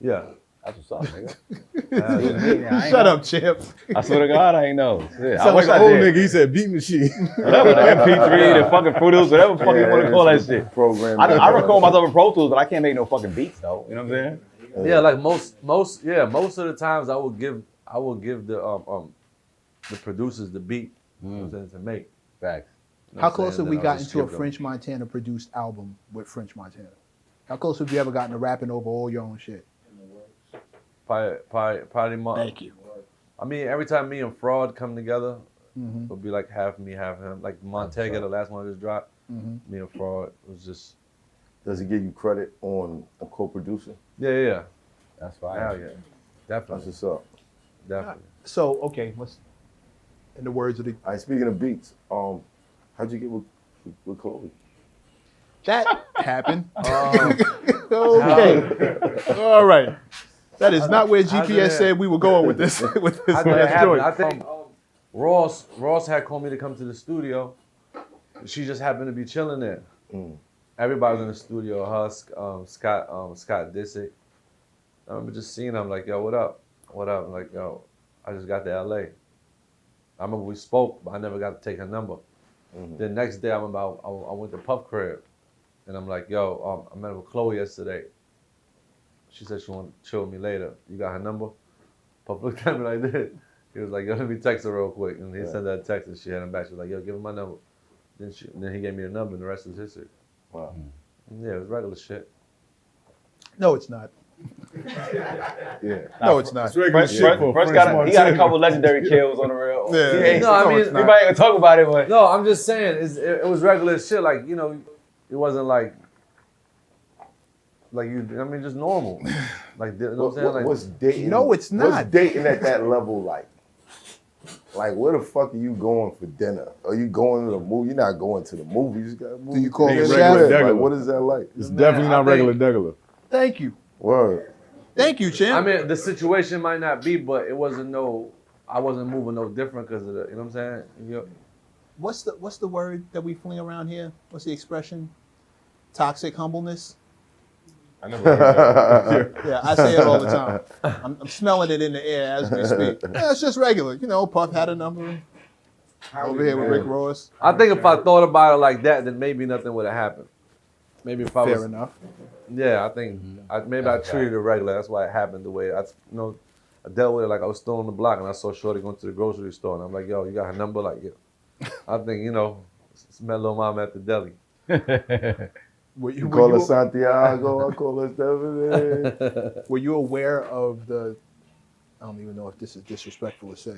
B: Yeah.
A: That's what's up, nigga.
D: Shut up, Chip.
A: I swear to God, I ain't know. Shit, I
E: Sound
A: wish
E: like
A: I
E: an old
A: did.
E: nigga. He said beat machine.
A: Whatever, the MP3, the fucking Fruit Loops, whatever the fuck you want to call that shit.
C: Program.
A: I record myself in Pro Tools, but I can't make no fucking beats though. You know what I'm saying?
B: Yeah, like most of the times I will give the producers the beat to make.
A: Facts.
B: You know
D: How
B: what I'm
D: close
B: saying?
D: have we
B: Then I'll
D: gotten
B: just
D: to a
B: skip them.
D: French Montana produced album with French Montana? How close have you ever gotten to rapping over all your own shit?
B: Probably more.
D: Thank you.
B: I mean, every time me and Fraud come together,
D: Mm-hmm.
B: it'll be like half me, half him. Like Montega, the last one I just dropped,
D: Mm-hmm.
B: me and Fraud was just
C: Does he give you credit on a co-producer?
B: yeah.
A: That's fine.
B: Hell yeah,
C: That's
B: definitely,
C: what's up.
B: definitely.
D: So, okay, let's, in the words of the,
C: All right, speaking of beats, how'd you get with Chloe?
D: that happened. Okay. All right. That is not where
B: How did
D: GPS
B: it-
D: said we were going with this, with this
B: How did that
D: last
B: happen?
D: joint.
B: I think Ross had called me to come to the studio. She just happened to be chilling there. Everybody was in the studio. Her, Scott Disick. I remember just seeing him like, yo, what up? What up? I'm like, yo, I just got to LA. I remember we spoke, but I never got to take her number. The next day, I went to Puff crib, and I'm like, yo, I met with Chloe yesterday. She said she wanted to chill with me later. You got her number? Puff looked at me like this. He was like, yo, let me text her real quick. And he sent her a text, and she had him back. She was like, yo, give him my number. Then he gave me the number, and the rest is history.
C: Wow.
B: Yeah, it was regular shit.
D: No, it's not.
C: Yeah.
D: No, it's not.
E: It's regular shit for
A: First
E: French
A: he got a
E: Montana.
A: couple legendary kills on the real.
D: Yeah.
B: No, I mean,
D: it's
A: we
D: not.
A: might even talk about it, but
B: No, I'm just saying, it was regular shit. Like, you know, it wasn't like you, I mean, just normal. Like, you know what I'm saying? Like,
C: What's dating?
D: No, it's
C: What's
D: not.
C: dating at that level like? Like, where the fuck are you going for dinner? Are you going to the movie? You're not going to the movies.
D: Do you call
C: dinner
D: it
C: anywhere.
E: chef?
C: Like, what is that like?
E: It's definitely
B: I
E: not
B: think-
E: regular degular.
D: Thank you.
C: Word.
D: Thank you, Chim.
B: I mean, the situation might not be, but it wasn't I wasn't moving no different because of the, you know what I'm saying?
D: What's the word that we fling around here? What's the expression? Toxic humbleness.
E: I never heard that.
D: Yeah, I say it all the time. I'm smelling it in the air as we speak. Yeah, it's just regular. You know, Puff had a number over here with Rick Ross.
B: I think if I thought about it like that, then maybe nothing would have happened. Maybe if I
D: Fair
B: was,
D: enough.
B: yeah, I think maybe I treated it regular. That's why it happened the way I dealt with it like I was still on the block and I saw Shorty going to the grocery store and I'm like, yo, you got her number? Like, yeah. I think, met little mama at the deli.
C: You call her Santiago, I call her Stephanie.
D: Were you aware of the, I don't even know if this is disrespectful to say.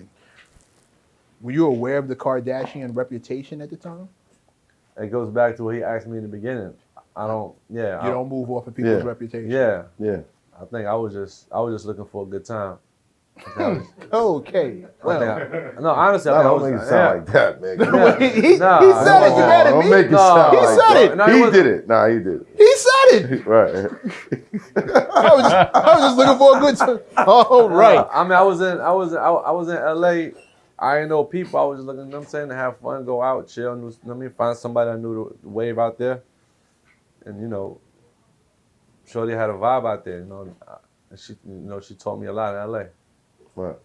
D: Were you aware of the Kardashian reputation at the time?
B: It goes back to what he asked me in the beginning. You
D: don't move off of people's
C: Yeah.
D: reputation.
B: Yeah.
C: Yeah.
B: I think I was just looking for a good time.
D: Okay. Well,
B: No, honestly,
C: I
B: I
C: don't
B: think
C: make it sound like that, man.
D: he
B: Nah,
D: said it. You mad at
C: Don't
D: me?
C: make it
B: No.
C: sound
D: He
C: like
D: said
C: that.
D: it.
B: No,
C: He
B: wasn't-
C: did it. Nah, he did it.
D: He said it.
C: Right.
D: I was just looking for a good time. All right.
B: I mean, I was in LA. I didn't know people. I was just looking, you know what I'm saying, to have fun, go out, chill, you know what I mean, find somebody I knew the wave out there. And, Shorty had a vibe out there, and she taught me a lot in LA.
C: Right.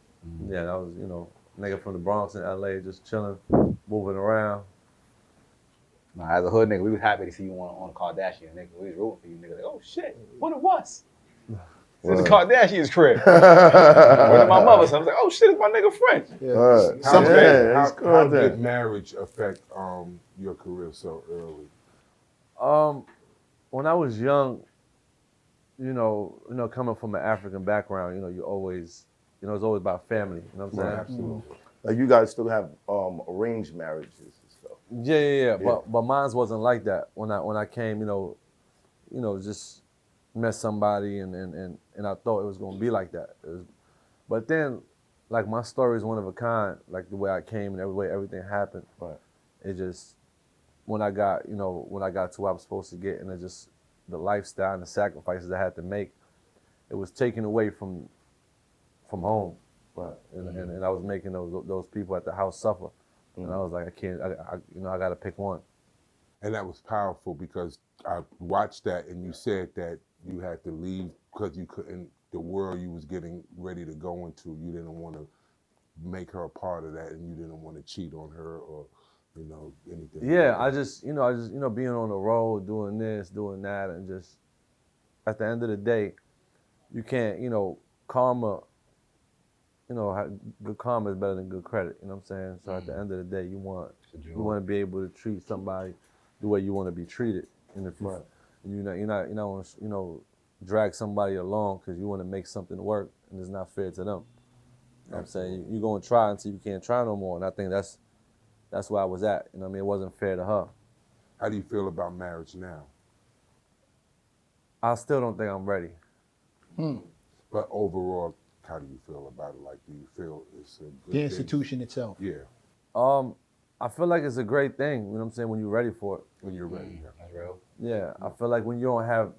B: Yeah, that was, nigga from the Bronx in LA, just chilling, moving around.
A: nah, as a hood nigga, we was happy to see you on Kardashian, nigga. We was rooting for you, nigga. Like, oh shit, what it was? It's Kardashian's crib. Went to my mother's. I was like, oh shit, it's my nigga French.
C: Right.
F: How did marriage affect your career so early?
B: When I was young, coming from an African background, you always, it's always about family. You know what I'm saying?
C: Right.
F: Absolutely.
C: Like, you guys still have arranged marriages and stuff.
B: Yeah. But mine wasn't like that. When I came, just met somebody and I thought it was gonna be like that. But then, like, my story is one of a kind. Like the way I came and the way everything happened.
C: Right.
B: It just when I got to where I was supposed to get, and it just the lifestyle and the sacrifices I had to make, it was taken away from home.
C: Right.
B: And I was making those people at the house suffer. And I was like, I got to pick one.
F: And that was powerful because I watched that and you said that you had to leave because you couldn't the world you was getting ready to go into, you didn't want to make her a part of that, and you didn't want to cheat on her or, you know, anything.
B: Yeah, I just being on the road, doing this, doing that, and just at the end of the day, you can't, karma. Good karma is better than good credit. You know what I'm saying? So at the end of the day, you want to be able to treat somebody the way you want to be treated, and if you're not drag somebody along because you want to make something work and it's not fair to them. You know what I'm saying? You're going to try until you can't try no more. And I think that's where I was at. You know what I mean? It wasn't fair to her.
F: How do you feel about marriage now?
B: I still don't think I'm ready.
F: But overall, how do you feel about it? Like, do you feel it's a good
D: The institution itself.
F: Yeah.
B: I feel like it's a great thing, you know what I'm saying, when you're ready for it.
F: When you're ready.
A: That's real.
B: Yeah, I feel like when you don't have,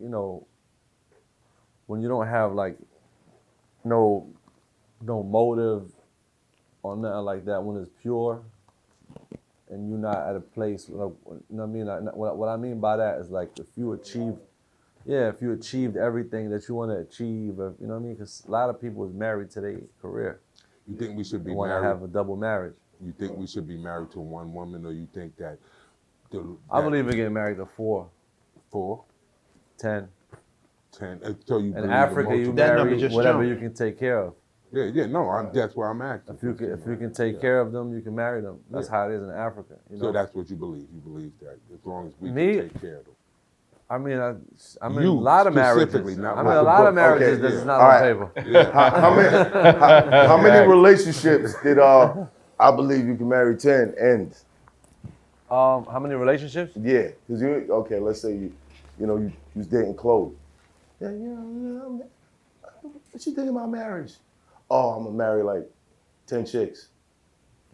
B: when you don't have like no motive or nothing like that, when it's pure and you're not at a place, like, you know what I mean? Like, what I mean by that is like if you achieved everything that you want to achieve, you know what I mean? Because a lot of people is married to their career.
F: You think we should be
B: want to have a double marriage.
F: You think we should be married to one woman, or you think that...
B: I believe in getting married to 4.
F: 4?
B: 10.
F: 10. Until you
B: in Africa, you marry whatever you can take care of.
F: That's where I'm at.
B: If you can take care of them, you can marry them. That's how it is in Africa.
F: So that's what you believe. You believe that as long as we can take care of them.
B: I mean, a lot of marriages. This is not
C: All
B: on
C: right.
B: paper.
C: Yeah. How many relationships did I believe you can marry 10 end?
B: How many relationships?
C: Yeah, because let's say you was dating Chloe. Yeah, what you think about marriage? Oh, I'm gonna marry like 10 chicks.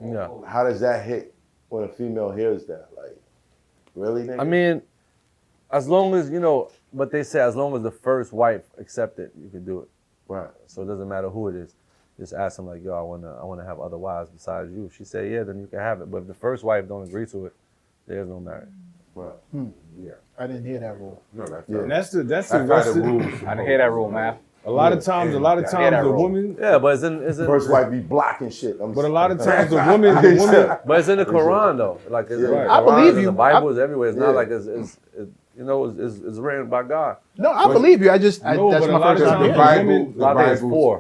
B: Yeah.
C: How does that hit when a female hears that? Like, really, nigga?
B: I mean, as long as, but they say as long as the first wife accepts it, you can do it.
C: Right.
B: So it doesn't matter who it is. Just ask them like, yo, I wanna have other wives besides you. If she say yeah, then you can have it. But if the first wife don't agree to it, there's no marriage.
C: Right.
F: Yeah.
D: I didn't hear that rule.
F: No, that's
E: And that's the
F: rules.
A: I didn't hear that rule, man.
E: A lot of times, the woman.
B: Yeah, but it's in
C: first wife be blocking shit.
E: But a lot of times the woman.
B: But it's in the Quran though. Like it's in the Quran,
D: I believe you.
B: The Bible is everywhere. It's not like it's written by God.
D: No, I believe you. That's my first time hearing it.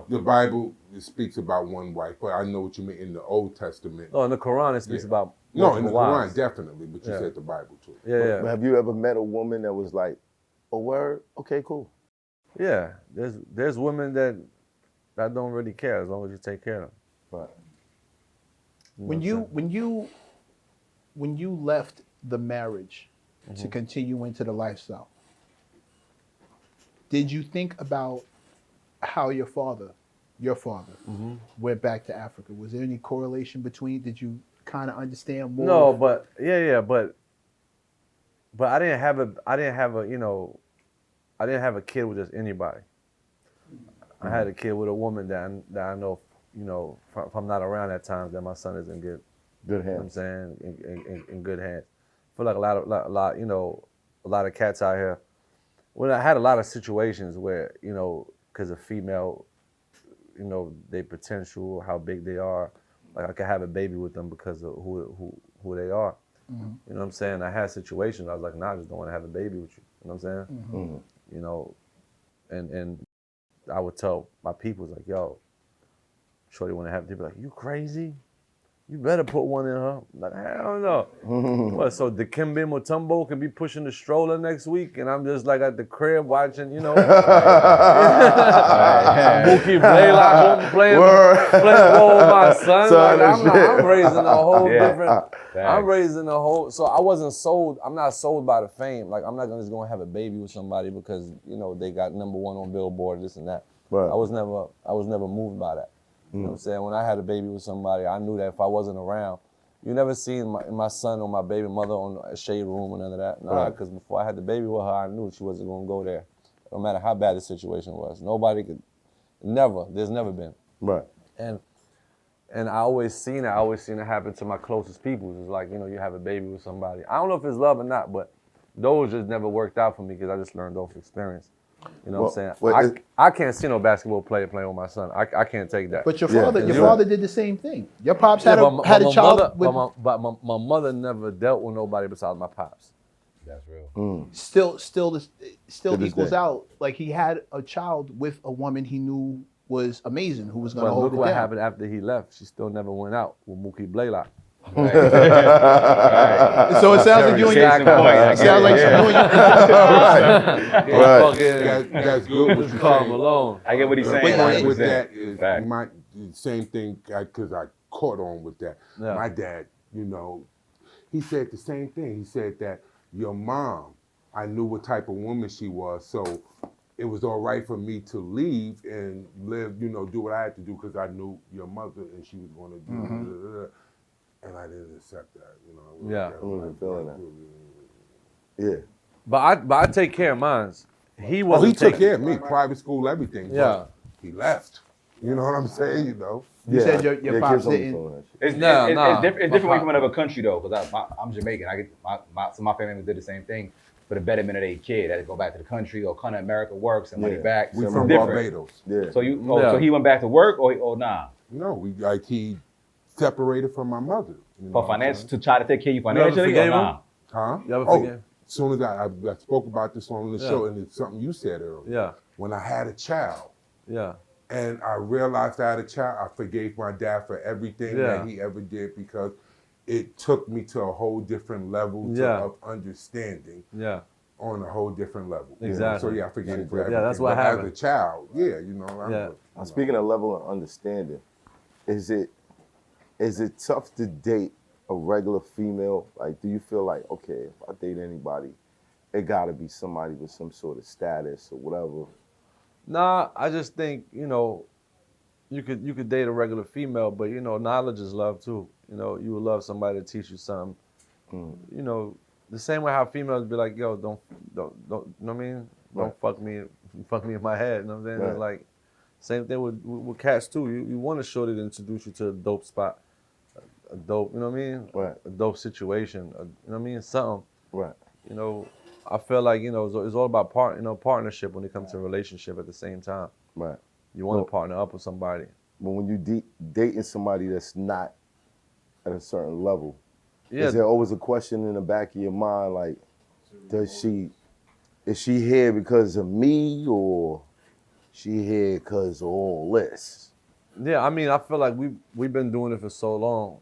F: The Bible speaks about one wife, but I know what you mean in the Old Testament.
B: No, in the Quran it speaks about
F: in the
B: wives.
F: Quran definitely, but you said the Bible too.
B: Yeah.
C: But have you ever met a woman that was like, "Oh, word, okay, cool"?
B: Yeah, there's women that don't really care as long as you take care of them.
C: Right.
D: When you left the marriage to continue into the lifestyle, did you think about how your father went back to Africa? Was there any correlation between? Did you kind of understand more?
B: No, but but I didn't have a kid with just anybody. I had a kid with a woman that I know, if I'm not around at times, that my son is in good hands. You know what I'm saying? In good hands. I feel like a lot of cats out here. Well, I had a lot of situations where, because of female, their potential, how big they are, like I could have a baby with them because of who they are. Mm-hmm. You know what I'm saying? I had situations I was like, nah, I just don't want to have a baby with you. You know what I'm saying? Mm-hmm. And I would tell my people, like, yo, shorty want to have, they'd be like, you crazy? You better put one in her. I'm like, hell no. What, so the Kimbe Mutombo can be pushing the stroller next week and I'm just like at the crib watching, Mookie Blaylock playing ball with my son. Like, I'm raising a whole different, so I wasn't sold, I'm not sold by the fame. Like I'm not just gonna have a baby with somebody because, they got #1 on Billboard, this and that. Right. I was never moved by that. You know what I'm saying? When I had a baby with somebody, I knew that if I wasn't around, you never seen my son or my baby mother on a shade room or none of that. Nah, because before I had the baby with her, I knew she wasn't gonna go there. No matter how bad the situation was. Nobody could, there's never been.
C: Right.
B: And I always seen it happen to my closest people. It's like, you have a baby with somebody. I don't know if it's love or not, but those just never worked out for me because I just learned off experience. You know what I'm saying? I can't see no basketball player playing with my son. I can't take that.
D: But your father did the same thing. Your pops had a child with.
B: But my mother never dealt with nobody besides my pops.
A: That's real.
D: Still equals out. Like he had a child with a woman he knew was amazing, who was going to hold it down.
B: Look what happened after he left. She still never went out with Mookie Blaylock.
A: Right.
D: So it sounds like you and your sounds like
F: That's good. What you
B: Carl Malone.
A: I get what he's saying.
F: With that is my same thing because I caught on with that.
B: Yeah.
F: My dad, you know, he said the same thing. He said that your mom, I knew what type of woman she was, so it was all right for me to leave and live, you know, do what I had to do because I knew your mother and she was going to do and I didn't accept that, you know.
C: I wasn't feeling that. Yeah.
B: But I take care of mine. He wasn't.
F: He took care of me, private school, everything.
B: Yeah.
F: He left. You know what I'm saying? You know.
D: You said your pops didn't.
A: It's different when you come out of a country though, because I'm Jamaican. I get my family did the same thing for the betterment of their kid. They had to go back to the country or come to America, work, send money back.
F: We from Barbados.
C: Yeah.
A: So so he went back to work or nah?
F: No, he separated from my mother. You know
A: For financial to try to take care of you financially or nah?
F: Huh?
B: You ever forget?
F: As soon as I spoke about this on the show, and it's something you said earlier.
B: Yeah.
F: When I had a child.
B: Yeah.
F: And I realized I had a child, I forgave my dad for everything that he ever did because it took me to a whole different level of understanding.
B: Yeah.
F: On a whole different level.
B: Exactly.
F: So I forgave him for everything.
B: Yeah, that's what happened.
F: As a child, you know.
C: Speaking of level of understanding, is it tough to date a regular female? Like, do you feel like, okay, if I date anybody, it gotta be somebody with some sort of status or whatever?
B: Nah, I just think, you know, you could date a regular female, but you know, knowledge is love too. You know, you would love somebody to teach you something. You know, the same way how females be like, yo, don't you know what I mean? Don't fuck me in my head. You know what I'm saying?
C: Right.
B: It's like same thing with cats too. You want to shorty to introduce you to a dope spot, a dope, you know what I mean?
C: Right.
B: A dope situation, you know what I mean? Something.
C: Right.
B: You know, I feel like, you know, it's all about partnership when it comes to a relationship at the same time.
C: Right.
B: You want to partner up with somebody.
C: But when you dating somebody that's not at a certain level,
B: Yeah.
C: is there always a question in the back of your mind, like, is she here because of me or she here because of all this?
B: Yeah, I mean, I feel like we've been doing it for so long.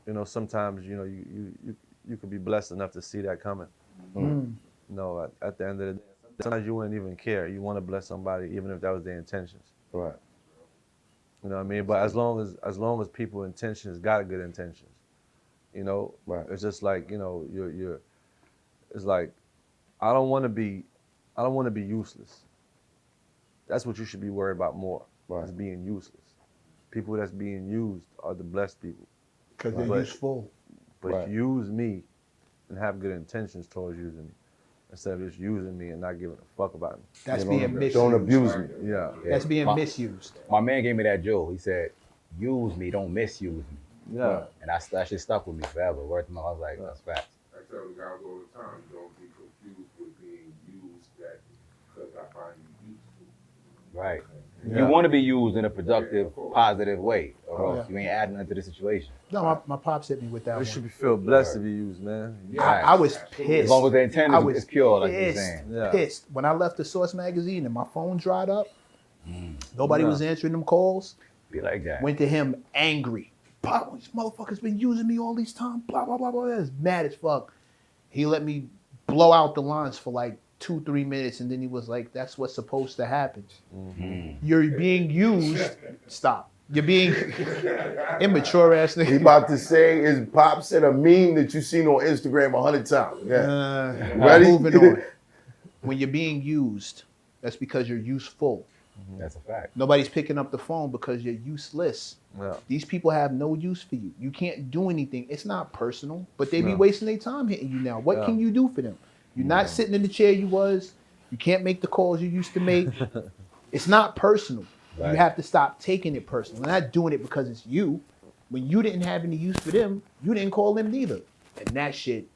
B: You know, sometimes, you know, you could be blessed enough to see that coming. You know, at the end of the day, sometimes you wouldn't even care. You want to bless somebody, even if that was their intentions.
C: Right.
B: You know what I mean? But as long as people's intentions got good intentions, you know,
C: right.
B: It's just like, you know, it's like, I don't want to be useless. That's what you should be worried about more.
C: Right.
B: Is being useless. People that's being used are the blessed people.
D: Because they're useful.
B: But use me and have good intentions towards using me, instead of just using me and not giving a fuck about me.
D: That's being misused.
C: Don't abuse me.
B: Yeah.
D: That's being misused.
A: My man gave me that joke. He said, use me, don't misuse me.
B: Yeah.
A: And that shit stuck with me forever. Word to mouth, I was like, that's facts.
F: I tell the guys all the time, don't be confused with being used because I find you useful.
A: Right.
B: Yeah.
A: You want to be used in a productive, positive way, or else you ain't adding into the situation.
D: No, my pops hit me with that
B: You
D: one.
B: should feel blessed to be used, man.
D: I was pissed.
A: As long as the intent is pure, like you're
D: pissed,
A: saying.
B: Yeah.
D: pissed. When I left the Source magazine and my phone dried up, nobody was answering them calls.
A: Be like that.
D: Went to him angry. Pop, this motherfucker's been using me all these time. Blah, blah, blah, blah. I was mad as fuck. He let me blow out the lines for like 2-3 minutes, and then he was like, that's what's supposed to happen. You're being used. Stop. You're being immature ass nigga.
C: He about to say his pop said a meme that you seen on Instagram 100 times. Yeah. Ready?
D: Moving on. When you're being used, that's because you're useful.
A: That's a fact.
D: Nobody's picking up the phone because you're useless.
B: Yeah.
D: These people have no use for you. You can't do anything. It's not personal, but they be wasting their time hitting you now. What can you do for them? You're not sitting in the chair you was. You can't make the calls you used to make. It's not personal. Right. You have to stop taking it personal. They're not doing it because it's you. When you didn't have any use for them, you didn't call them neither. And that shit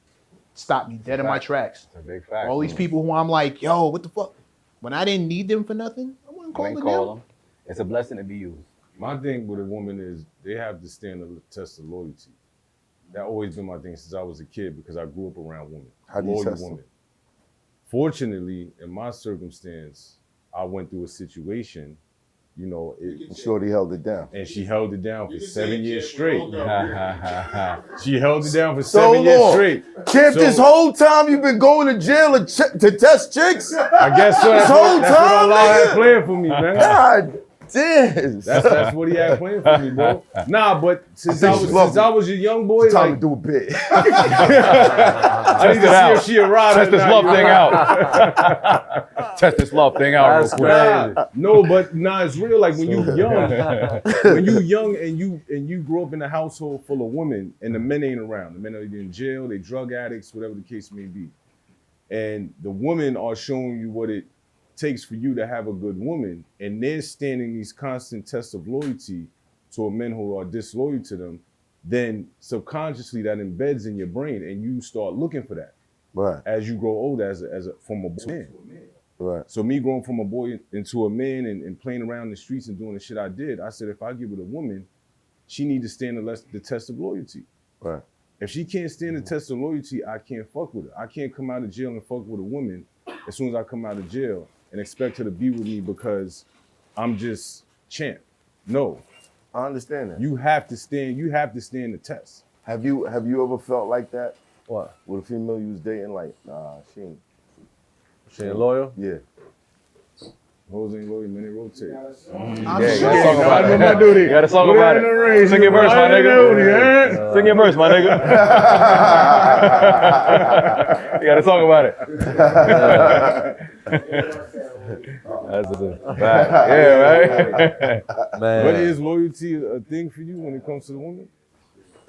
D: stopped me dead in my tracks.
A: That's a big fact.
D: All these people who I'm like, yo, what the fuck? When I didn't need them for nothing, I wouldn't call them.
A: It's a blessing to be used.
E: My thing with a woman is they have to stand the test of loyalty. That always been my thing since I was a kid because I grew up around women.
C: How do you test them?
E: Fortunately, in my circumstance, I went through a situation, you know,
C: Shorty held it down.
E: And she held it down for 7 years straight. She held it down for 7 years straight.
C: Champ, this whole time you've been going to jail to test chicks?
E: I guess so. That's what Allah had planned for me, man.
C: God damn.
E: That's what he had planned for me, bro. Nah, but since I was a young boy,
C: it's time to do a bit.
E: I need to see if she arrived.
A: Test this love thing out. Test this love thing out real quick.
E: No, but it's real. Like when you young, and you grow up in a household full of women, and the men ain't around. The men are either in jail, they drug addicts, whatever the case may be, and the women are showing you what it takes for you to have a good woman, and they're standing these constant tests of loyalty to a men who are disloyal to them, then subconsciously that embeds in your brain, and you start looking for that.
C: Right.
E: As you grow older, from a man.
C: Right.
E: So me growing from a boy into a man and playing around the streets and doing the shit I did, I said if I get with a woman, she need to stand the test of loyalty.
C: Right.
E: If she can't stand the test of loyalty, I can't fuck with her. I can't come out of jail and fuck with a woman as soon as I come out of jail and expect her to be with me because I'm just champ. No.
C: I understand that.
E: You have to stand the test.
C: Have you ever felt like that?
B: What?
C: With a female you was dating, like, nah, she ain't
B: loyal?
C: Yeah.
E: Hoes ain't loyal, man, they rotate.
A: You gotta talk about it. Sing your verse, my nigga. Sing your verse, my nigga. You gotta talk about it. That's a fact. Yeah, right?
B: Man.
E: But is loyalty a thing for you when it comes to the woman?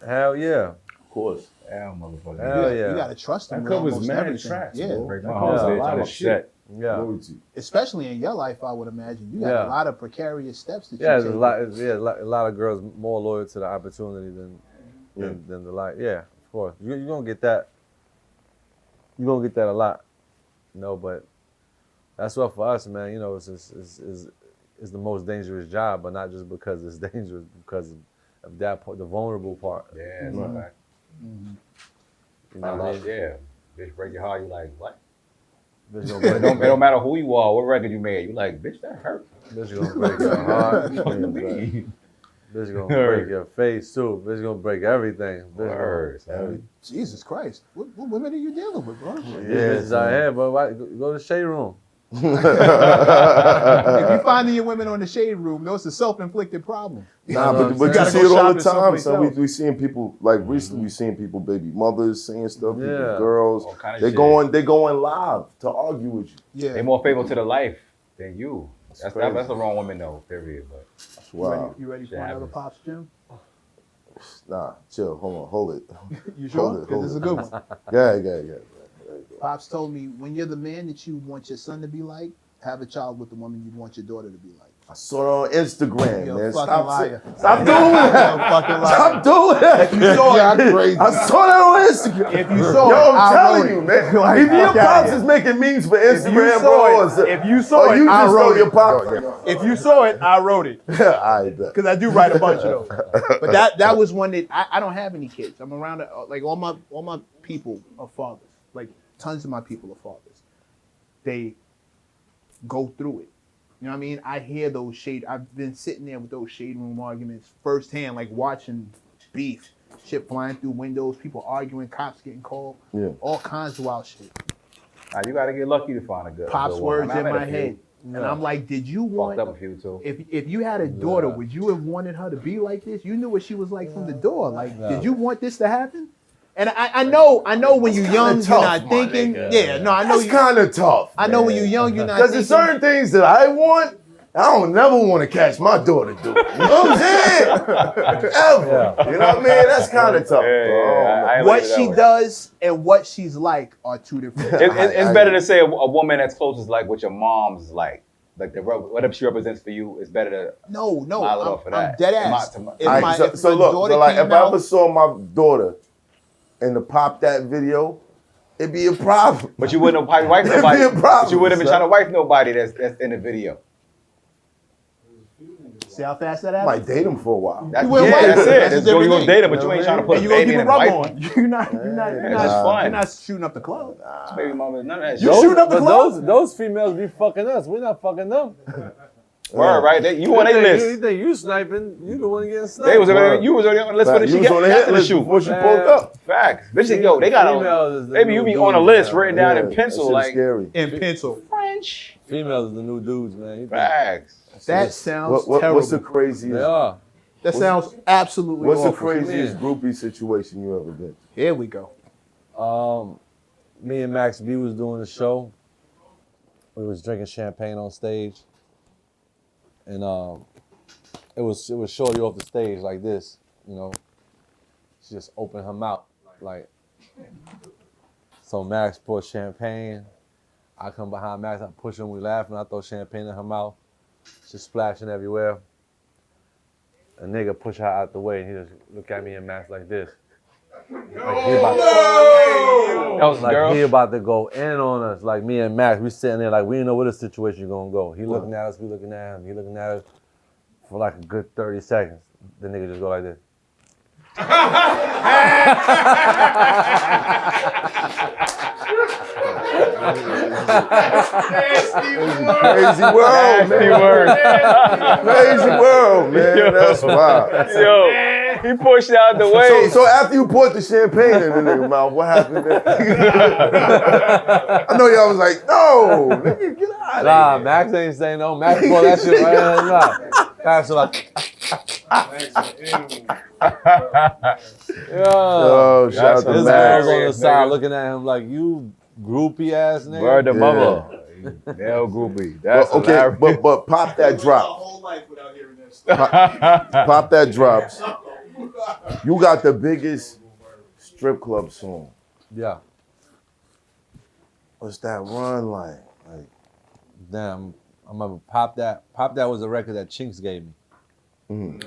B: Hell yeah.
C: Of course.
A: Hell, motherfucker.
B: Hell yeah.
D: You gotta trust them.
E: That covers
D: almost
E: mad
D: everything.
E: tracks,
D: Yeah.
E: bro.
A: Break my
E: That
A: heart,
E: covers a
A: bitch.
E: lot
A: I'm
E: of shit.
A: upset.
B: Yeah.
E: Loyalty.
D: Especially in your life, I would imagine. You got a lot of precarious steps that you
B: Yeah,
D: take.
B: a lot of girls more loyal to the opportunity than the life. Yeah, of course. You're gonna get that. You're gonna get that a lot. You know, but that's what for us, man. You know, it's the most dangerous job, but not just because it's dangerous, because of that part, the vulnerable part.
A: Yeah, that's a fact.
B: You know what I mean?
A: Yeah. Bitch break your heart, you like, what?
B: Bitch
A: It
B: gonna break,
A: don't matter who you are, what record you made. You like, bitch, that hurt.
B: bitch gonna break your heart.
A: What do you mean?
B: Bitch gonna break your face too. Bitch gonna break everything. Bitch
A: Word,
D: Jesus Christ. What women are you dealing with, bro?
B: bitches out here, but go to the shade room.
D: If you finding your women on the shade room, no, it's a self-inflicted problem.
C: Nah, but you
D: gotta
C: see
D: go
C: it all the
D: shopping
C: time.
D: someplace
C: So
D: else.
C: we seeing people, like recently we seeing people, baby mothers saying stuff, people,
B: Yeah.
C: girls.
A: All kind of
C: They
A: shit.
C: going live to argue with you.
D: Yeah.
A: They more faithful to the life than you. That's the wrong woman though, period. But
C: Wow.
D: You ready for
A: Shit
D: another
A: happens.
D: Pops, Jim?
C: Nah, chill. Hold it.
D: You sure?
C: Hold it,
D: Because
C: hold
D: it's a
C: it.
D: good one.
C: Yeah.
D: Pops told me, when you're the man that you want your son to be like, have a child with the woman you want your daughter to be like.
C: I saw it on Instagram,
D: You're a
C: man.
D: fucking liar.
C: Stop doing that.
D: You're a fucking liar.
C: Stop doing that.
D: You saw it.
C: Crazy. I saw that on Instagram.
D: If you saw
C: Yo,
D: it,
C: I'm
D: I
C: telling
D: wrote
C: you,
D: it.
C: man.
D: Like,
C: If your
D: fuck outta
C: pops
D: here.
C: is making memes for
D: If you
C: Instagram,
D: saw
C: bro,
D: it, if you saw it,
C: you
D: I
C: just
D: wrote
C: know your
D: it.
C: pops.
D: If you saw it, I wrote it.
C: I bet.
D: Because I do write a bunch of those. But that was one that I don't have any kids. I'm around like all my people are fathers. Like tons of my people are fathers. They go through it. You know what I mean? I hear those I've been sitting there with those shade room arguments firsthand, like watching beef, shit flying through windows, people arguing, cops getting called, all kinds of wild shit.
A: nah, you gotta get lucky to find a good.
D: Pops
A: good
D: words
A: woman.
D: in my head. And I'm like, did you want,
A: Fucked up a few too.
D: if you had a daughter, would you have wanted her to be like this? You knew what she was like from the door. Like, did you want this to happen? And I know when you're young,
C: tough,
D: you're not
C: my
D: thinking.
C: nigga.
D: Yeah, no, I know
C: That's kind of tough.
D: I know when you're young, you're not
C: Because
D: thinking.
C: there's certain things that I want, I don't never want to catch my daughter doing. You know what I'm saying? Ever. You know what I mean? That's kind of tough.
A: I
D: What she does and what she's like are two different things.
A: It's better to say a woman that's close is like what your mom's like. Like whatever she represents for you is better to
D: No,
A: model it off of
D: I'm
A: that.
D: dead ass.
A: To my-
C: So look, so like if I ever saw my daughter and to pop that video, it'd be a problem.
A: But you wouldn't have wife
C: It'd
A: nobody.
C: be a problem,
A: But you wouldn't have been
C: son.
A: trying to wife nobody that's in the video.
D: See how fast that
C: I
D: happens?
C: might date him for a while.
A: That's,
D: You will
A: yeah,
D: wife
A: that's
D: him.
A: it.
D: That's
A: That's
D: his
A: you gonna
D: everything.
A: date him, but you ain't trying to put
D: And
A: a
D: you're gonna
A: baby
D: keep
A: in
D: a
A: his
D: rub
A: wife.
D: on. You're not
A: It's fun.
D: you're not shooting up the club.
A: Baby mama, none of that
D: You
A: shit.
D: shoot up the
B: But
D: club?
B: those females be fucking us. We're not fucking them.
A: Word, right? You on their
B: You
A: list.
B: think you sniping? You the one getting sniped.
A: They was already, you was already on the list for the
C: You
A: she
C: was
A: got
C: on the hit
A: after the
C: list
A: shoot.
C: before she
B: Man.
C: pulled up.
A: Facts. Bitch, yo, they got
B: Females
A: on.
B: is the
A: Maybe
B: new
A: you be on a
B: dudes
A: list
B: now.
A: written down in
C: that
A: pencil,
C: shit is
A: like
C: scary.
D: In pencil.
A: French.
B: Females is the new dudes, man. You think-
A: Facts.
D: That sounds
C: What's
D: terrible.
C: the craziest?
B: They are.
D: That sounds absolutely
C: What's the
D: awful.
C: craziest groupie situation you ever been?
D: Here we go.
B: Me and Max B was doing the show. We was drinking champagne on stage, and it was shorty off the stage like this, you know. She just opened her mouth like. So Max poured champagne. I come behind Max, I push him, we laughing. I throw champagne in her mouth. She's splashing everywhere. A nigga push her out the way, and he just look at me and Max like this. Like he about
A: That was
B: like
A: girl.
B: he about to go in on us, like me and Max. We sitting there like we didn't know where the situation gonna go. He looking at us, we looking at him. He looking at us for like a good 30 seconds. The nigga just go like this.
C: Crazy world,
A: Nasty
C: man.
A: word.
C: Crazy world, man.
A: Yo.
C: That's wild.
A: Yo, he pushed out the way.
C: So after you poured the champagne in the nigga mouth, what happened then? I know y'all was like, no, nigga, get out
B: Nah,
C: of here.
B: Max ain't saying no. Max pulled that shit right in his mouth. Max was like, yo.
C: Oh, shout out to
B: This
C: Max.
B: girl's on the
A: Nigga.
B: side looking at him like, you groupie ass nigga.
A: Word to
C: Yeah.
A: mother. Hell groupie. That's
C: Okay,
A: hilarious.
C: but pop that drop.
G: whole life without hearing this.
C: Pop that drop. You got the biggest strip club song.
B: Yeah.
C: What's that run like?
B: Damn, I remember Pop That. Pop That was a record that Chinks gave me.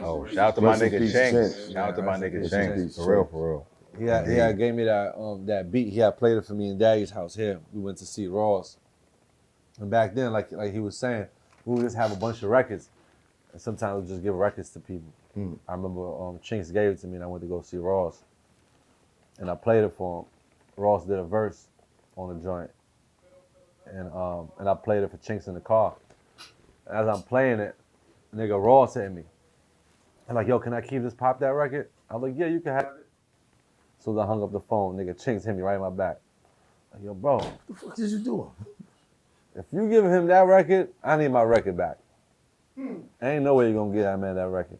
A: Oh, shout out to my
C: Rest in
A: nigga
C: peace,
A: Chinks.
C: Chinks.
A: Shout out to my nigga
C: Rest in
A: Chinks.
C: peace,
A: For real, for real.
B: He had gave me that beat. He had played it for me in Daddy's house here. We went to see Ross. And back then, like he was saying, we would just have a bunch of records. And sometimes we'd just give records to people. I remember Chinks gave it to me and I went to go see Ross. And I played it for him. Ross did a verse on the joint. And I played it for Chinks in the car. As I'm playing it, nigga Ross hit me. I'm like, yo, can I keep this Pop That record? I'm like, yeah, you can have it. So I hung up the phone, nigga Chinks hit me right in my back. Like, yo, bro,
C: What the fuck did you do?
B: if you give him that record, I need my record back. Ain't no way you're gonna get that man that record.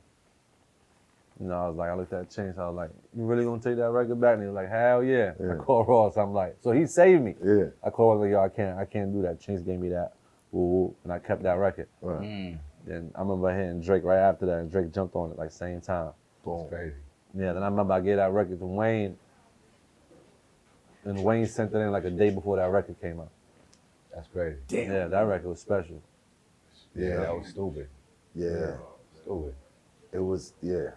B: You know, I looked at Chinks, I was like, you really gonna take that record back? And he was like, hell yeah. I called Ross, I'm like, so he saved me.
C: Yeah.
B: I called him, like, yo, I can't do that. Chinks gave me that. Ooh, and I kept that record.
C: Right.
B: Then I remember hitting Drake right after that, and Drake jumped on it like same time.
C: Boom.
A: Crazy.
B: Yeah, then I remember I gave that record to Wayne, and Wayne sent it in like a day before that record came out.
A: That's crazy.
B: Yeah, that record was special.
A: Yeah, that was stupid.
C: Yeah.
A: Stupid.
C: It was, yeah.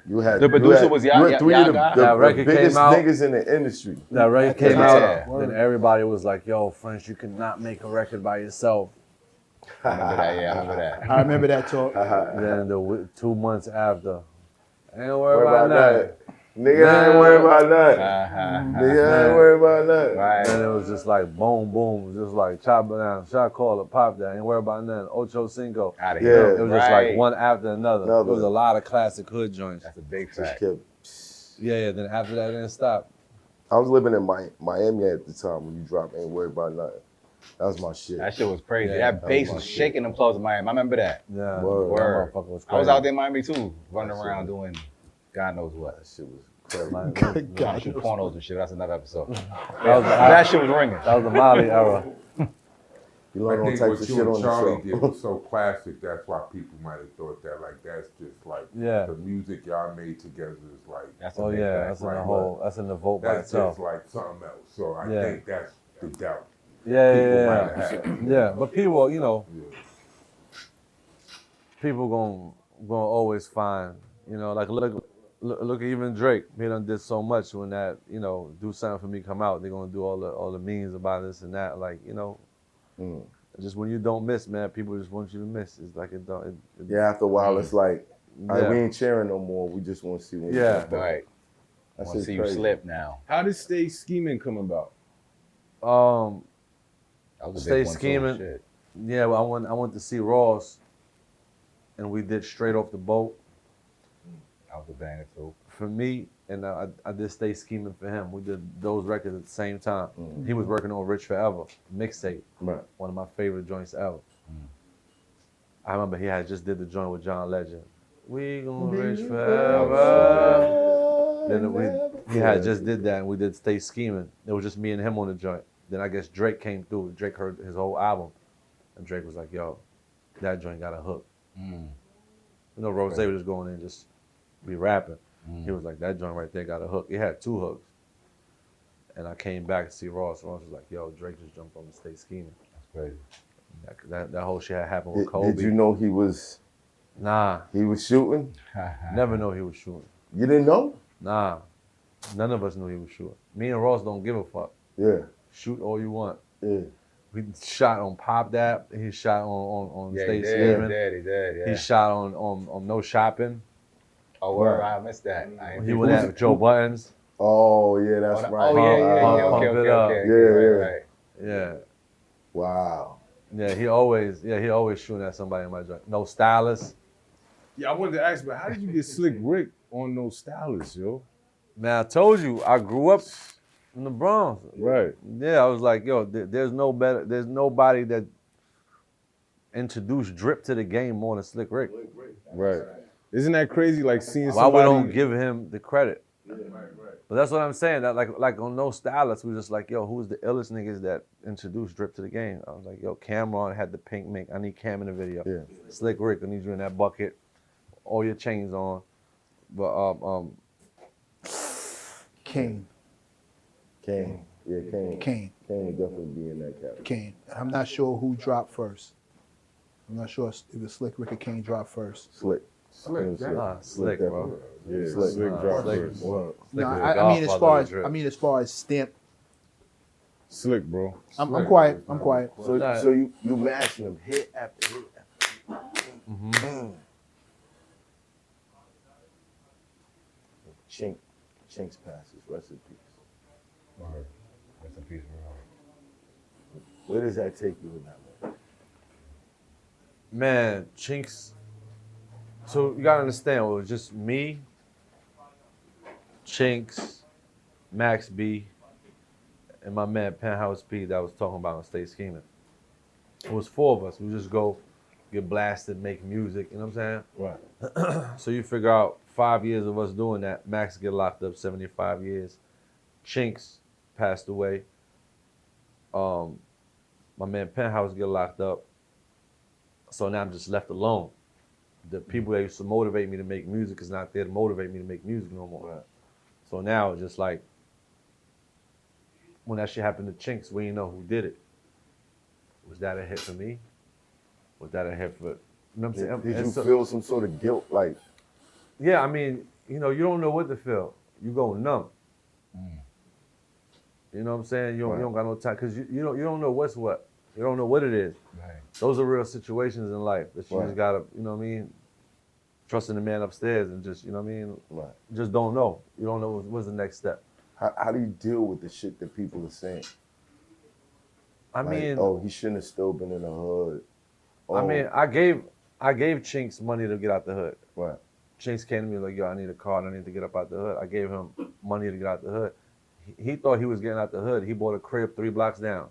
C: You had
A: The producer
C: you
A: was
C: you had three of the,
A: Y'all
B: That record came
C: biggest
B: out.
C: niggas in the industry.
B: That record came
A: Yeah.
B: out, then everybody was like, yo, French, you cannot make a record by yourself.
A: I remember that. Yeah, I remember that.
D: I remember that talk.
B: Then 2 months after, ain't worry about that.
C: Nigga, I ain't worried about that.
A: Uh-huh.
C: Nigga, I ain't worried about that.
A: Right.
B: Then it was just like boom, boom, just like chop it down, shot caller, pop that, ain't worry about nothing. Ocho Cinco.
A: Out of
C: Yeah.
A: here.
B: It was just like one after another.
C: Another.
B: There was a lot of classic hood joints.
A: That's a big
C: Just
A: fact.
C: kept.
B: Yeah, then after that, it didn't stop.
C: I was living in Miami at the time when you dropped Ain't Worried About Nothing. That was my shit.
A: That shit was crazy.
B: Yeah,
A: that bass
C: that was
A: was
C: my shit.
A: shaking them clothes in Miami. I remember that.
B: Yeah,
C: Word.
B: that motherfucker was crazy.
A: I was out there in Miami too, running
C: That shit
A: around
C: was-
A: doing God knows what.
C: That shit was crazy.
B: Like,
A: God, shoot pornos and shit. That's another episode.
B: that
A: that shit was ringing.
B: was the Molly era.
C: You learn
F: I
C: all
F: think
C: types
F: what
C: of
F: you
C: shit
F: and
C: on
F: Charlie
C: the
F: did
C: show.
F: was so classic. That's why people might have thought that like that's just like
B: Yeah.
F: the music y'all made together is like
A: That's a
B: Oh
A: big
B: yeah,
A: fact.
B: that's in the
F: Right,
B: whole. That's in the vote by
F: that's
B: itself.
F: just like something else. So I
B: Yeah.
F: think that's the doubt.
B: Yeah,
F: People
B: yeah,
F: might
B: yeah.
F: have had.
B: Yeah, but people, you know,
F: Yeah.
B: people gonna always find, you know, like look Look at even Drake. He done did so much when that, you know, Do Something For Me come out. They're gonna do all the memes about this and that. Like, you know, just when you don't miss, man, people just want you to miss. It's like it don't.
C: Yeah, after a while, it's like, all right, we ain't cheering no more. We just want to see when you jump up.
A: Right. I want to see you slip now.
E: How did Stay Scheming come about?
B: Stay Scheming. Yeah, well, I went to see Ross, and we did Straight Off the Boat.
A: I was a banger too.
B: For me, and I did Stay Scheming for him. We did those records at the same time. He was working on Rich Forever, mixtape.
C: Right.
B: One of my favorite joints ever. I remember he had just did the joint with John Legend. We gonna rich forever. Then he had just did that, and we did Stay Scheming. It was just me and him on the joint. Then I guess Drake came through. Drake heard his whole album, and Drake was like, "Yo, that joint got a hook." You know, Rose was just going in, just be rapping. He was like, "That joint right there got a hook." It had 2 hooks. And I came back to see Ross. Ross was like, "Yo, Drake just jumped on the Stay Scheming."
A: That's crazy.
B: That whole shit had happened with Kobe.
C: Did you know he was?
B: Nah.
C: He was shooting?
B: Never know he was shooting.
C: You didn't know?
B: Nah. None of us knew he was shooting. Me and Ross don't give a fuck.
C: Yeah.
B: Shoot all you want.
C: Yeah.
B: We shot on Pop That. He shot on Stay Scheming.
A: He did, yeah.
B: He shot on No Shopping.
A: Oh, word, I missed that.
B: He went at Joe Buttons.
C: Oh, yeah, that's right.
A: Okay.
B: Yeah.
C: Wow.
B: Yeah, he always shooting at somebody in my joint. No Stylist.
E: Yeah, I wanted to ask, but how did you get Slick Rick on No Stylist, yo?
B: Man, I told you, I grew up in the Bronx.
E: Right.
B: Yeah, I was like, yo, there's nobody that introduced drip to the game more than Slick Rick.
E: Right. Isn't that crazy? Like seeing
B: somebody. Why we don't give him the credit? But that's what I'm saying. That like on No Stylist, we just like, yo, who's the illest niggas that introduced drip to the game? I was like, yo, Cameron had the pink mink. I need Cam in the video.
C: Yeah.
B: Slick Rick, I need you in that bucket. All your chains on. But
D: Kane.
C: Kane. Yeah, Kane.
D: Kane.
C: Kane would definitely be in that category.
D: Kane. I'm not sure who dropped first. I'm not sure if it was Slick Rick or Kane dropped first.
C: Slick.
B: Slick, bro.
E: Yeah,
C: Slick
E: dropped
B: Slick.
E: first.
D: No, I mean as far as stamp.
E: Slick, bro.
D: I'm quiet. I'm quiet.
C: So you mashing them hit after hit after hit. Chink's passes. Rest in peace.
A: Rest in peace, bro.
C: Where does that take you in that way?
B: Man, Chinks. So you gotta understand, it was just me, Chinks, Max B, and my man Penthouse P that was talking about on Stay Scheming. It was 4 of us. We just go get blasted, make music, you know what I'm saying?
C: Right.
B: So you figure out 5 years of us doing that. Max get locked up 75 years. Chinks passed away. My man Penthouse get locked up. So now I'm just left alone. The people that used to motivate me to make music is not there to motivate me to make music no more.
C: Right.
B: So now it's just like, when that shit happened to Chinks, we didn't know who did it. Was that a hit for me? Was that a hit for, you know what I'm saying?
C: Did you feel some sort of guilt, like?
B: Yeah, I mean, you know, you don't know what to feel. You go numb. You know what I'm saying? You don't got no time, because you don't know what's what. You don't know what it is.
A: Right.
B: Those are real situations in life that you
C: Right.
B: just gotta, you know what I mean? Trusting the man upstairs and just, you know what I mean?
C: Right.
B: Just don't know. You don't know what's the next step.
C: How do you deal with the shit that people are saying?
B: I mean,
C: oh, he shouldn't have still been in the hood. Oh,
B: I mean, I gave Chinks money to get out the hood.
C: right.
B: Chinks came to me like, yo, I need a car and I need to get up out the hood. I gave him money to get out the hood. He thought he was getting out the hood. He bought a crib 3 blocks down.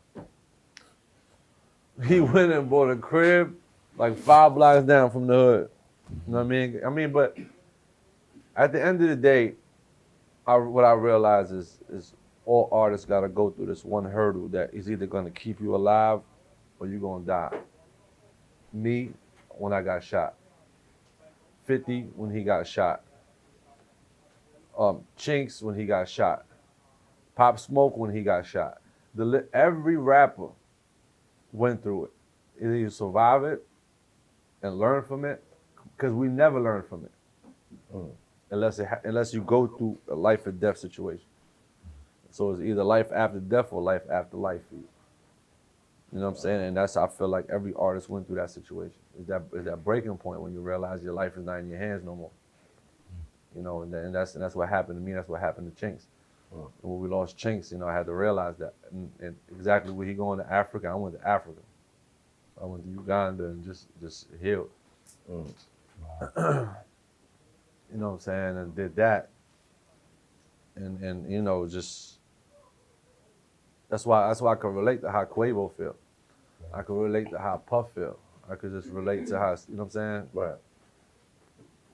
B: He went and bought a crib like 5 blocks down from the hood. You know what I mean? But at the end of the day, what I realize is all artists got to go through this one hurdle that is either going to keep you alive or you're going to die. Me, when I got shot. 50, when he got shot. Chinks, when he got shot. Pop Smoke, when he got shot. Every rapper went through it. Either you survive it and learn from it, because we never learn from it. unless you go through a life or death situation. So it's either life after death or life after life for you. You know what I'm saying? And that's, I feel like every artist went through that situation. Is that breaking point when you realize your life is not in your hands no more. You know, and that's what happened to me. That's what happened to Chinks. And when we lost Chinks, you know, I had to realize that. And exactly where he going to Africa, I went to Africa. I went to Uganda and just healed. You know what I'm saying? And did that. And you know, just that's why I can relate to how Quavo feel. I can relate to how Puff feel. I could just relate to how, you know what I'm saying?
C: Right.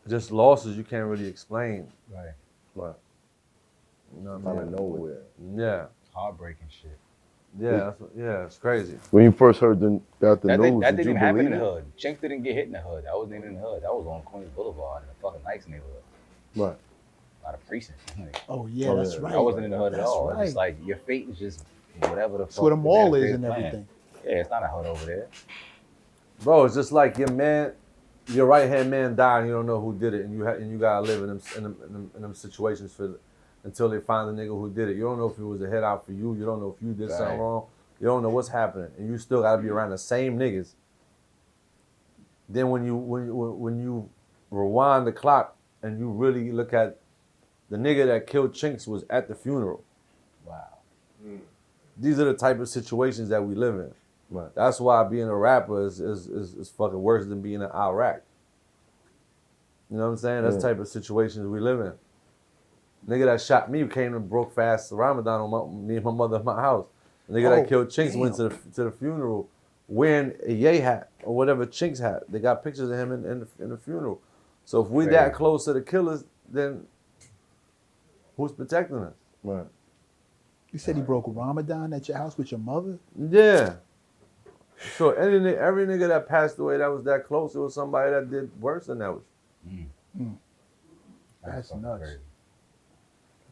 B: Just losses you can't really explain.
A: Right.
C: Right.
B: You know what I
C: Out of
B: mean?
C: nowhere.
B: Yeah.
A: Heartbreaking shit.
B: Yeah, it's crazy.
C: When you first heard the news,
A: That
C: did
A: didn't
C: you
A: even happen
C: believe
A: in the
C: it?
A: hood. Chinks didn't get hit in the hood. That wasn't even in the hood. That was on Queens Boulevard in a fucking nice neighborhood.
C: Right.
A: A lot of precincts. Like,
D: Oh yeah, that's right.
A: I wasn't in the hood at
D: That's
A: all.
D: right.
A: It's just like your fate is just whatever the fuck.
D: That's where the mall
A: bad
D: is
A: they're
D: and
A: playing.
D: everything.
A: Yeah, it's not a hood over there.
B: Bro, it's just like your right hand man died and you don't know who did it, and you gotta live in them situations until they find the nigga who did it. You don't know if it was a head out for you. You don't know if you did something wrong. You don't know what's happening, and you still gotta be around the same niggas. Then when you rewind the clock and you really look at the nigga that killed Chinks was at the funeral.
A: Wow.
B: These are the type of situations that we live in.
C: Right.
B: That's why being a rapper is fucking worse than being in Iraq. You know what I'm saying? That's the type of situations we live in. Nigga that shot me came and broke fast Ramadan on me and my mother at my house. The nigga that killed Chinks went to the funeral wearing a Ye hat or whatever Chinks hat. They got pictures of him in the funeral. So if we that close to the killers, then who's protecting us?
C: Right.
D: You said he broke Ramadan at your house with your mother?
B: Yeah. So every nigga that passed away that was that close, it was somebody that did worse than that was.
D: That's nuts. Crazy.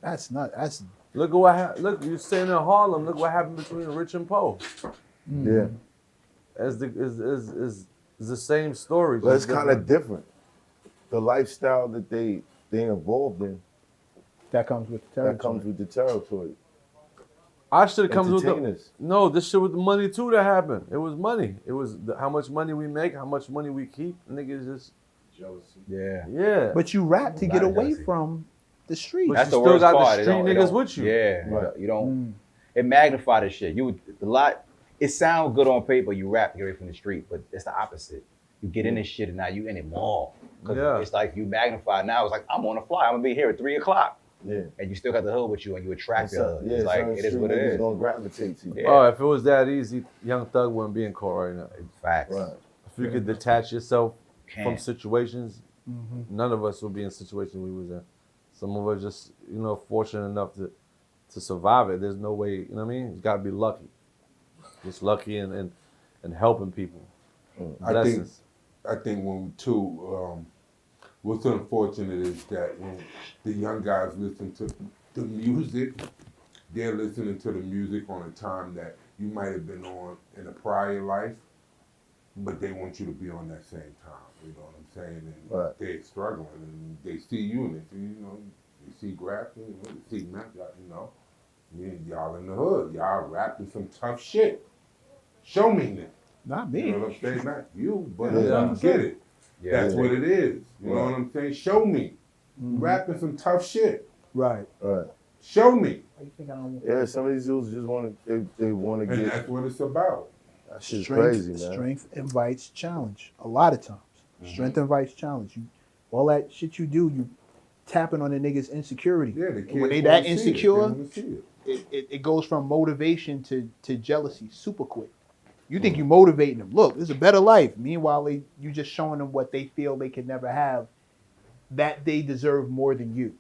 D: That's nuts. That's
B: Look at what look. You staying in Harlem. Look what happened between Rich and Poe.
C: Yeah.
B: Is the same story.
C: But it's kind of different. The lifestyle that they involved in.
D: that comes with the territory.
C: That comes with the territory.
B: I should have come with
C: Entertainers.
B: no. This shit with the money too that happened. It was money. It was how much money we make, how much money we keep. Niggas just
A: Jealousy. Yeah.
B: yeah.
D: But you rap to get away from the streets.
B: But
A: That's
B: you
A: the
B: still
A: worst
B: got
A: part.
B: the
A: It
B: street
A: don't- it
B: niggas
A: don't-
B: with you.
A: Yeah.
C: Right.
A: You don't. It magnifies the shit. It sounds good on paper. You rap to get away from the street, but it's the opposite. You get in this shit and now you in it more. Cause it's like you magnify. Now it's like I'm on a fly. I'm gonna be here at 3 o'clock.
C: Yeah.
A: And you still got the hood with you, and you attract the hood.
C: Yeah,
A: It's like it is what it is.
C: Gonna gravitate to you.
A: Yeah.
B: Oh, if it was that easy, Young Thug wouldn't be in court right now.
A: Facts.
C: Right.
B: If you could detach yourself from
A: Can't.
B: situations, none of us would be in the situation we was in. Some of us just, fortunate enough to survive it. There's no way, you know what I mean? You gotta be lucky. Just lucky and helping people. Blessings.
F: I think when what's unfortunate is that when the young guys listen to the music, they're listening to the music on a time that you might have been on in a prior life, but they want you to be on that same time. You know what I'm saying? And
C: Right.
F: they're struggling, and they see you, and they see GRAFH, they see MECC, y'all in the hood, y'all rapping some tough shit. Show me that.
D: Not
F: You
D: me.
F: know what I'm saying? Not you, but
B: Yeah.
F: you get it.
A: Yeah.
F: That's what it is. You know what I'm saying? Show me. You rapping some tough shit.
D: Right.
C: Right.
F: Show me.
D: Why you think I don't
C: Yeah, some of these dudes just want to, they want to
F: And
C: get,
F: that's what it's about.
C: that shit's
D: strength,
C: crazy, man.
D: Strength invites challenge. A lot of times. Strength invites challenge. All that shit you do, you tapping on the nigga's insecurity.
F: Yeah, the kids
D: When they
F: wanna
D: that
F: see it. They
D: insecure,
F: wanna see it.
D: it goes from motivation to jealousy super quick. You think you motivating them. Look, this is a better life. Meanwhile, you just showing them what they feel they can never have, that they deserve more than you.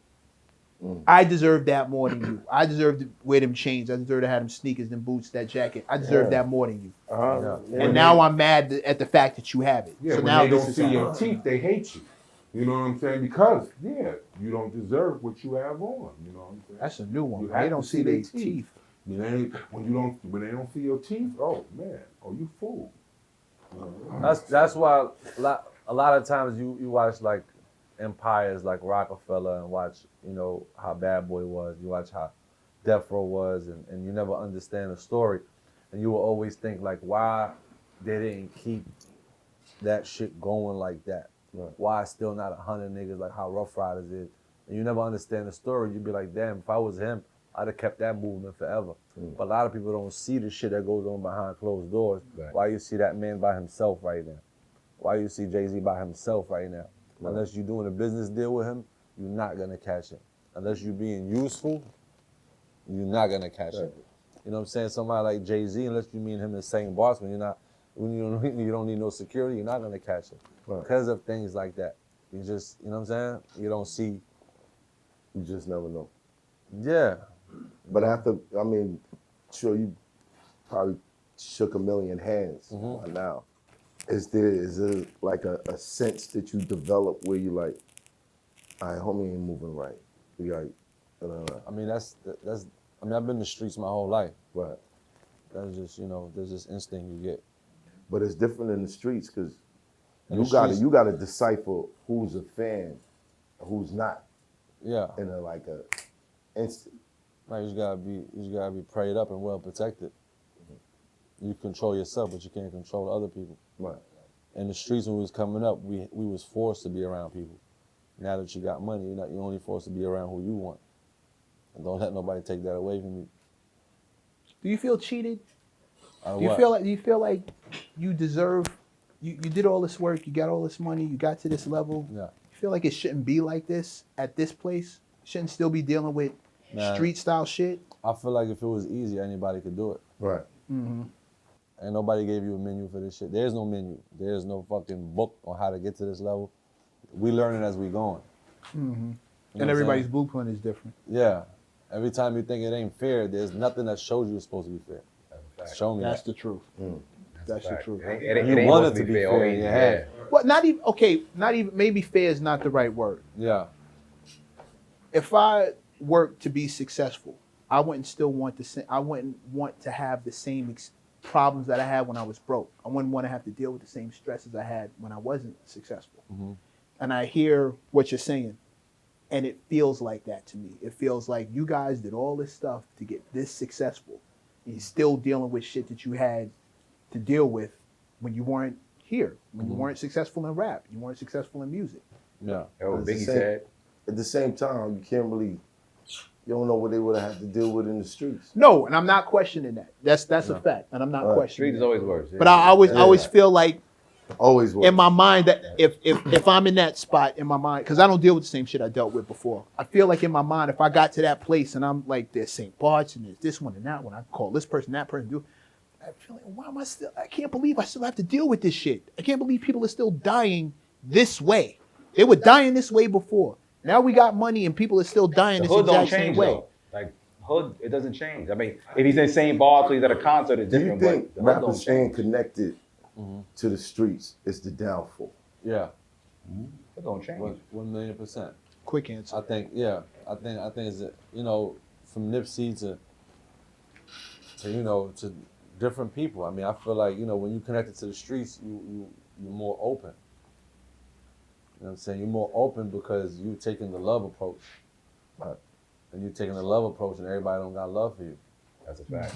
D: I deserve that more than you. I deserve to wear them chains. I deserve to have them sneakers, them boots, that jacket. I deserve that more than you.
C: Yeah.
D: And now I'm mad at the fact that you have it.
F: Yeah,
D: so
F: when
D: now
F: they don't
D: this is
F: see
D: how-
F: your teeth, they hate you. You know what I'm saying? Because, you don't deserve what you have on. You know what I'm saying?
D: That's a new one.
F: You
D: They
F: have
D: don't
F: to
D: see
F: their
D: their teeth.
F: When they don't see your teeth, oh man, you fool.
B: That's why a lot of times you watch like empires like Rockefeller and watch, you know, how Bad Boy was. You watch how Death Row was, and you never understand the story. And you will always think like, why they didn't keep that shit going like that? Right. Why still not 100 niggas like how Rough Riders is? And you never understand the story. You'd be like, damn, if I was him, I'd have kept that movement forever. But a lot of people don't see the shit that goes on behind closed doors. Right. Why you see that man by himself right now? Why you see Jay-Z by himself right now? Right. Unless you're doing a business deal with him, you're not gonna catch him. Unless you're being useful, you're not gonna catch him. You know what I'm saying? Somebody like Jay-Z, unless you mean him in the same boss, when you don't need no security, you're not gonna catch him. Right. Because of things like that. You just, you know what I'm saying? You don't see.
C: You just never know.
B: Yeah.
C: But after, I mean, sure you probably shook a million hands by now. Is there like a sense that you develop where you like, all right, homie ain't moving right. You like,
B: I mean, I mean, I've been in the streets my whole life.
C: Right.
B: That's just, you know, there's this instinct you get.
C: But it's different in the streets because you gotta decipher who's a fan, who's not.
B: Yeah.
C: In a instant.
B: Right, you just gotta be prayed up and well protected. You control yourself, but you can't control other people.
C: Right.
B: In the streets when we was coming up, we was forced to be around people. Now that you got money, you're only forced to be around who you want. And don't let nobody take that away from you.
D: Do you feel cheated?
B: Do
D: you feel like you deserve? You did all this work, you got all this money, you got to this level.
B: Yeah.
D: You feel like it shouldn't be like this at this place? Shouldn't still be dealing with street style shit?
B: I feel like if it was easy, anybody could do it.
C: Right.
D: Mm-hmm.
B: And nobody gave you a menu for this shit. There's no menu. There's no fucking book on how to get to this level. We learn it as we going.
D: Mm-hmm. And everybody's blueprint is different.
B: Yeah. Every time you think it ain't fair, there's nothing that shows you it's supposed to be fair. Show me
D: That's
B: that.
D: the truth. That's the truth.
B: You want it to be fair in your head.
D: Well, not even, maybe fair is not the right word.
B: Yeah.
D: If I work to be successful, I wouldn't want to have the same problems that I had when I was broke. I wouldn't want to have to deal with the same stresses I had when I wasn't successful. Mm-hmm. And I hear what you're saying, and it feels like that to me. It feels like you guys did all this stuff to get this successful, and you're still dealing with shit that you had to deal with when you weren't here, when you weren't successful in rap, you weren't successful in music.
B: Yeah.
A: Biggie said.
C: At the same time, you can't really. You don't know what they would have had to deal with in the streets.
D: No, and I'm not questioning that. That's a fact, and I'm not questioning.
A: Street is always worse.
D: But I always feel like,
C: always worse.
D: in my mind, that if I'm in that spot in my mind, because I don't deal with the same shit I dealt with before. I feel like in my mind, if I got to that place and I'm like, there's St. Bart's and there's this one and that one, I call this person, that person, I feel like, why am I still? I can't believe I still have to deal with this shit. I can't believe people are still dying this way. They were dying this way before. Now we got money and people are still dying this exact same way.
A: Though. Like hood, it doesn't change. I mean, if he's in St. Bart's or he's at a concert, it's different.
C: Do you think rappers staying connected to the streets is the downfall?
B: Yeah.
A: It don't change.
B: 1,000,000%.
D: Quick answer.
B: I think it's from Nipsey to different people. I mean, I feel like, when you connected to the streets, you're more open. You know what I'm saying? You're more open because you're taking the love approach. Right. And you're taking the love approach and everybody don't got love for you.
A: That's a fact.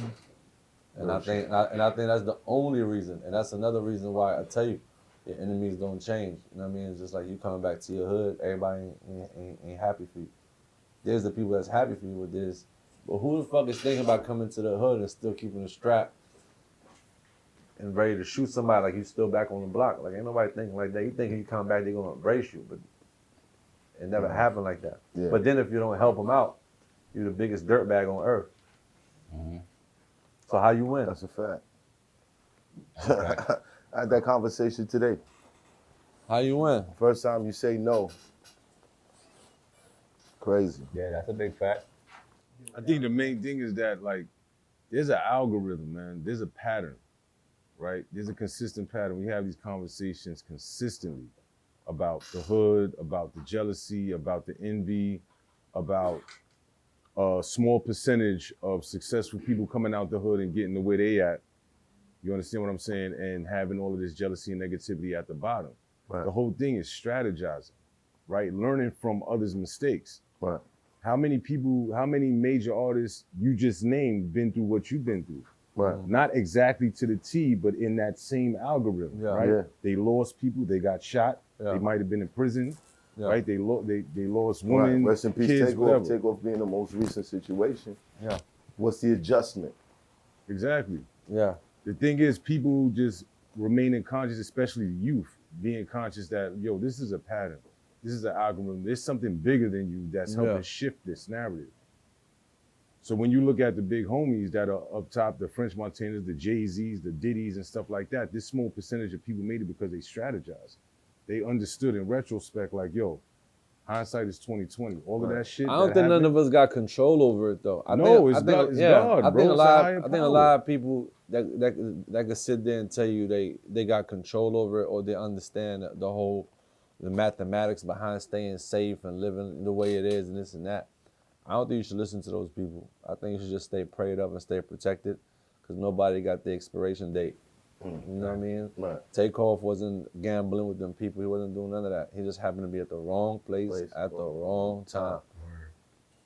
B: And I think that's the only reason. And that's another reason why I tell you, your enemies don't change. You know what I mean? It's just like you coming back to your hood, everybody ain't happy for you. There's the people that's happy for you with this. But who the fuck is thinking about coming to the hood and still keeping a strap and ready to shoot somebody like you still back on the block? Like, ain't nobody thinking like that. You think you come back, they're gonna embrace you, but it never happened like that. Yeah. But then if you don't help them out, you're the biggest dirtbag on earth. Mm-hmm. So how you win?
C: That's a fact. I had that conversation today.
B: How you win?
C: First time you say no. Crazy.
A: Yeah, that's a big fact.
E: I think the main thing is that, like, there's an algorithm, man. There's a pattern, right? There's a consistent pattern. We have these conversations consistently about the hood, about the jealousy, about the envy, about a small percentage of successful people coming out the hood and getting to where they at. You understand what I'm saying? And having all of this jealousy and negativity at the bottom. Right. The whole thing is strategizing. right? Learning from others' mistakes.
C: Right.
E: How many people, how many major artists you just named been through what you've been through?
C: Right.
E: Not exactly to the T, but in that same algorithm, right?
C: Yeah.
E: They lost people, they got shot, they might have been in prison, right? They lost women,
C: Rest in peace,
E: kids, whatever.
C: Takeoff being the most recent situation.
B: Yeah.
C: What's the adjustment?
E: Exactly.
B: Yeah.
E: The thing is, people just remaining conscious, especially youth, being conscious that, yo, this is a pattern. This is an algorithm. There's something bigger than you that's helping shift this narrative. So when you look at the big homies that are up top, the French Montanas, the Jay-Z's, the Diddy's and stuff like that, this small percentage of people made it because they strategized. They understood in retrospect, like, yo, hindsight is 20/20. All of that shit.
B: I don't think none of us got control over it though.
E: It's God,
B: I think
E: bro.
B: a lot of people that could sit there and tell you they got control over it, or they understand the mathematics behind staying safe and living the way it is and this and that. I don't think you should listen to those people. I think you should just stay prayed up and stay protected, because nobody got the expiration date. You know what I mean?
C: Right.
B: Takeoff wasn't gambling with them people. He wasn't doing none of that. He just happened to be at the wrong place at the wrong time.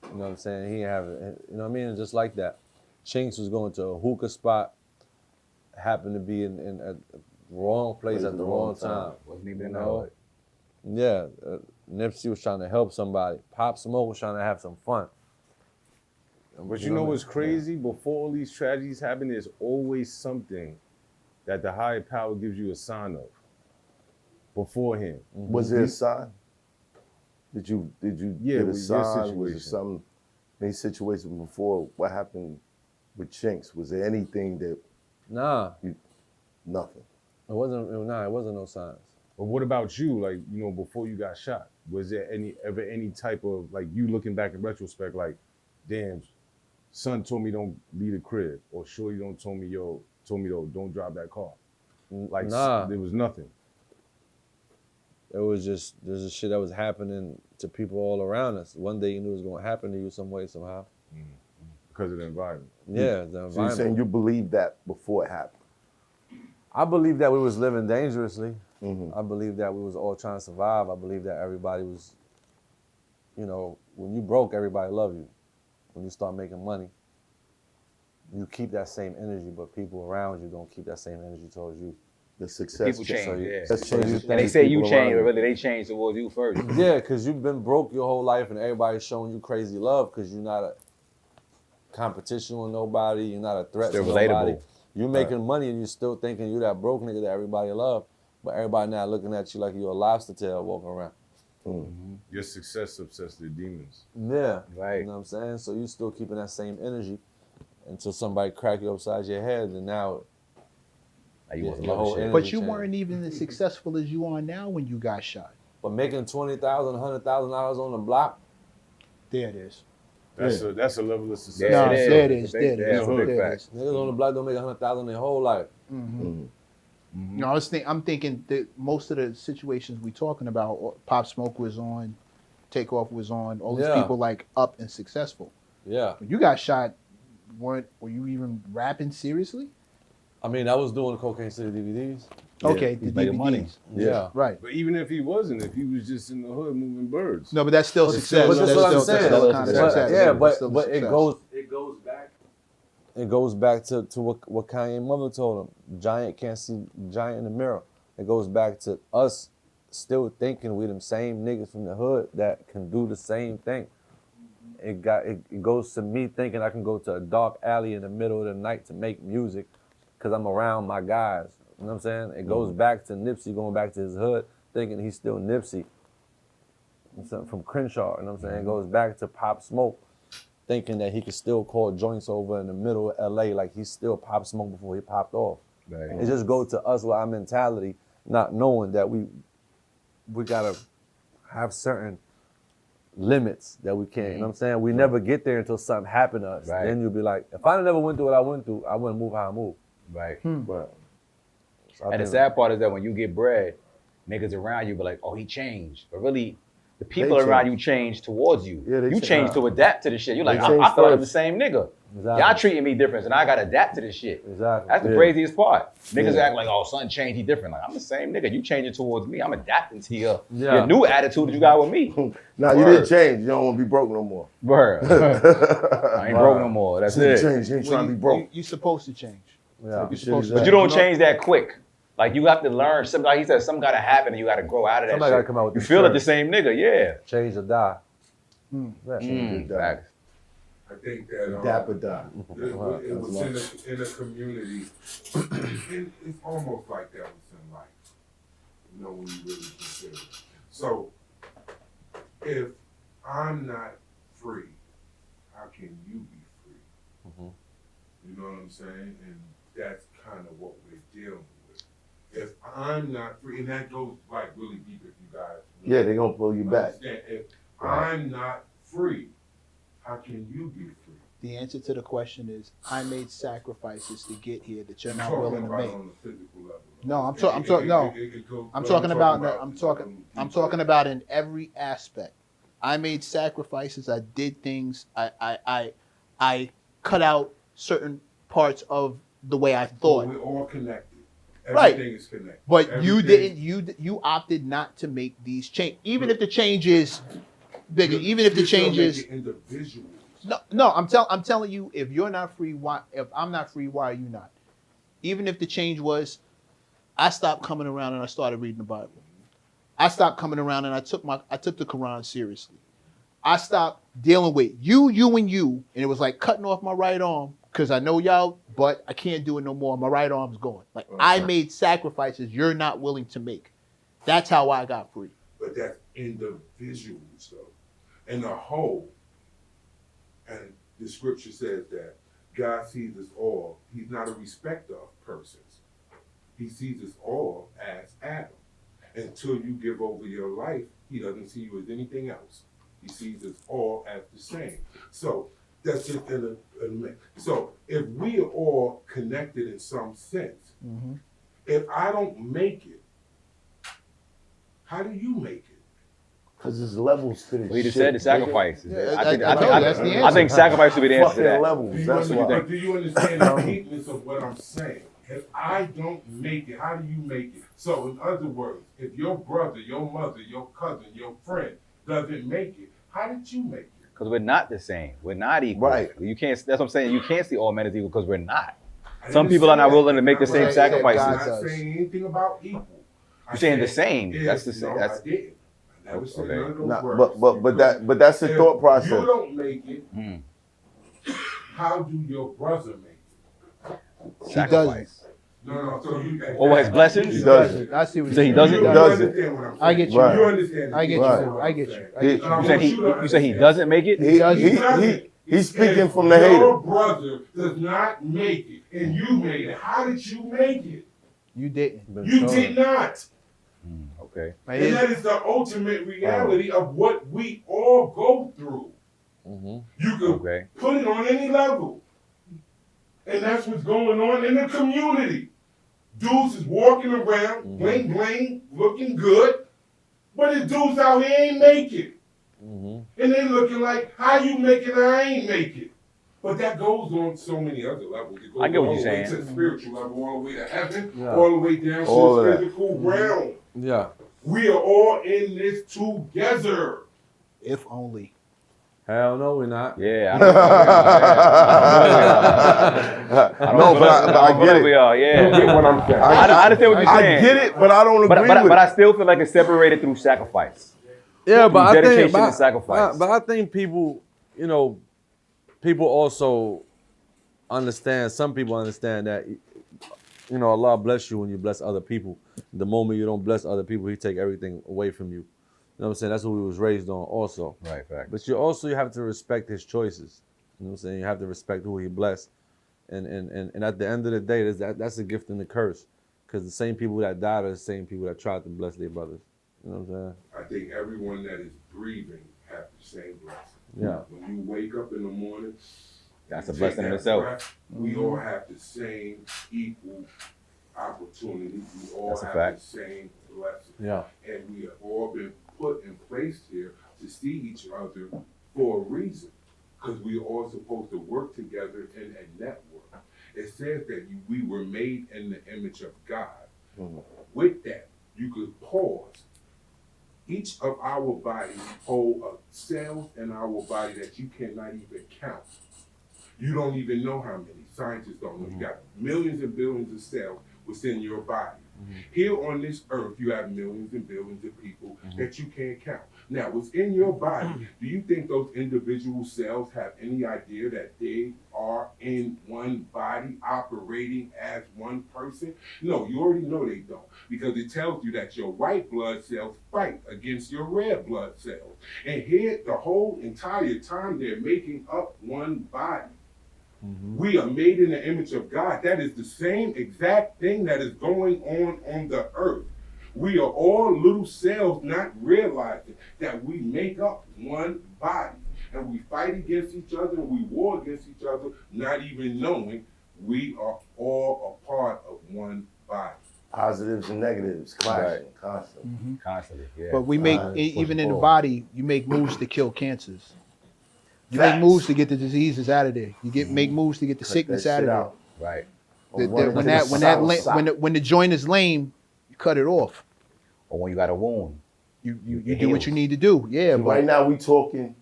B: You know what I'm saying? He have, you know what I mean? Just like that. Chinks was going to a hookah spot, happened to be in at the wrong place at the wrong time.
A: Wasn't even in the hood.
B: Yeah, Nipsey was trying to help somebody. Pop Smoke was trying to have some fun.
E: But you know what's crazy? Before all these tragedies happen, there's always something that the higher power gives you a sign of beforehand.
C: Was there a sign? Did you get a sign? Was there some any situation before what happened with Chinks? Was there anything that nothing?
B: It wasn't no signs.
E: But what about you? Like, you know, before you got shot, was there ever any type of, like, you looking back in retrospect, like, damn, son told me don't leave the crib, or shorty told me don't drive that car. Like, there was nothing.
B: It was just, there's a shit that was happening to people all around us. One day you knew it was going to happen to you some way, somehow.
E: Because of the environment.
B: Yeah, the environment.
C: So you're saying you believed that before it happened?
B: I believe that we was living dangerously. I believe that we was all trying to survive. I believe that everybody was, you know, when you broke, everybody loved you. When you start making money, you keep that same energy, but people around you don't keep that same energy towards you.
C: The success.
A: People change,
C: And
A: they say you change, but really they change towards you first.
B: Yeah, because you've been broke your whole life and everybody's showing you crazy love because you're not a competition with nobody, you're not a threat to nobody.
A: Relatable.
B: You're making money and you're still thinking you're that broke nigga that everybody love, but everybody now looking at you like you're a lobster tail walking around.
E: Your success obsessed their demons.
B: Yeah,
A: right.
B: You know what I'm saying? So you still keeping that same energy until somebody crack you upside your head, and now
A: your whole energy.
D: But you weren't even as successful as you are now when you got shot.
B: But making $20,000, $100,000 on the block.
D: There it is.
E: That's a level of success.
D: No, there it is.
A: That's a big fact.
B: Niggas on the block don't make $100,000 their whole life.
D: No, I'm thinking that most of the situations we talking about, Pop Smoke was on, Takeoff was on, all these people like up and successful.
B: Yeah.
D: When you got shot, were you even rapping seriously?
B: I mean, I was doing Cocaine City DVDs.
D: Okay, the
A: making
D: DVDs.
A: money.
B: Yeah.
D: Right.
E: But even if he wasn't, if he was just in the hood moving birds.
D: No, but that's still success.
B: But that's what I'm saying.
D: Still kind of success.
B: Yeah,
D: That's still
B: but
D: success.
B: it goes back to what Kanye's mother told him. Giant can't see giant in the mirror. It goes back to us still thinking we them same niggas from the hood that can do the same thing. It goes to me thinking I can go to a dark alley in the middle of the night to make music because I'm around my guys. You know what I'm saying? It goes back to Nipsey going back to his hood thinking he's still Nipsey from Crenshaw. You know what I'm saying? It goes back to Pop Smoke thinking that he could still call joints over in the middle of LA like he's still Pop Smoke before he popped off. Right. It just goes to us with our mentality, not knowing that we gotta have certain limits that we can't, you know what I'm saying? We never get there until something happened to us. Right. Then you'll be like, if I never went through what I went through, I wouldn't move how I move.
A: Right.
C: Right.
A: So and the sad part is that when you get bread, niggas around you be like, oh, he changed. But really, the people
C: They
A: around
C: change.
A: you change towards you.
C: Yeah, they
A: you
C: change.
A: change to adapt to the shit. You're like,
C: They
A: I
C: change
A: thought I was the
C: first.
A: same nigga.
B: Exactly.
A: Y'all treating me different, and I gotta adapt to this shit.
B: Exactly.
A: That's the
C: Yeah.
A: craziest part. Niggas
C: Yeah.
A: act like, oh, son changed, he different. Like, I'm the same nigga. You changing towards me. I'm adapting to your
B: Yeah.
A: new attitude that you got with me.
C: Nah, you didn't change. You don't want to be broke no more.
A: Word. I ain't broke no more. That's
C: You
A: it.
C: change. You ain't trying to be broke.
D: You supposed to change.
B: Yeah.
D: You supposed to
A: But you don't change that quick. Like you have to learn. He said something gotta happen and you gotta grow out of that
B: Somebody
A: shit.
B: gotta come out with
A: You
B: this
A: feel like
B: term.
A: the same nigga, yeah.
B: Change or die.
A: Facts.
F: I think that
C: Dap or die.
F: it was in a community. It's almost like that was in life. You know, when you really consider it. So, if I'm not free, how can you be free?
B: Mhm.
F: You know what I'm saying? And that's kind of what we're dealing with. If I'm not free, and that goes like really deep if you guys.
C: Yeah, they gonna pull you back.
F: Understand. If I'm not free, how can you be free?
D: The answer to the question is, I made sacrifices to get here that you're not
F: Talking
D: willing to
F: about
D: make.
F: on the physical level.
D: No, I'm talking about in every aspect. I made sacrifices. I did things. I cut out certain parts of the way I thought.
F: We're all connected.
D: Right.
F: Everything is connected.
D: But you
F: Everything-
D: didn't. You opted not to make these change. Even if the change is bigger.
F: You-
D: Even if the
F: you still
D: change
F: make
D: is
F: it individuals.
D: no. I'm telling you, if you're not free, why? If I'm not free, why are you not? Even if the change was, I stopped coming around and I started reading the Bible. I stopped coming around and I took the Quran seriously. I stopped dealing with you, and it was like cutting off my right arm because I know y'all, but I can't do it no more. My right arm's gone. Like I made sacrifices you're not willing to make. That's how I got free.
F: But that's individuals, though. And the whole, and the scripture says that God sees us all. He's not a respecter of persons. He sees us all as Adam. Until you give over your life, he doesn't see you as anything else. He sees us all as the same. So that's just so if we are all connected in some sense, if I don't make it, how do you make it?
C: Because there's levels to this
A: We just
C: shit,
A: said the sacrifice.
D: Yeah,
A: I think
D: that's the answer.
A: I think sacrifice would be the answer to
C: Fucking
A: that.
C: levels. That's why.
F: But do you understand the deepness of what I'm saying? If I don't make it, how do you make it? So in other words, if your brother, your mother, your cousin, your friend doesn't make it, how did you make it?
A: Because we're not the same. We're not equal.
C: Right.
A: You can't. That's what I'm saying. You can't see all men as equal because we're not.
F: I
A: Some
F: didn't
A: people
F: say
A: are not
F: that.
A: willing to make the
F: I'm
A: same
F: not
A: sacrifices.
F: I'm
D: God
F: not
D: does.
F: saying anything about equal.
A: You're saying the same. That's the same.
F: No,
A: That's
F: I didn't. I never said
A: Okay.
F: none of those
C: Nah,
F: words.
C: but that's the
F: If
C: thought process.
F: you don't make it,
A: Mm.
F: how do your brother make it?
A: sacrifice.
F: No, so you
A: Oh, his blessings?
C: He doesn't.
D: I see what
A: You say he
D: you're
A: doesn't?
D: saying.
F: You
C: does it.
F: understand what I'm saying.
D: I get you.
C: Right.
F: You understand.
D: I get you.
C: Right.
D: I get you. I
C: He-
D: get you.
A: You said he doesn't make it?
C: He's speaking
F: If
C: from the
F: Your
C: hater.
F: brother does not make it, and you made it. How did you make it?
D: You didn't.
F: You did not.
A: Okay.
D: Right
F: And
D: here.
F: that is the ultimate reality of what we all go through. You can
A: Okay.
F: put it on any level. And that's what's going on in the community. Dudes is walking around, bling bling, looking good, but the dudes out here ain't make it. And they looking like, how you make it, I ain't make it. But that goes on so many other levels. It goes
A: I get what
F: all
A: you're
F: the way
A: saying.
F: to the spiritual level, all the way to heaven,
B: Yeah.
F: all the way down
C: All
F: to
C: of
F: the
C: that.
F: physical realm.
B: Yeah.
F: We are all in this together.
D: If only.
B: Hell no, we're not.
A: Yeah. I don't know.
C: No, but I get
A: We
C: it.
A: are. Yeah.
F: You get what I'm saying?
A: I understand what you're
C: I
A: saying.
C: get it, but I don't agree with
A: But I
C: it.
A: still feel like it's separated through sacrifice.
B: Yeah, but I
A: dedication
B: think,
A: and sacrifice.
B: But I think people, people also understand. Some people understand that, Allah bless you when you bless other people. The moment you don't bless other people, He take everything away from you. You know what I'm saying? That's what we was raised on, also.
A: Right. Fact.
B: But you have to respect His choices. You know what I'm saying? You have to respect who He blessed. And at the end of the day, that's a gift and a curse. Because the same people that died are the same people that tried to bless their brothers. You know what I'm saying?
F: I think everyone that is breathing have the same blessing.
B: Yeah.
F: When you wake up in the morning,
A: That's a
F: you
A: blessing
F: take
A: in
F: that
A: itself.
F: breath, we all have the same equal opportunity. We all
A: That's a
F: have
A: fact.
F: the same blessing.
B: Yeah.
F: And we have all been put and placed here see each other for a reason, because we are all supposed to work together in a network. It says that we were made in the image of God. With that, you could pause. Each of our bodies hold cells in our body that you cannot even count. You don't even know how many. Scientists don't know. You got millions and billions of cells within your body. Here on this earth, you have millions and billions of people that you can't count. Now, within your body, do you think those individual cells have any idea that they are in one body operating as one person? No, you already know they don't, because it tells you that your white blood cells fight against your red blood cells. And here, the whole entire time, they're making up one body. We are made in the image of God. That is the same exact thing that is going on the earth. We are all little cells not realizing that we make up one body. And we fight against each other and we war against each other, not even knowing we are all a part of one body.
C: Positives and negatives, clashing constantly.
A: Constantly, yeah.
D: But we make, even in the body, you make moves to kill cancers. You make moves to get the diseases out of there. You make moves to get the sickness out of there.
A: Right.
D: When the joint is lame, you cut it off.
A: Or when you got a wound,
D: you do what you need to do. Yeah.
C: So right now we talking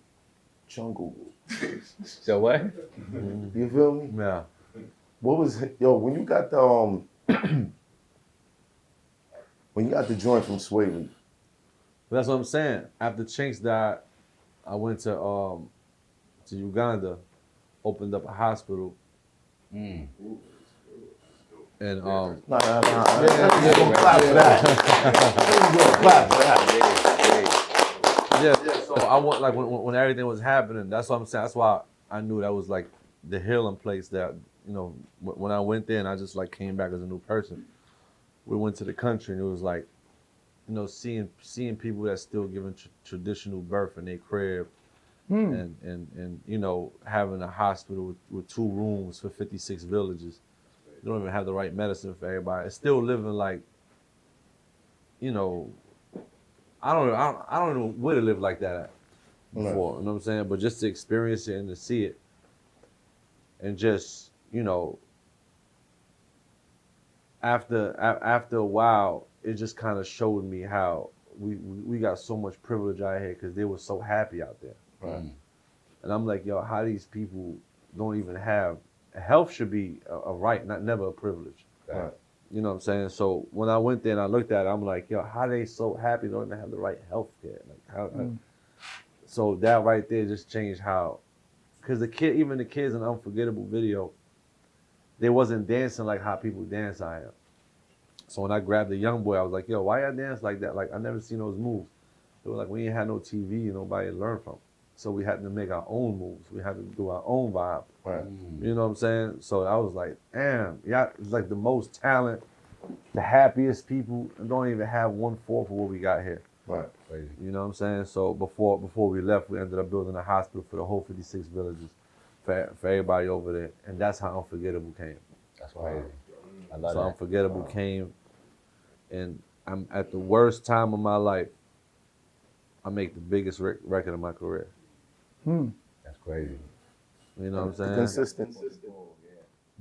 C: jungle.
A: So what?
C: You feel me?
B: Yeah.
C: What was when you got the when you got the joint from Sway?
B: That's what I'm saying. After Chinks died, I went to Uganda, opened up a hospital. And
C: Clap for that.
B: Yeah, so I want, like, when everything was happening, that's what I'm saying. That's why I knew that was like the healing place that, you know, when I went there and I just like came back as a new person. We went to the country and it was like, you know, seeing people that's still giving traditional birth in their crib. And you know, having a hospital with 2 rooms for 56 villages. They don't even have the right medicine for everybody. It's still living like, you know, I don't know where to live like that at before, you know what I'm saying? But just to experience it and to see it, and just, you know, after a while, it just kind of showed me how we got so much privilege out here because they were so happy out there. Right. And I'm like, yo, how these people don't even have, health should be a right, never a privilege. Right. You know what I'm saying? So when I went there and I looked at it, I'm like, yo, how they so happy they don't even have the right health care? Like, how? So that right there just changed how, because even the kids in the Unforgettable video, they wasn't dancing like how people dance out here. So when I grabbed the young boy, I was like, yo, why y'all dance like that? Like, I never seen those moves. They were like, we ain't had no TV, nobody to learn from. So we had to make our own moves. We had to do our own vibe. Right. You know what I'm saying? So I was like, damn, yeah, it's like the most talent, the happiest people, and don't even have 1/4 of what we got here. Right. Crazy. You know what I'm saying? So before we left, we ended up building a hospital for the whole 56 villages for everybody over there. And that's how Unforgettable came.
A: That's crazy. I love
B: so
A: that.
B: Unforgettable came, and I'm at the worst time of my life. I make the biggest record of my career.
A: That's crazy.
B: You know what I'm saying?
C: Consistent.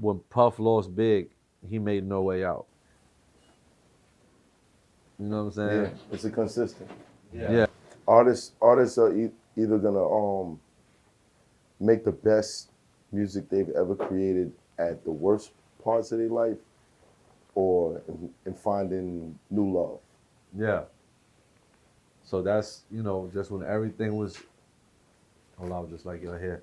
B: When Puff lost Big, he made No Way Out. You know what I'm saying?
C: Yeah, it's a consistent.
B: Yeah.
C: Artists are either gonna make the best music they've ever created at the worst parts of their life, or in finding new love.
B: Yeah. So that's, you know, just when everything was, hold on, just like your hair.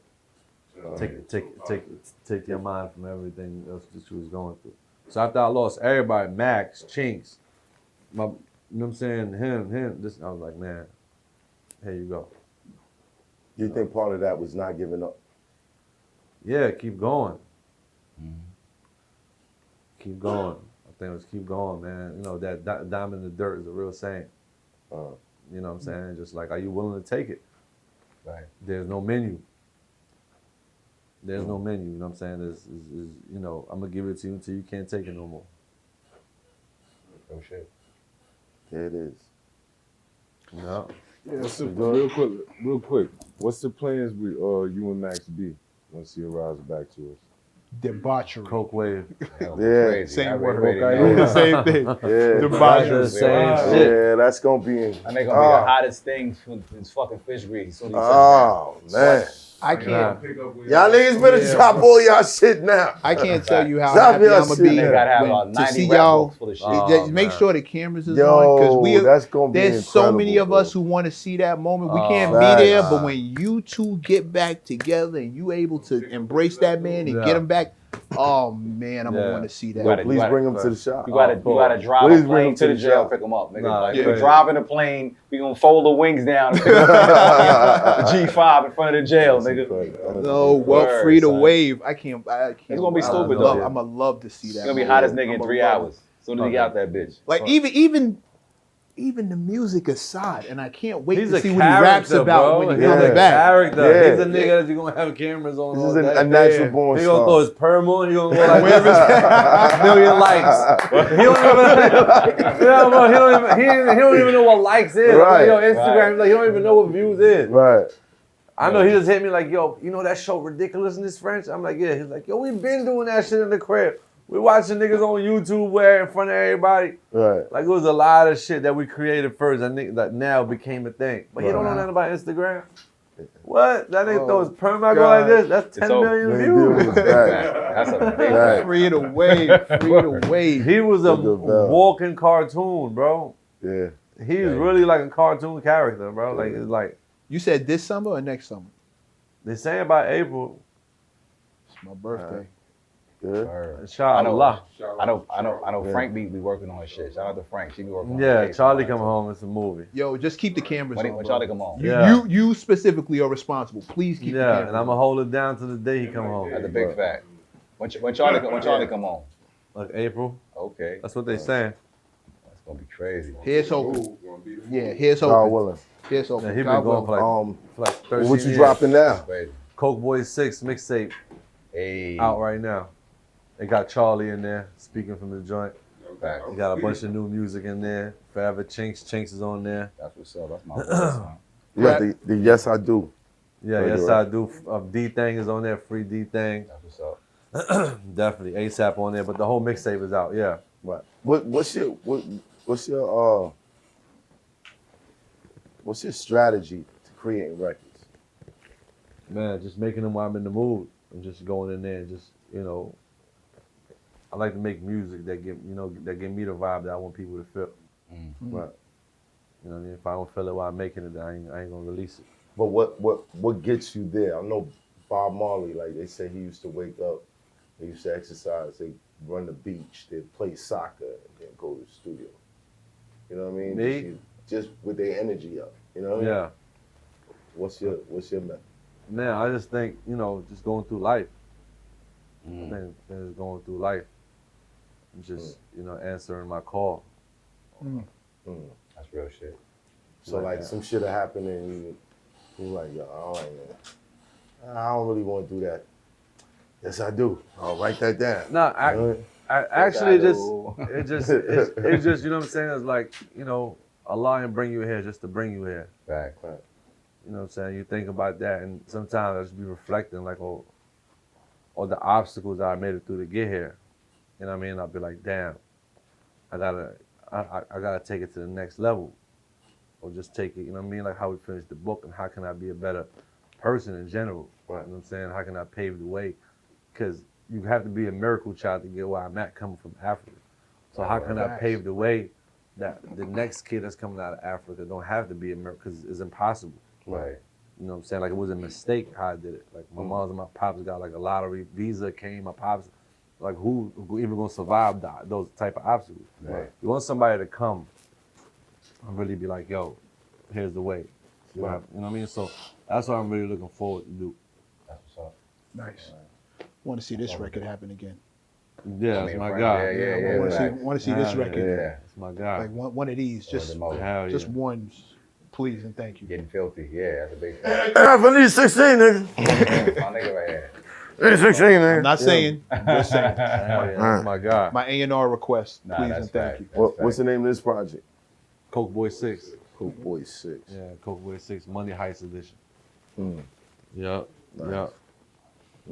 B: Take your mind from everything else that you was going through. So after I lost everybody, Max, Chinks, you know what I'm saying, him, this, I was like, man, here you go.
C: You think part of that was not giving up?
B: Yeah, keep going. Keep going. I think it was keep going, man. You know, that diamond in the dirt is a real saying. You know what I'm saying? Just like, are you willing to take it?
A: Right.
B: There's no menu. There's no menu, you know what I'm saying? There's you know, I'm gonna give it to you until you can't take it no more.
A: Oh shit.
C: There it is.
B: Yeah.
E: Real quick. What's the plans with you and Max B once he arrives back to us?
D: Debauchery.
B: Coke wave.
C: Yeah,
D: same word.
C: Same
D: thing.
C: Yeah,
D: Debauchery.
B: Same shit.
C: yeah, that's gonna be.
A: I think gonna be the hottest thing since fucking fish grease.
C: Oh man,
D: I can't.
C: y'all niggas better drop all y'all shit now.
D: I can't tell you how
C: Drop
D: happy
C: your
D: I'm gonna
C: shit.
D: be
C: They
A: gotta have
D: when-
A: about
D: to
A: 90
D: see
A: rap
D: y'all.
A: books full of shit.
B: Oh,
D: Make
B: man.
D: sure the cameras is
C: Yo,
D: on because
C: that's gonna be
D: there's so many of
C: incredible,
D: us who want to see that moment. We can't
C: facts.
D: be there, but when you two get back together and you able to embrace that man and get him back, oh man, I'm gonna want to see that.
A: Gotta-
C: Please bring him to the shop.
A: You gotta drive
C: Please
A: a
C: bring
A: plane
C: him
A: to
C: to
A: the
C: the
A: jail,
C: shop.
A: pick him up. Nigga.
B: Nah,
A: Like,
B: crazy.
A: we driving the plane, we gonna fold the wings down and pick up the G5 in front of the jail, nigga.
D: No, well,
A: Word,
D: free to
A: son.
D: wave. I can't.
A: It's gonna be stupid,
B: though.
A: though.
D: I'm gonna love to see that.
A: It's gonna be
D: moment.
A: hottest nigga in
D: I'ma
A: 3
D: love
A: hours. As soon as he got that bitch.
D: Like even the music aside, and I can't wait
B: He's
D: to
B: a
D: see what he raps
B: character,
D: about
B: bro.
D: when he
B: He's
D: comes
B: a
D: back.
B: character.
C: Yeah.
B: He's a nigga that you're gonna have cameras on.
C: This
B: all
C: is
B: day.
C: a natural born
B: He gonna
C: star.
B: throw his perm on. He gonna go like million likes. He don't even know what likes is.
C: Right.
B: Like, yo, Instagram, like, he don't even know what views is.
C: Right.
B: I know he just hit me like, yo, you know that show Ridiculousness French? I'm like, yeah. He's like, yo, we been doing that shit in the crib. We watching niggas on YouTube where in front of everybody.
C: Right.
B: Like, it was a lot of shit that we created first that now became a thing. But he don't know nothing about Instagram. What? That nigga throw his perm out go like this? That's 10 million views.
A: That's a big
C: Right.
D: Free to wave, free to wave.
B: He was a
C: Look at that.
B: walking cartoon, bro.
C: Yeah.
B: He's really like a cartoon character, bro. Like, it's like,
D: You said this summer or next summer?
B: they say about April.
D: It's my birthday.
C: Good.
B: Shout out Allah.
A: I know Frank be working on his shit. Shout out to Frank. She be working on
B: Yeah,
A: his
B: Charlie come home. It's a movie.
D: Yo, just keep the cameras on.
A: When
D: bro.
A: Charlie come home.
B: Yeah.
D: You specifically are responsible. Please keep the
B: Yeah,
D: cameras
B: and I'm
D: on.
B: gonna hold it down to the day he come home.
A: That's a big fact. When Charlie come home.
B: Like April.
A: Okay.
B: That's what they saying.
A: That's gonna be crazy.
D: Here's hoping. Yeah, here's
C: God
D: hoping.
C: willing.
D: Here's
B: Yeah,
D: hoping.
B: he been
D: God
B: going
D: willing.
B: for like 13
C: What you
B: years.
C: dropping now?
A: Crazy.
B: Coke Boys 6 mixtape
A: Hey.
B: out right now. They got Charlie in there speaking from the joint.
A: Fact.
B: They got a bunch of new music in there. Forever Chinks is on there.
A: That's what's up. That's my voice, son.
C: You got the Yes I Do.
B: Yeah,
C: Right,
B: yes
C: right.
B: I do. D Thing is on there. Free D Thing.
A: That's what's up.
B: Definitely ASAP on there. But the whole mixtape is out. Yeah.
C: Right. What's your strategy to creating records?
B: Man, just making them while I'm in the mood. I'm just going in there and just, you know, I like to make music that give me the vibe that I want people to feel.
C: Right.
B: You know what I mean? If I don't feel it while I'm making it, I ain't gonna release it.
C: But what gets you there? I know Bob Marley, like they say he used to wake up, he used to exercise, they run the beach, they play soccer, and then go to the studio. You know what I mean?
B: Me?
C: Just with their energy up. You know what I mean?
B: Yeah.
C: What's your method?
B: Man, I just think, you know, just going through life. I think just going through life. And just, you know, answering my call.
A: That's real shit.
C: So like some shit will happen and you like, yo, I don't really want to do that. Yes, I do. I'll write that down.
B: No, I actually
A: Yes, I
B: just,
A: do.
B: it's just, you know what I'm saying? It's like, you know, Allah didn't bring you here just to bring you here.
A: Fact.
B: You know what I'm saying? You think about that, and sometimes I just be reflecting like all the obstacles that I made it through to get here. You know what I mean? I'll be like, damn, I gotta take it to the next level, or just take it. You know what I mean? Like how we finished the book, and how can I be a better person in general?
C: Right.
B: You know what I'm saying? How can I pave the way? Because you have to be a miracle child to get where I'm at, coming from Africa. So how can I pave the way that the next kid that's coming out of Africa don't have to be a miracle? Because it's impossible.
A: Right.
B: You know what I'm saying? Like it was a mistake how I did it. Like my mom's and my pops got like a lottery visa came. My pops, like who even gonna survive those type of obstacles?
A: Right.
B: You want somebody to come and really be like, yo, here's the way. You know what I mean? So that's what I'm really looking forward to do.
A: That's what's up.
D: Nice. Want to see this record happen again.
B: Yeah,
A: I
B: that's
A: mean,
B: my
A: Frank,
B: guy.
A: yeah.
D: Want to see this record.
A: Yeah.
B: That's my guy.
D: Like one of these, just
A: the most.
B: Hell
D: just
B: yeah.
D: one, please and thank you.
A: Getting filthy. Yeah, that's a big fact.
C: I need 16, nigga.
A: My nigga right here.
C: I need 16, nigga.
D: I'm not saying, I'm just saying.
B: Hell yeah, that's my guy.
D: My A&R request,
A: Nah,
D: please
A: that's
D: and thank
A: fact.
D: you.
C: What's the name of this project?
B: Coke Boy 6.
C: Coke Boy 6.
B: Yeah, Coke Boy 6, Money Heist edition.
C: Mm.
B: Yep.
C: Nice.
B: Yep.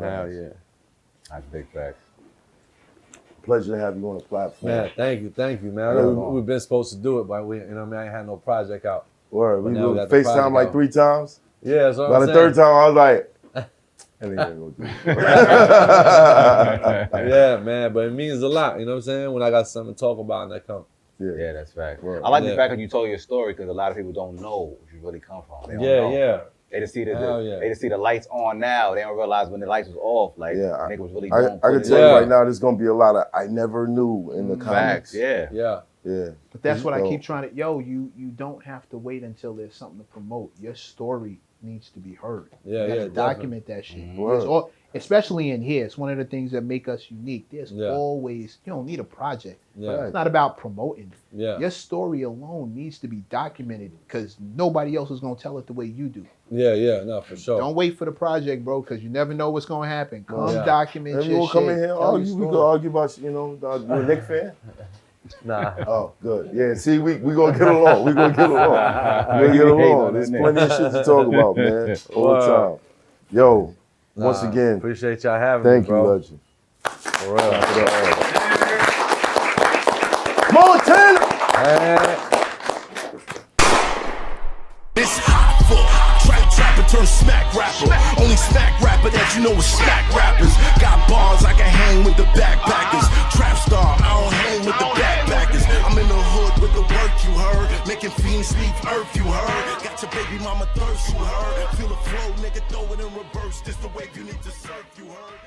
B: Hell yeah.
A: That's big facts.
C: Pleasure to have you on the platform.
B: Man, thank you, man. I know we've been supposed to do it, but we, you know what I mean, I ain't had no project out.
C: Word,
B: But
C: we
B: now we
C: did
B: got the
C: FaceTime
B: project
C: like
B: out.
C: 3 times.
B: Yeah, that's what
C: By
B: I'm
C: the
B: saying.
C: third time, I was like, I ain't gonna go do it.
B: Yeah, man, but it means a lot, you know what I'm saying? When I got something to talk about and that come.
A: Yeah, that's fact.
C: Word.
A: I like the
B: Yeah.
A: fact that you told your story because a lot of people don't know where you really come from. They don't
B: Yeah,
A: know.
B: yeah.
A: They just see
B: Hell yeah.
A: they just see the lights on now. They don't realize when the lights was off. Like
C: Yeah,
A: nigga was really
C: I
A: doing.
C: can tell you right now, there's gonna be a lot of I never knew in the comments.
A: Facts. Yeah.
B: Yeah.
C: Yeah.
D: But that's what I
C: So-
D: keep trying to. Yo, you don't have to wait until there's something to promote. Your story needs to be heard.
B: Yeah,
D: you gotta
B: yeah,
D: document that shit.
C: Word.
D: There's especially in here, it's one of the things that make us unique. There's
B: Yeah.
D: always, you don't need a project.
B: Yeah.
D: It's not about promoting.
B: Yeah.
D: Your story alone needs to be documented because nobody else is gonna tell it the way you do.
B: Yeah, yeah, no, for sure.
D: Don't wait for the project, bro, because you never know what's gonna happen. Come
B: Yeah.
D: document
C: Maybe
D: your
C: we'll
D: shit.
C: come in here and
D: Tell your
C: argue. We
D: story.
C: could argue about, you know, you a Knicks fan?
B: Nah.
C: Oh, good. Yeah, see, we gonna get along. We gonna get along. We gonna get along. There's plenty of shit to talk about, man. All the time. Yo, once again,
B: appreciate y'all having me,
C: thank you,
B: bro.
C: legend.
B: For real.
C: Montana!
H: It's hot for trapper turn smack rapper. Only smack rapper that you know is smack rappers. Got bars I can hang with the backpackers. Trap star, I don't hang with the backpackers. I'm in the hood with the work you heard. Making fiends leave earth you heard. Got your baby mama thirst you heard. Feel the flow, nigga, throw it in reverse. This the wave you need to surf you heard.